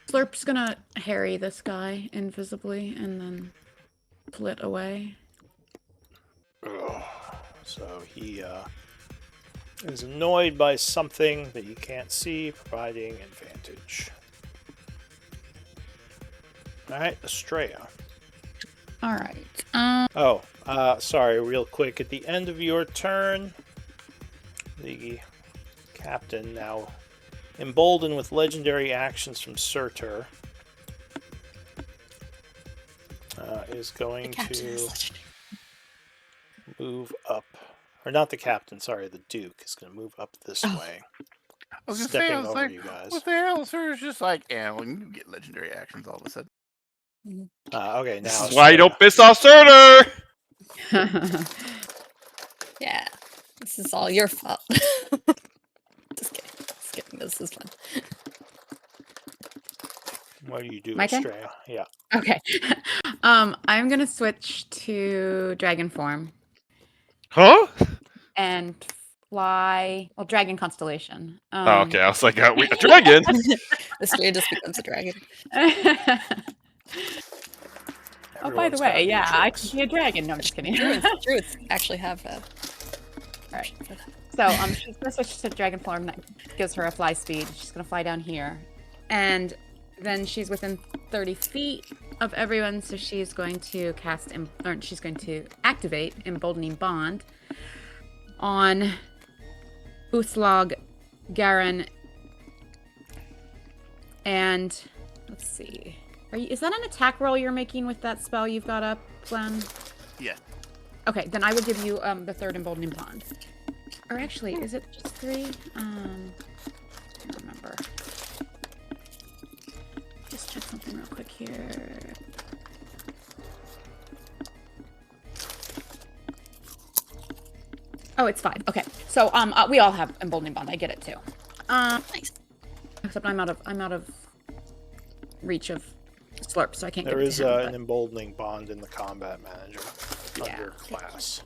Slurp's gonna harry this guy invisibly and then flit away. So he is annoyed by something that you can't see, providing advantage. Alright, Estrella. All right. Sorry, real quick. At the end of your turn, the captain, now emboldened with legendary actions from Surtur, is going to move up. Or not the captain, sorry, the Duke is going to move up this way. I was gonna Stepping say, I was over like, you guys. what the hell? Sir, it's just like, yeah, well, you get legendary actions all of a sudden. Okay, now This is why you don't piss off Surtur! Yeah, this is all your fault. Just kidding. Just kidding. This is fun. What do you do, My turn? Estrella? Yeah. Okay. I'm gonna switch to dragon form Huh? and fly. Well, dragon constellation. Oh, okay, I was like, a dragon? Estrella just becomes a dragon. Oh, by the Everyone's gotta way, be yeah, I tricks. can be a dragon. No, I'm just kidding. Druids actually have that. Alright. So she's gonna switch to dragon form. That gives her a fly speed. She's gonna fly down here, and then she's within 30 feet of everyone. So she's going to she's going to activate Emboldening Bond on Uthlog, Garen, and let's see. Is that an attack roll you're making with that spell you've got up, Glenn? Yeah. Okay, then I will give you the third Emboldening Bond. Or actually, is it just 3? I can't remember. Just check something real quick here. Oh, it's 5. Okay, so we all have Emboldening Bond. I get it too. Nice. Except I'm out of reach of slurp, so I can't There give it is to him, an emboldening bond in the combat manager under class.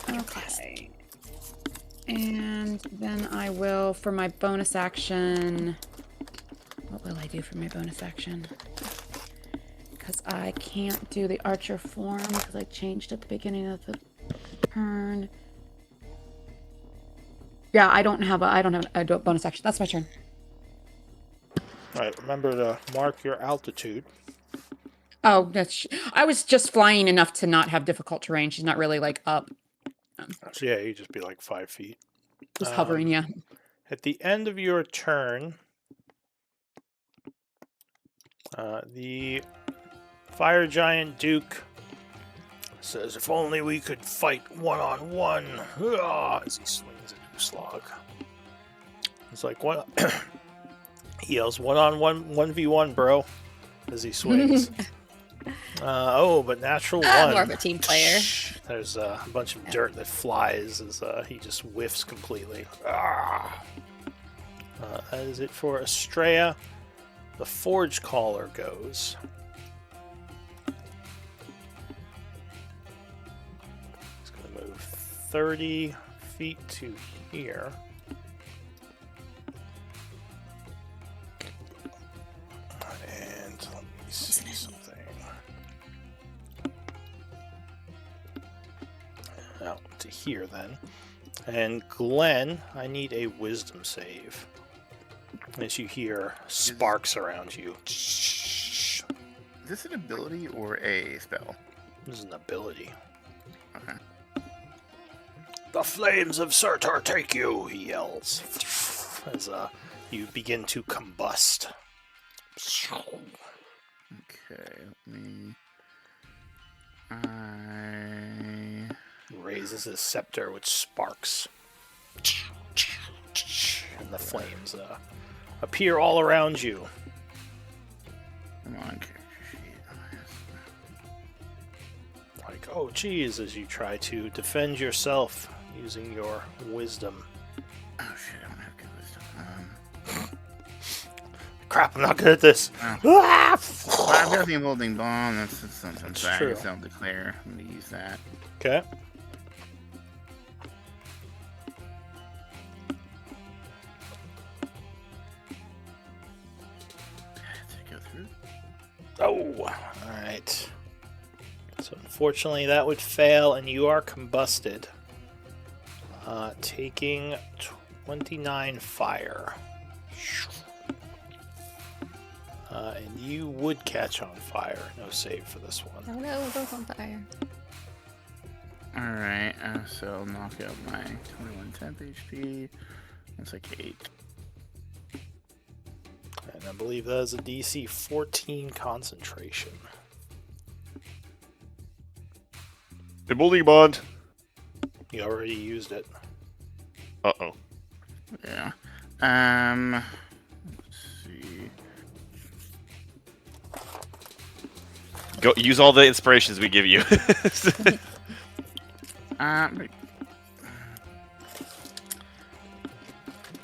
Okay. And then I will, for my bonus action... What will I do for my bonus action? Because I can't do the archer form because I changed at the beginning of the turn. Yeah, I don't have a bonus action. That's my turn. Alright, remember to mark your altitude. Oh, I was just flying enough to not have difficult terrain. She's not really like up. So yeah, you just be like 5 feet. Just hovering, yeah. At the end of your turn, the fire giant Duke says, "If only we could fight one-on-one." As he swings at Uslog. It's like, what? He yells, "1-on-1, 1v1, bro," as he swings. But natural 1. More of a team player. There's a bunch of dirt that flies as he just whiffs completely. That is it for Estrella. The Forge Caller goes. He's going to move 30 feet to here. And let me see something. Out to here then. And Glenn, I need a wisdom save. As you hear sparks around you. Is this an ability or a spell? This is an ability. Okay. The flames of Surtur take you, he yells. As you begin to combust. Okay, let me... Raises his scepter, which sparks. And the flames appear all around you. Come on, character sheet. Like, oh geez, as you try to defend yourself using your wisdom. Oh shit, I don't have good wisdom. Crap, I'm not good at this. Oh. Ah! Well, I've got the emboldening bomb, that's something. That's So I true. guess I'll declare. I'm gonna use that. Okay. Did it go through? Oh, alright. So unfortunately that would fail and you are combusted. taking 29 fire. And you would catch on fire. No save for this one. Oh no, we're both on fire. Alright, so I'll knock out my 21 temp HP. That's like 8. And I believe that is a DC 14 concentration. Emboldening bond. You already used it. Uh-oh. Yeah. Let's see. Go use all the inspirations we give you. I mean,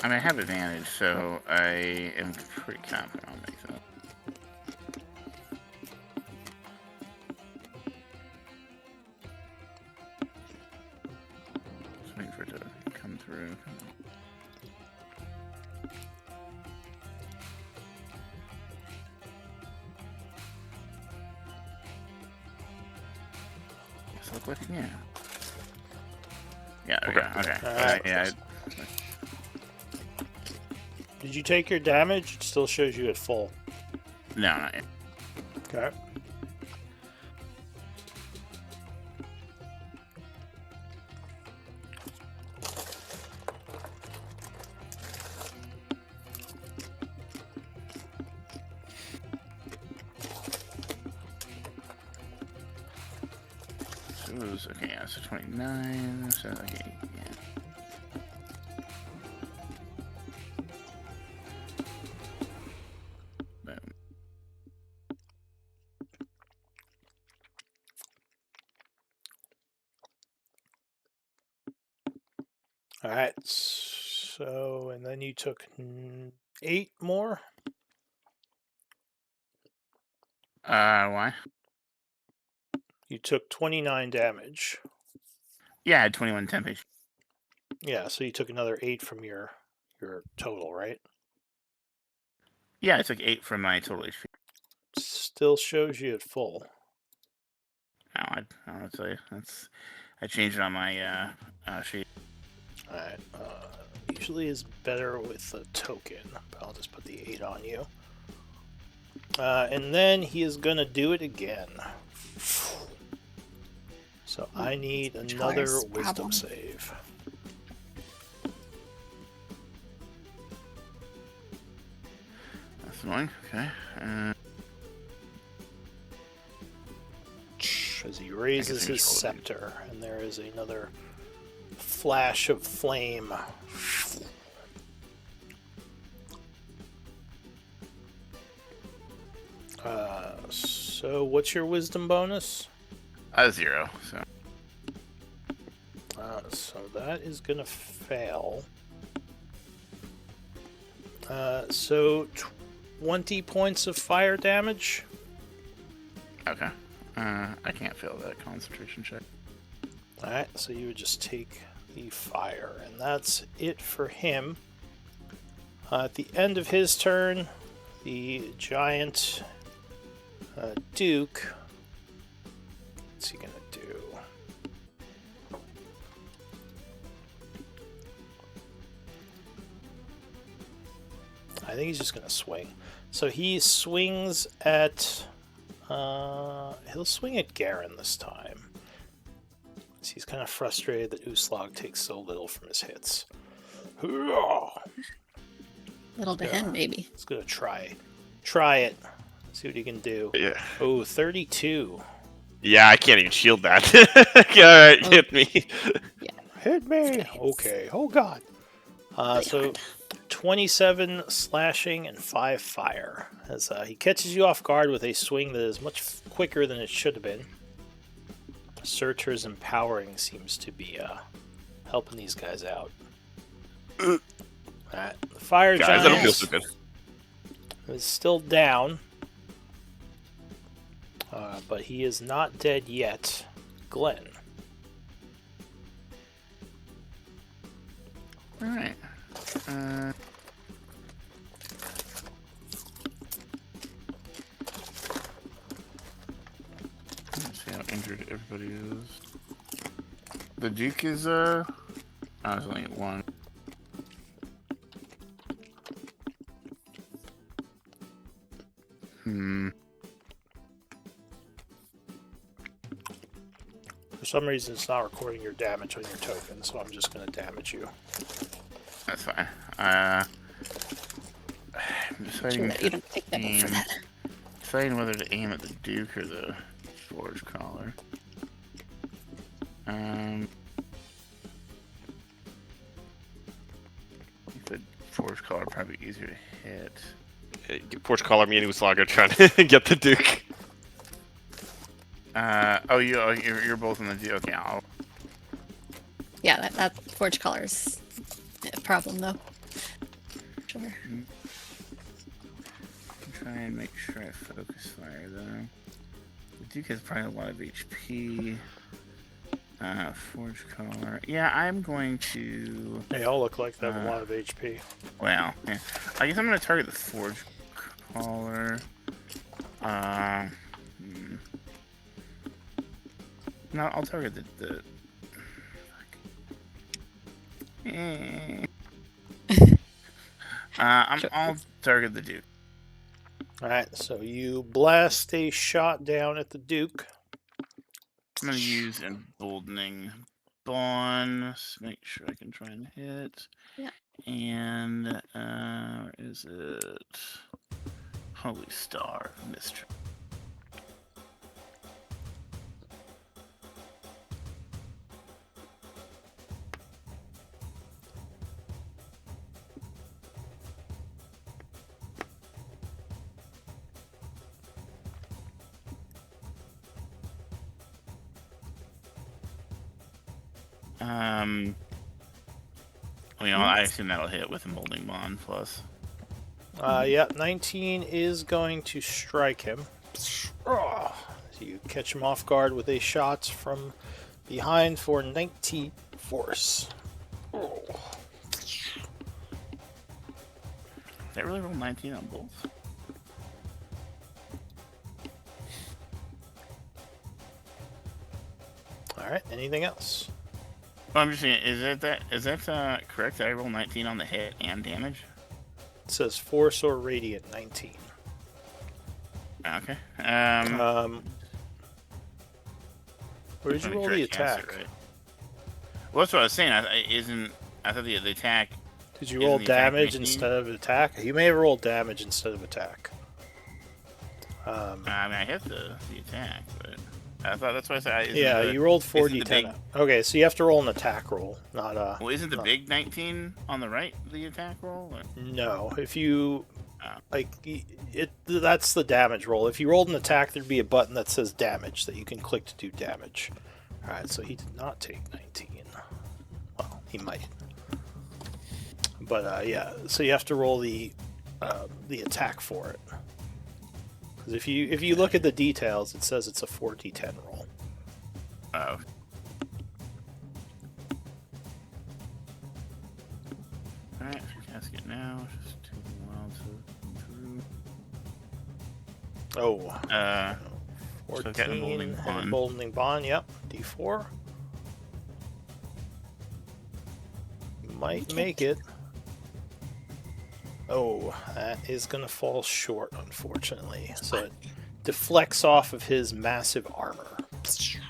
I have advantage, so I am pretty confident I'll make that. Just waiting for it to come through. Guess look what, yeah. Yeah, there we go. Okay. Alright. Yeah. Did you take your damage? It still shows you at full. No, not yet. Okay. So it was, okay, yeah, so 29, so like 8, yeah. Boom. Alright. So, and then you took 8 more? Why? You took 29 damage. Yeah, I had 21 temp HP. Yeah, so you took another 8 from your total, right? Yeah, I took 8 from my total HP. Still shows you at full. No, I don't know what to tell you. I changed it on my sheet. Alright. Usually is better with a token, but I'll just put the 8 on you. And then he is going to do it again. So I need another Choice wisdom problem. save. That's annoying. Okay. As he raises he his just rolled it. scepter, and there is another flash of flame. So what's your wisdom bonus? 0, so. So that is gonna fail. So 20 points of fire damage. Okay. I can't fail that concentration check. Alright, so you would just take the fire, and that's it for him. At the end of his turn, the giant Duke. What's he gonna do? I think he's just gonna swing. So he swings at. He'll swing at Garen this time. He's kind of frustrated that Uslag takes so little from his hits. Little to him, maybe. He's gonna try it. See what he can do. Yeah. Oh, 32. Yeah, I can't even shield that. Alright, hit me. Hit me. Okay. Oh God. So 27 slashing and 5 fire. As he catches you off guard with a swing that is much quicker than it should have been. Surtur's empowering seems to be helping these guys out. Alright, the fire Guys, I don't feel giant so good. is still down. But he is not dead yet. Glenn. Alright. Let's see how injured everybody is. The Duke is I was only at 1. For some reason, it's not recording your damage on your token, so I'm just going to damage you. That's fine. I'm deciding Sure, you don't take them for that. deciding whether to aim at the Duke or the Forge Collar. The Forge Collar probably easier to hit. Forge Collar, me and Uslaga trying to get the Duke. You're both in the Duke. Okay, Yeah, that Forge Collar's a problem, though. Sure. Try and make sure I focus fire, though. The Duke has probably a lot of HP. Forge Collar. Yeah, I'm going to... They all look like they have a lot of HP. Well, yeah. I guess I'm going to target the Forge Collar. No, I'll target the I'll target the Duke. Alright, so you blast a shot down at the Duke. I'm going to use Emboldening Bonds. Make sure I can try and hit. Yeah. And, where is it? Holy Star Mystery. I assume that'll hit with Emboldening Bond plus. Yeah, 19 is going to strike him. So you catch him off guard with a shot from behind for 19 force. Did I really roll 19 on both? Alright, anything else? Well, I'm just saying, is that correct? Did I roll 19 on the hit and damage? It says force or radiant 19. Okay. Where did you roll the attack? Right. Well, that's what I was saying. I thought the attack. Did you roll damage instead of attack? You may have rolled damage instead of attack. I mean, I hit the attack, but I thought that's what I said. Yeah, you rolled 4d10. Okay, so you have to roll an attack roll, not a... Well, isn't the big 19 on the right the attack roll? Or? No, if you... that's the damage roll. If you rolled an attack, there'd be a button that says damage that you can click to do damage. Alright, so he did not take 19. Well, he might. But, yeah, so you have to roll the attack for it. Because if you look at the details, it says it's a 4d10 roll. Oh. Alright, cast it now. Just take a while to come through. 14 so Emboldening Bond. Emboldening Bond, yep. D4. Might make it. Oh, that is going to fall short, unfortunately. So it deflects off of his massive armor. Just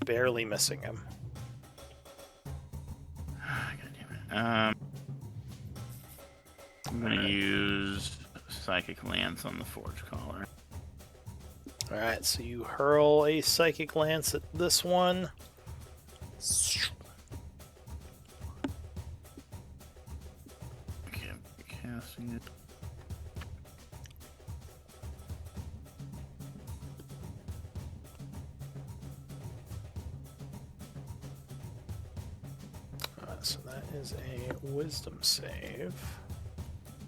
barely missing him. God damn it. I'm going to use Psychic Lance on the Forge Collar. Alright, so you hurl a Psychic Lance at this one. Okay, I'm casting it. So that is a Wisdom save.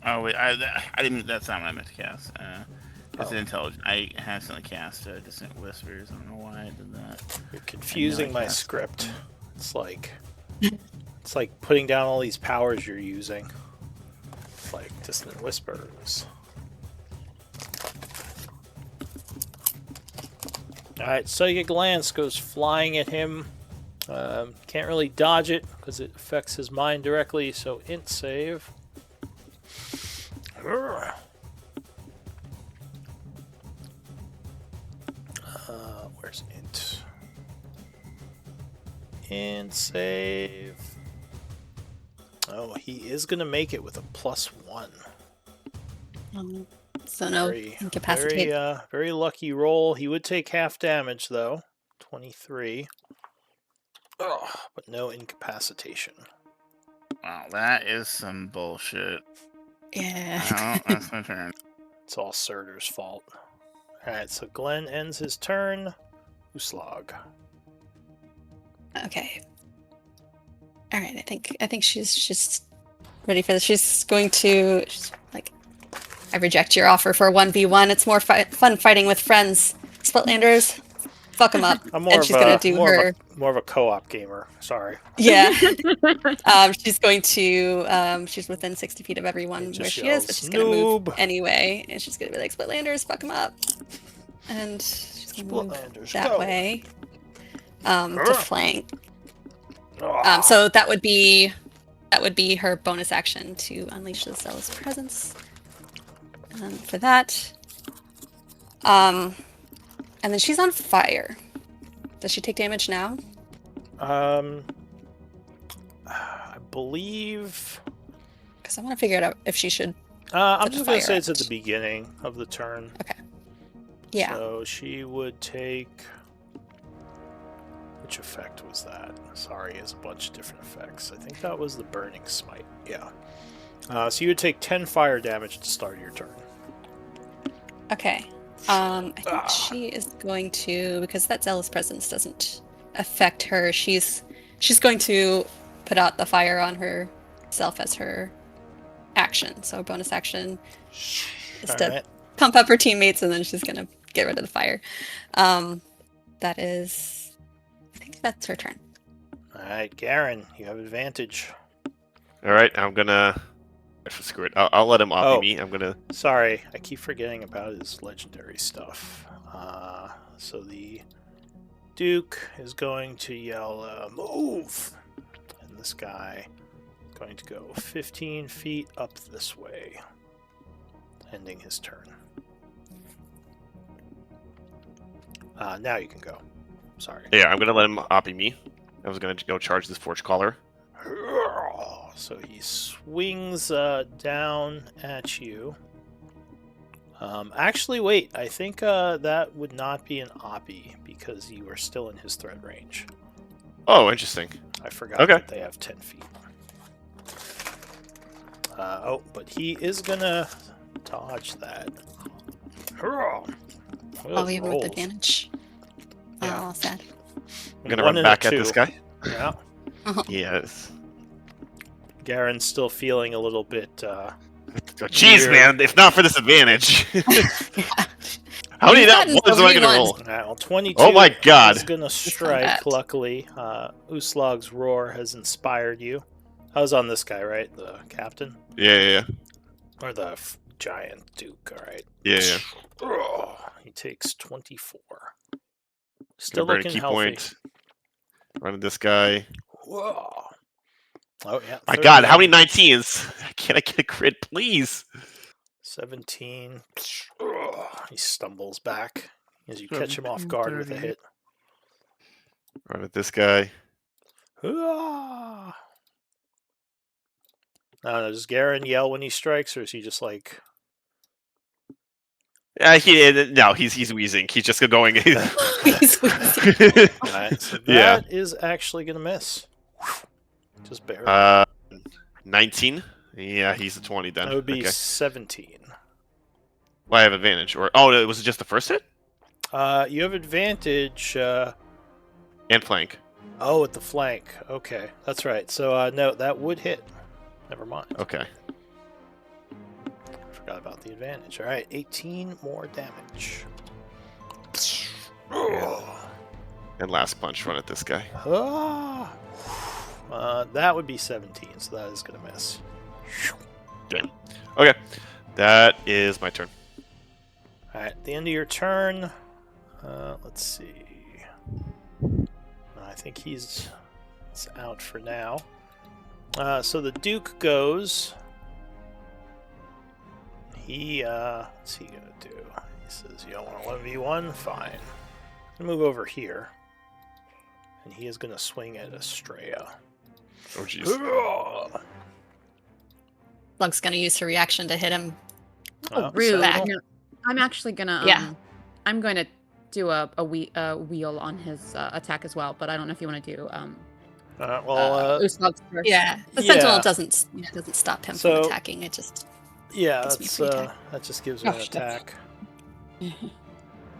Oh wait, I didn't. That's not what I meant to cast. It's intelligent. I accidentally cast Distant Whispers. I don't know why I did that. You're confusing my script. It's like putting down all these powers you're using. It's like Distant Whispers. Alright, Psychic Lance goes flying at him. Can't really dodge it because it affects his mind directly, so int save. Where's int? Int save. Oh, he is going to make it with a +1. So no incapacitate. Very lucky roll. He would take half damage, though. 23. Oh, but no incapacitation. Wow, that is some bullshit. Yeah. Oh, that's my turn. It's all Surtur's fault. Alright, so Glenn ends his turn. Uslag. Okay. All right. I think she's ready for this. She's going to I reject your offer for a 1v1. It's more fun fighting with friends. Splitlanders, fuck them up. I'm and she's gonna do her more of a co-op gamer. Sorry. Yeah. She's going to she's within 60 feet of everyone where she is, but she's gonna move anyway, and she's gonna be like, Splitlanders, fuck them up. And she's gonna move that way. To flank. So that would be her bonus action to unleash the Zealous Presence. For that. And then she's on fire. Does she take damage now? I believe. Because I want to figure it out if she should. I'm just going to say it's at the beginning of the turn. Okay. Yeah. So she would take. Which effect was that? Sorry, it's a bunch of different effects. I think that was the Burning Smite. Yeah. So you would take 10 fire damage at the start of your turn. Okay. I think she is going to, because that Zealous Presence doesn't affect her, she's going to put out the fire on herself as her action. So bonus action is to pump up her teammates, and then she's going to get rid of the fire. That is... I think that's her turn. Alright, Garen, you have advantage. Alright, I'm gonna... Screw it. I'll let him off me. I'm gonna... Sorry, I keep forgetting about his legendary stuff. So the Duke is going to yell, move! And this guy is going to go 15 feet up this way, ending his turn. Now you can go. Sorry. Yeah, I'm gonna let him oppie me. I was gonna go charge this Forge Caller. So he swings down at you. Actually, wait. I think that would not be an oppie because you are still in his threat range. Oh, interesting. I forgot that they have 10 feet. But he is gonna dodge that. Oh, even with advantage. Yeah. Oh, sad. I'm gonna run back at this guy. Yeah. Yes. Garen's still feeling a little bit. Jeez, man! If not for this advantage, how many ones am I gonna roll? Well, 22. Oh my god! Is gonna strike. Luckily, Uslag's roar has inspired you. I was on this guy, right? The captain. Yeah. Or the giant Duke. All right. Yeah. He takes 24. Still looking healthy. Point. Running this guy. Whoa. Oh, yeah. My god, how many 19s? Can I get a crit, please? 17. He stumbles back as you catch him off guard with a hit. Run at this guy. I don't know, does Garen yell when he strikes, or is he just like... he's wheezing. He's just going... He's wheezing. Alright, so that is actually going to miss. Just barely. 19? Yeah, he's a 20 then. That would be 17. Well, I have advantage. Was it just the first hit? You have advantage. And flank. Oh, at the flank. Okay, that's right. So, no, that would hit. Never mind. Okay. Forgot about the advantage. Alright, 18 more damage. And last punch, run at this guy. That would be 17, so that is going to miss. Okay, that is my turn. Alright, at the end of your turn, let's see. I think he's out for now. So the Duke goes. What's he gonna do? He says, "You don't want to 1v1? Fine. I'm gonna move over here, and he is gonna swing at Estrella." Oh jeez. Lug's gonna use her reaction to hit him. Oh, rude. back. No, I'm actually gonna. Yeah. I'm going to do a wheel on his attack as well, but I don't know if you want to do. Uslav's first. Yeah, the Yeah. Sentinel doesn't stop him So- from attacking. It just Yeah, Gives me that's free attack. that just gives me an Oh, shit. attack.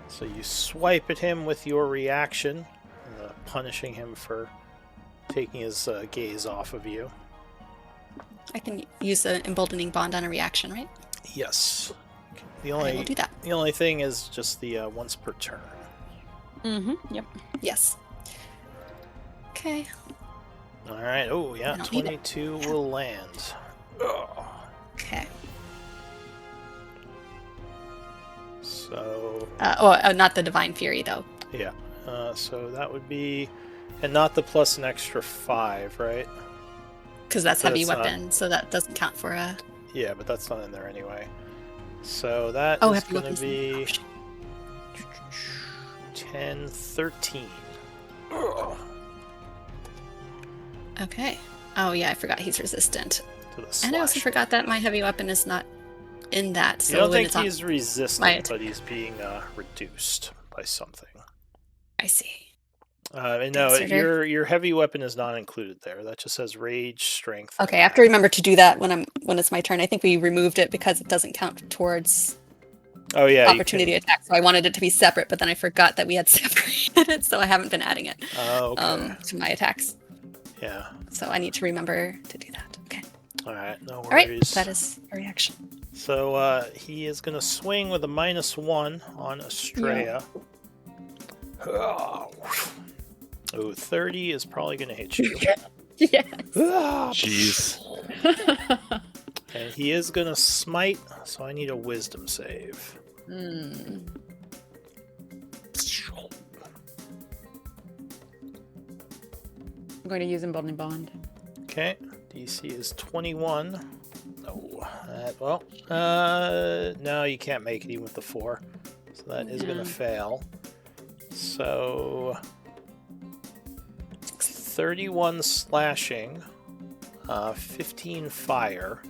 So you swipe at him with your reaction, punishing him for taking his gaze off of you. I can use the emboldening bond on a reaction, right? Yes. The I will only do that. the only thing is just the once per turn. Mm-hmm. Yep. Yes. Okay. All right. Oh yeah, I don't need it. 22 will land. Ugh. Okay. So Not the Divine Fury though. yeah. So that would be, and not the plus an extra 5, right? Because that's But heavy it's not. weapon, so that doesn't count for a. Yeah, but that's not in there anyway. So that Oh, is heavy going weapons. to be 10, 13. Ugh. Okay. Oh yeah, I forgot he's resistant. To the And I also slash. forgot that my heavy weapon is not in that. So You don't when think it's on, he's resistant, Right. but he's being reduced by something. I see. And no, Consider- your heavy weapon is not included there. That just says rage, strength. and Okay, I have to remember to do that when it's my turn. I think we removed it because it doesn't count towards Oh yeah, you opportunity can- attack. So I wanted it to be separate, but then I forgot that we had separated it, so I haven't been adding it Oh, okay. to my attacks. Yeah. So I need to remember to do that. Okay. All right. No All right. worries. That is a reaction. So he is going to swing with a -1 on Estrella. Oh, 30 is probably going to hit you. Yes. Jeez. And he is going to smite, so I need a wisdom save. Hmm. I'm going to use emboldening bond. Okay. DC is 21. No. No, you can't make it even with the 4. So that is going to fail. So 31 slashing, 15 fire.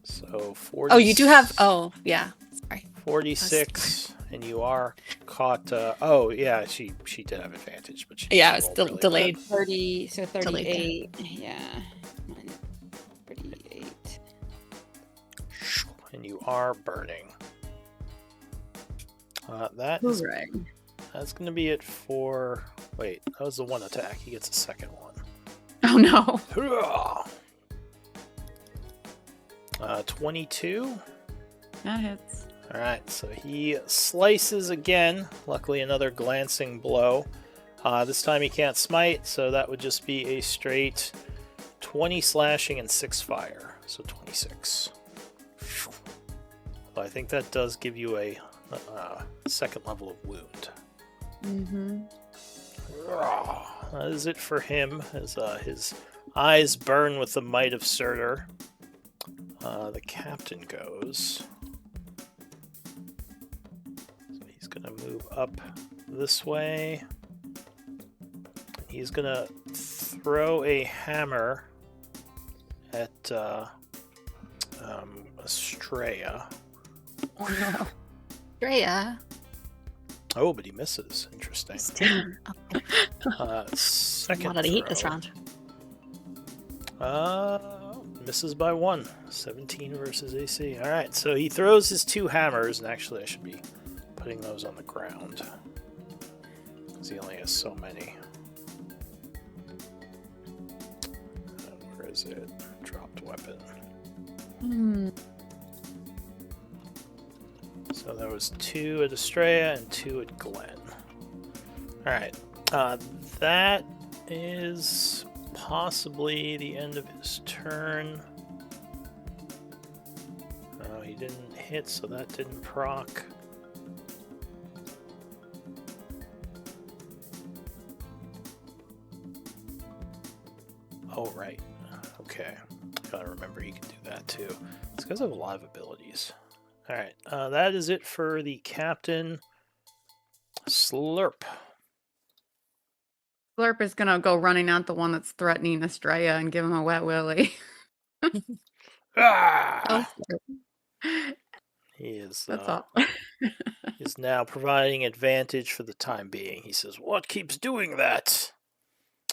So 40. Oh, you do have. Oh, yeah. Sorry. 46, and you are caught. Oh, yeah, she did have advantage, but she Yeah, just it's rolled really delayed. 30, so Delayed. 38. Yeah. Mine- 38. bad. And you are burning. That's going to be it for. Wait, that was the one attack. He gets a second one. Oh no. 22. That hits. Alright, so he slices again. Luckily, another glancing blow. This time he can't smite, so that would just be a straight 20 slashing and 6 fire. So 26. Well, I think that does give you a second level of wound. Mm-hmm. That is it for him, as his eyes burn with the might of Surtur. The captain goes. So he's going to move up this way. He's going to throw a hammer at Estrella. Oh no. Freya. Oh, but he misses. Interesting. Okay. Second A lot of heat this throw. round. Misses by 1. 17 versus AC. Alright, so he throws his 2 hammers, and actually I should be putting those on the ground. Because he only has so many. Where is it? Dropped weapon. Hmm. So that was 2 at Estrella and 2 at Glenn. Alright. That is possibly the end of his turn. Oh, he didn't hit, so that didn't proc. Oh, right. Okay. Gotta remember he can do that too. These guys have a lot of abilities. Alright, that is it for the captain. Slurp. Slurp is gonna go running at the one that's threatening Estrella and give him a wet willy. Ah! Oh, He is That's all. is now providing advantage for the time being. He says, "What keeps doing that?"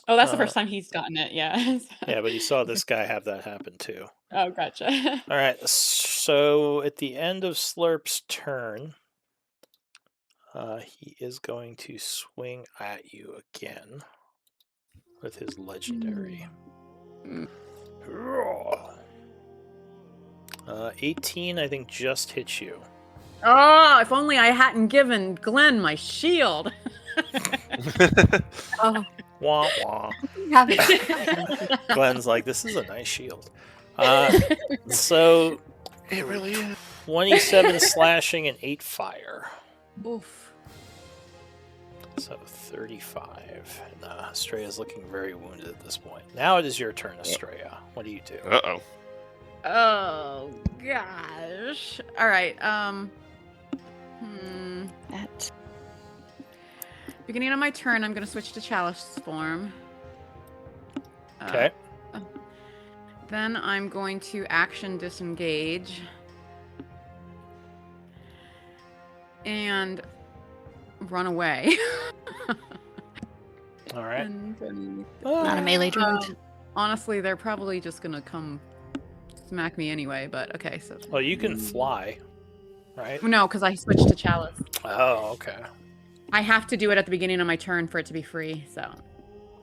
Oh, that's the first time he's gotten it, yeah. Yeah, but he saw this guy have that happen too. Oh, gotcha. All right, so at the end of Slurp's turn, he is going to swing at you again with his legendary. 18, I think, just hits you. Oh, if only I hadn't given Glenn my shield. Oh. Wah wah. Have it. Glenn's like, this is a nice shield. So It really is. 27 slashing and 8 fire. Oof. So 35. And Estrella's looking very wounded at this point. Now it is your turn, Estrella. What do you do? Uh-oh. Oh gosh. All right. That. Beginning of my turn, I'm gonna switch to Chalice form. Okay. Then I'm going to action disengage. And run away. All right. Not a melee droid. Honestly, they're probably just gonna come smack me anyway, but okay, so. Well, you can fly, right? No, because I switched to Chalice. Oh, okay. I have to do it at the beginning of my turn for it to be free, so.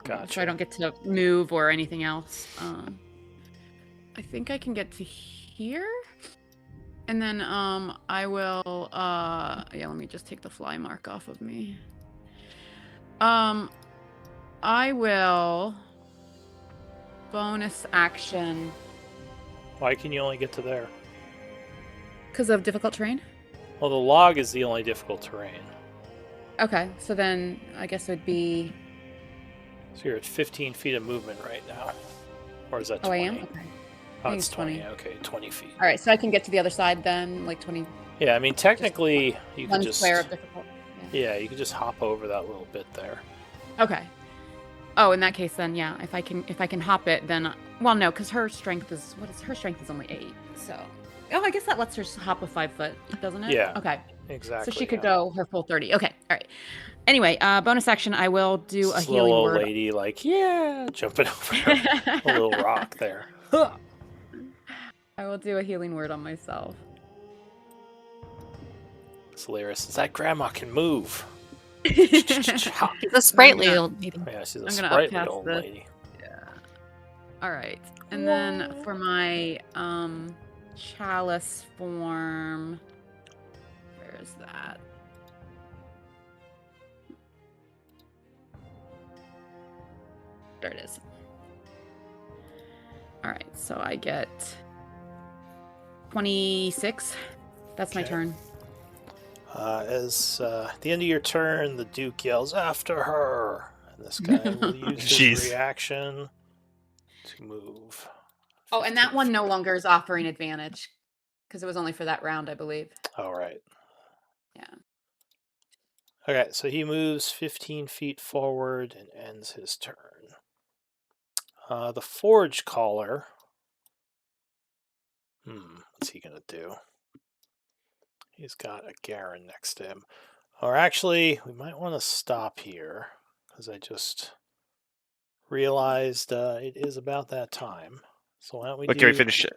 Gotcha. So I don't get to move or anything else. I think I can get to here. And then I will yeah, let me just take the fly mark off of me. I will bonus action Why can you only get to there? because of difficult terrain. Well, the log is the only difficult terrain. Okay, so then I guess it'd be. So you're at 15 feet of movement right now. Or is that 20? Oh, I am. Okay. Oh, think it's it's 20. 20. Okay, 20 feet. All right, so I can get to the other side then, like 20. Yeah, I mean, technically, you One can just... square of difficult. Yeah, you can just hop over that little bit there. Okay. Oh, in that case, then yeah, if I can hop it, then well, no, because her strength is her strength is only 8. So, oh, I guess that lets her hop a 5 foot, doesn't it? Yeah. Okay. Exactly. So she could yeah. go her full 30. Okay. All right. Anyway, bonus action. I will do a This healing little old word. lady, like, yeah, jumping over a little rock there. I will do a healing word on myself. Solaris says, that grandma can move. The sprightly Yeah. old lady. Yeah, she's a I'm gonna sprightly upcast old this. lady. Yeah. All right. And then for my chalice form, where is that? There it is. All right, so I get 26. That's my Okay. turn. As at the end of your turn, the Duke yells, after her! And this guy will use his Jeez. reaction to move. Oh, and that one no longer is offering advantage because it was only for that round, I believe. All right. Yeah. Okay, so he moves 15 feet forward and ends his turn. The Forge Caller. What's he going to do? He's got a Garen next to him. Or actually, we might want to stop here because I just realized it is about that time. So why don't we But do... can we finish it?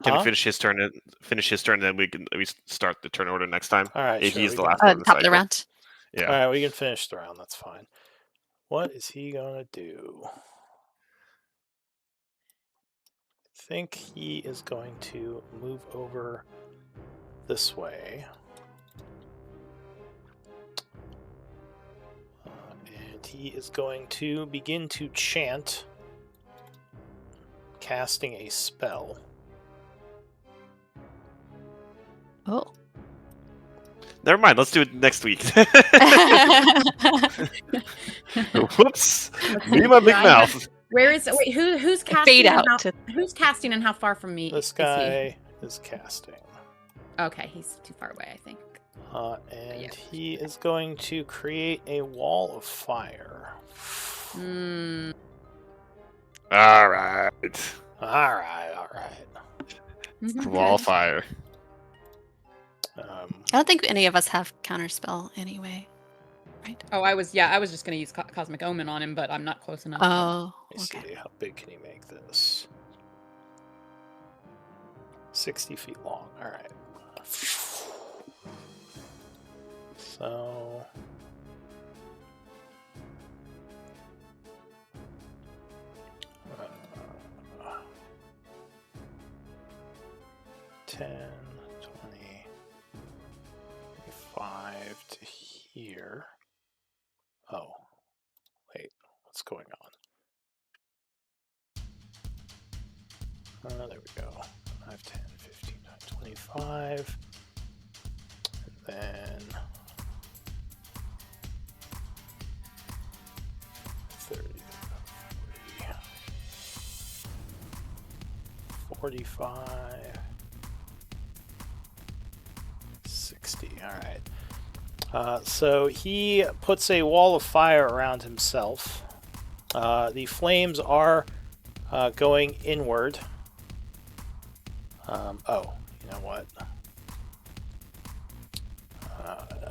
Can Huh? we finish his turn? Finish his turn, then we can start the turn order next time. All right, If sure, he's we the can- last one of the Top of the cycle. round. Yeah. All right, we can finish the round. That's fine. What is he going to do? I think he is going to move over this way. And he is going to begin to chant, casting a spell. Oh. Never mind. Let's do it next week. Whoops. Me and my big Yeah, mouth. Where is wait? Who's casting? Fade out. Who's casting and how far from me? This guy is casting. Okay, he's too far away, I think. And Yeah. he is going to create a wall of fire. Hmm. All right. All right. Wall of fire. I don't think any of us have counterspell anyway, right? Oh, I was just gonna use Cosmic Omen on him, but I'm not close enough. Oh, Let me okay. see, how big can he make this? 60 feet long. All right. So. Uh, 10, 20, 25 to here. Oh, wait, what's going on? There we go. 5, 10, 15, 25. And then 30, 40, 45, 60. All right. So he puts a wall of fire around himself. The flames are going inward. Oh, you know what?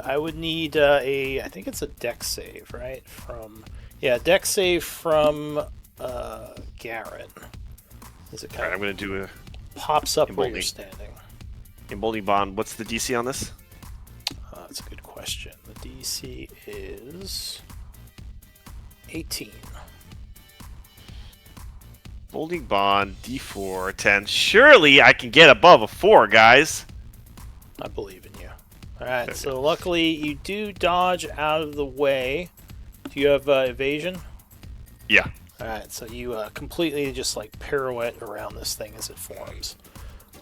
I would need I think it's a dex save, right? Dex save from Garen. Is it All right, I'm kind going to do a of pops up where you're emboldening. standing? Emboldening Bond. What's the DC on this? That's a good question. The DC is 18. Emboldening Bond, D4, 10. Surely I can get above a 4, guys. I believe in you. All right, There we so luckily you do dodge out of the way. Do you have evasion? Yeah. All right, so you completely just like pirouette around this thing as it forms.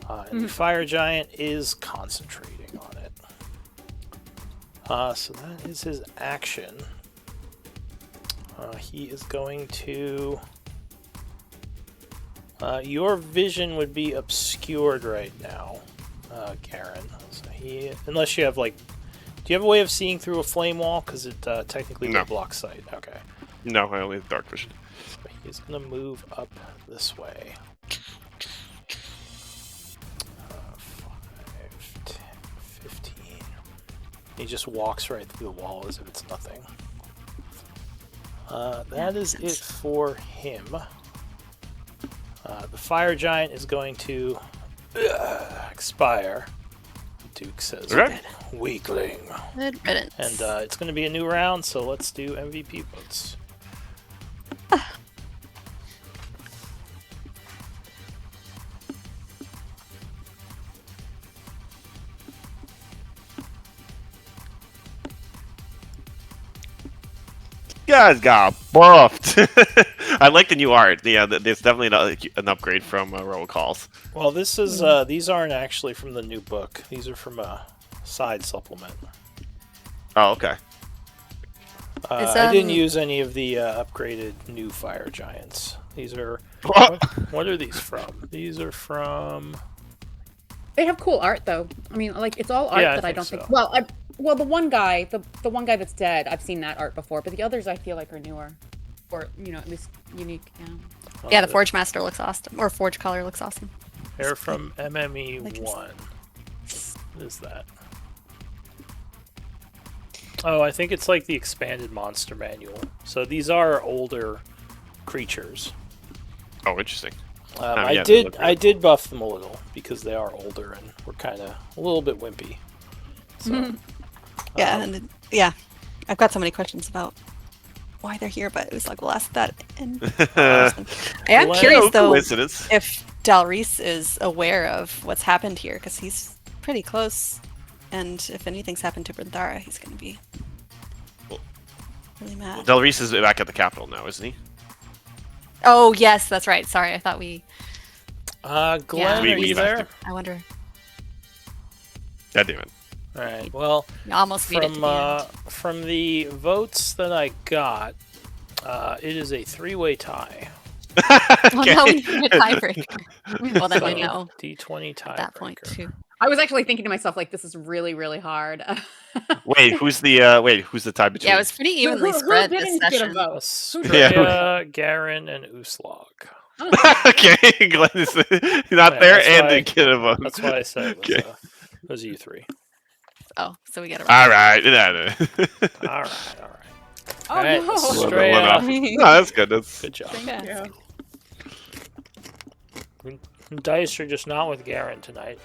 And the fire giant is concentrating on it. So that is his action. He is going to... your vision would be obscured right now, Garen. So unless you have like... Do you have a way of seeing through a flame wall? Because it technically No. would block sight. Okay. No, I only have dark vision. So he's going to move up this way. 5, 10, 15. He just walks right through the wall as if it's nothing. That is it for him. The fire giant is going to expire. Duke says, Okay. weakling. Good riddance. And it's going to be a new round, so let's do MVP votes. You guys got buffed. I like the new art. Yeah, there's definitely an upgrade from robocalls. Well, this is these aren't actually from the new book. These are from a side supplement. Oh, okay. I didn't use any of the upgraded new fire giants. These are what are these from? These are from. They have cool art, though. I mean, like it's all art Yeah, I that I think don't so. think. Well, the one guy, the one guy that's dead, I've seen that art before, but the others I feel like are newer, or at least unique. Yeah. Yeah, the Forge Master looks awesome. Or Forge Color looks awesome. They're from MME Like 1. What is that? Oh, I think it's like the expanded monster manual. So these are older creatures. Oh, interesting. I yeah, they look really did buff them a little because they are older and we're kind of a little bit wimpy. So, Yeah, yeah. I've got so many questions about why they're here, but it was like we'll ask that. And I am Well, curious though Coincidence. if Dalreese is aware of what's happened here because he's pretty close, and if anything's happened to Brinthara, he's going to be really mad. Del Reese is back at the capital now, isn't he? Oh yes, that's right. Sorry, I thought we. Glenn, Yeah. are We you left there? him. I wonder. God damn it. All right. Well, You almost made it to the end. from the votes that I got, it is a 3-way tie. Well, now we need a tiebreaker. Well, then we So, know D20 at that point tiebreaker. too. I was actually thinking to myself, like, this is really, really hard. who's the tie between? Yeah, it was pretty evenly who spread this didn't get a session. vote? Australia, Garen, and Uslog. Okay, Glenn is not Yeah, there that's and why- didn't get a vote. That's why I said it was, Okay. it was you three. Oh, so we get it All right. right. No. All right. Oh, Alright, no. Australia. One off. No, that's good. That's Good job. Yeah. Dice are just not with Garen tonight.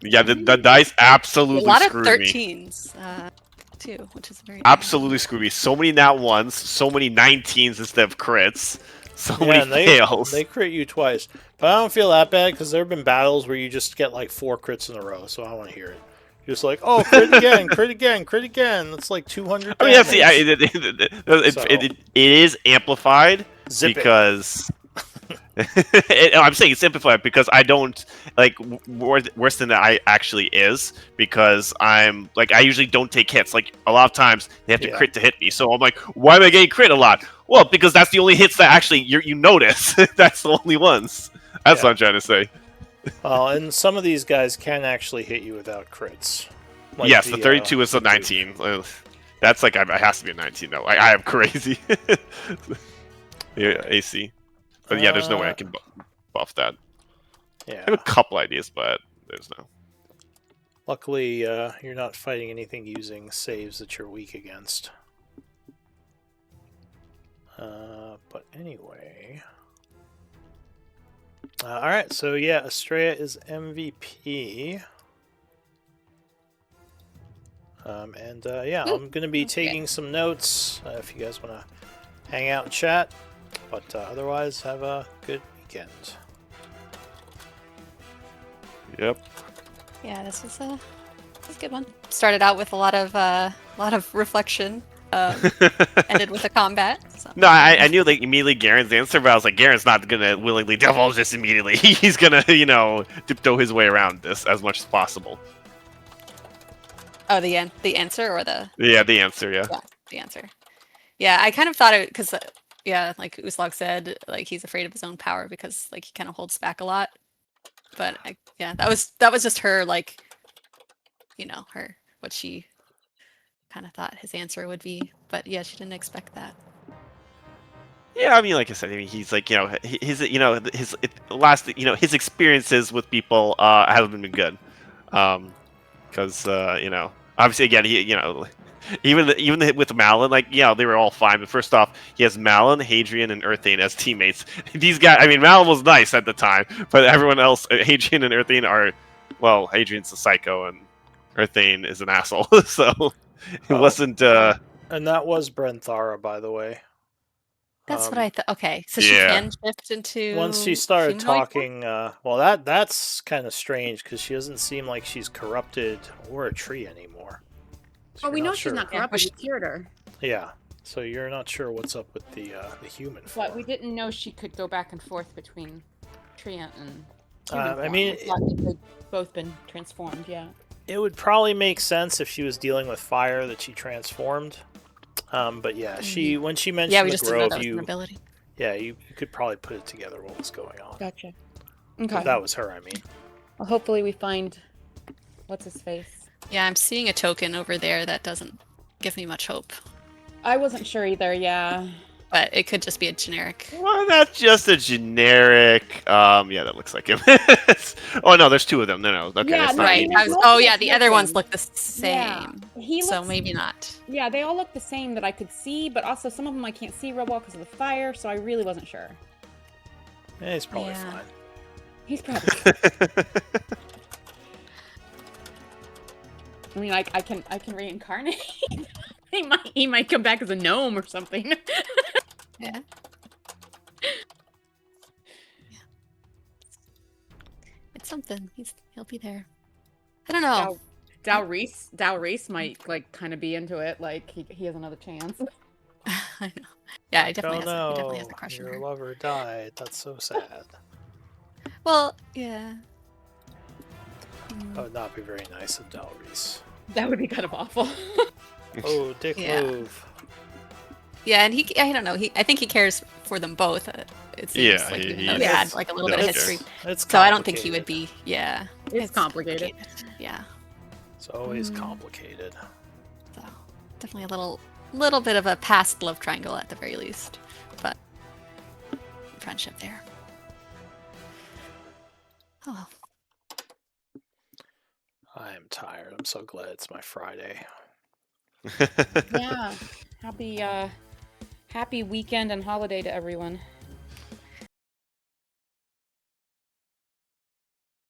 yeah. The dice absolutely A lot of screwed me. 13s too, which is very Absolutely screwed me. So many nat ones, so many 19s instead of crits, so Yeah, many and they fails. crit you twice. But I don't feel that bad because there have been battles where you just get like 4 crits in a row, so I want to hear it. You're just like, oh, crit again, crit again, crit again. That's like 200 I mean, yeah, damage. see, So- it is amplified Zip it. because I'm saying it's amplified because I don't like worse than that. I actually is because I'm like I usually don't take hits. Like a lot of times they have to Yeah. crit to hit me, so I'm like, why am I getting crit a lot? Well, because that's the only hits that actually you notice. That's the only ones. That's Yeah. what I'm trying to say. Well, and some of these guys can actually hit you without crits. Like Yes, the 32 is a Duke. 19. That's like it has to be a 19 though. I am crazy. Yeah, AC. But yeah, there's no way I can buff that. I have Yeah. a couple ideas, but there's no. Luckily, you're not fighting anything using saves that you're weak against. But anyway. Alright, so yeah, Estrella is MVP. Yeah, I'm going to be taking some notes if you guys want to hang out and chat. But otherwise, have a good weekend. Yep. Yeah, this was a good one. Started out with a lot of reflection. Ended with a combat. So. No, I knew like immediately Garen's answer, but I was like, Garen's not gonna willingly divulge this immediately. He's gonna, tiptoe his way around this as much as possible. Oh, the answer or the Yeah, the answer, yeah. the answer. Yeah, I kind of thought it because like Uslog said, like he's afraid of his own power because like he kind of holds back a lot. But that was just her like, her what she kind of thought his answer would be. But yeah, she didn't expect that. Yeah, I mean, like I said, he's like, his experiences with people haven't been good, because obviously again even with Malin, like they were all fine. But first off, he has Malin, Hadrian, and Earthane as teammates. These guys, I mean, Malin was nice at the time, but everyone else, Hadrian and Earthane are, well, Hadrian's a psycho and Earthane is an asshole, so it wasn't. And that was Brenthara, by the way. That's what I thought. Okay, so she yeah. can shift into. Once she started humanoid talking, form? well, that's kind of strange because she doesn't seem like she's corrupted or a tree anymore. So Well, we you're know not she's sure. not corrupted. We cured her. Yeah, so you're not sure what's up with the human form. But we didn't know she could go back and forth between treant and I human form. mean, We thought that they'd both been transformed. Yeah. It would probably make sense if she was dealing with fire that she transformed. But yeah, when she mentioned we the just didn't know grove, that was an ability. you could probably put it together what was going on. Gotcha. If Okay. that was her, I mean. Well, hopefully we find what's his face. Yeah, I'm seeing a token over there that doesn't give me much hope, I wasn't sure either. Yeah. but it could just be a generic. Well, that's just a generic. Yeah, that looks like him. Oh no, there's two of them. No, okay, Yeah, that's no, not Right. mean, Amy. there's The other ones looking. look the same. Yeah. He So looks, maybe not. Yeah, they all look the same that I could see, but also some of them I can't see real well because of the fire, so I really wasn't sure. Yeah, he's probably Yeah. fine. He's probably. I mean, I can reincarnate. he might come back as a gnome or something. Yeah. It's something. He'll be there. I don't know. Dow Reese might like kind of be into it. Like he has another chance. I know. Yeah, he definitely, Oh no, he definitely has a crush on your her. lover died. That's so sad. Well, yeah. That would not be very nice of Del Reese. That would be kind of awful. Oh, dick Yeah. move. Yeah, and I don't know. I think he cares for them both. It seems Yeah, like he- even though he they had is- like a little he bit of does history. care. It's So I don't think he would complicated. be. Yeah, It's complicated. Yeah. It's always complicated. So definitely a little bit of a past love triangle at the very least, but friendship there. Oh well. I am tired. I'm so glad it's my Friday. Yeah. Happy weekend and holiday to everyone.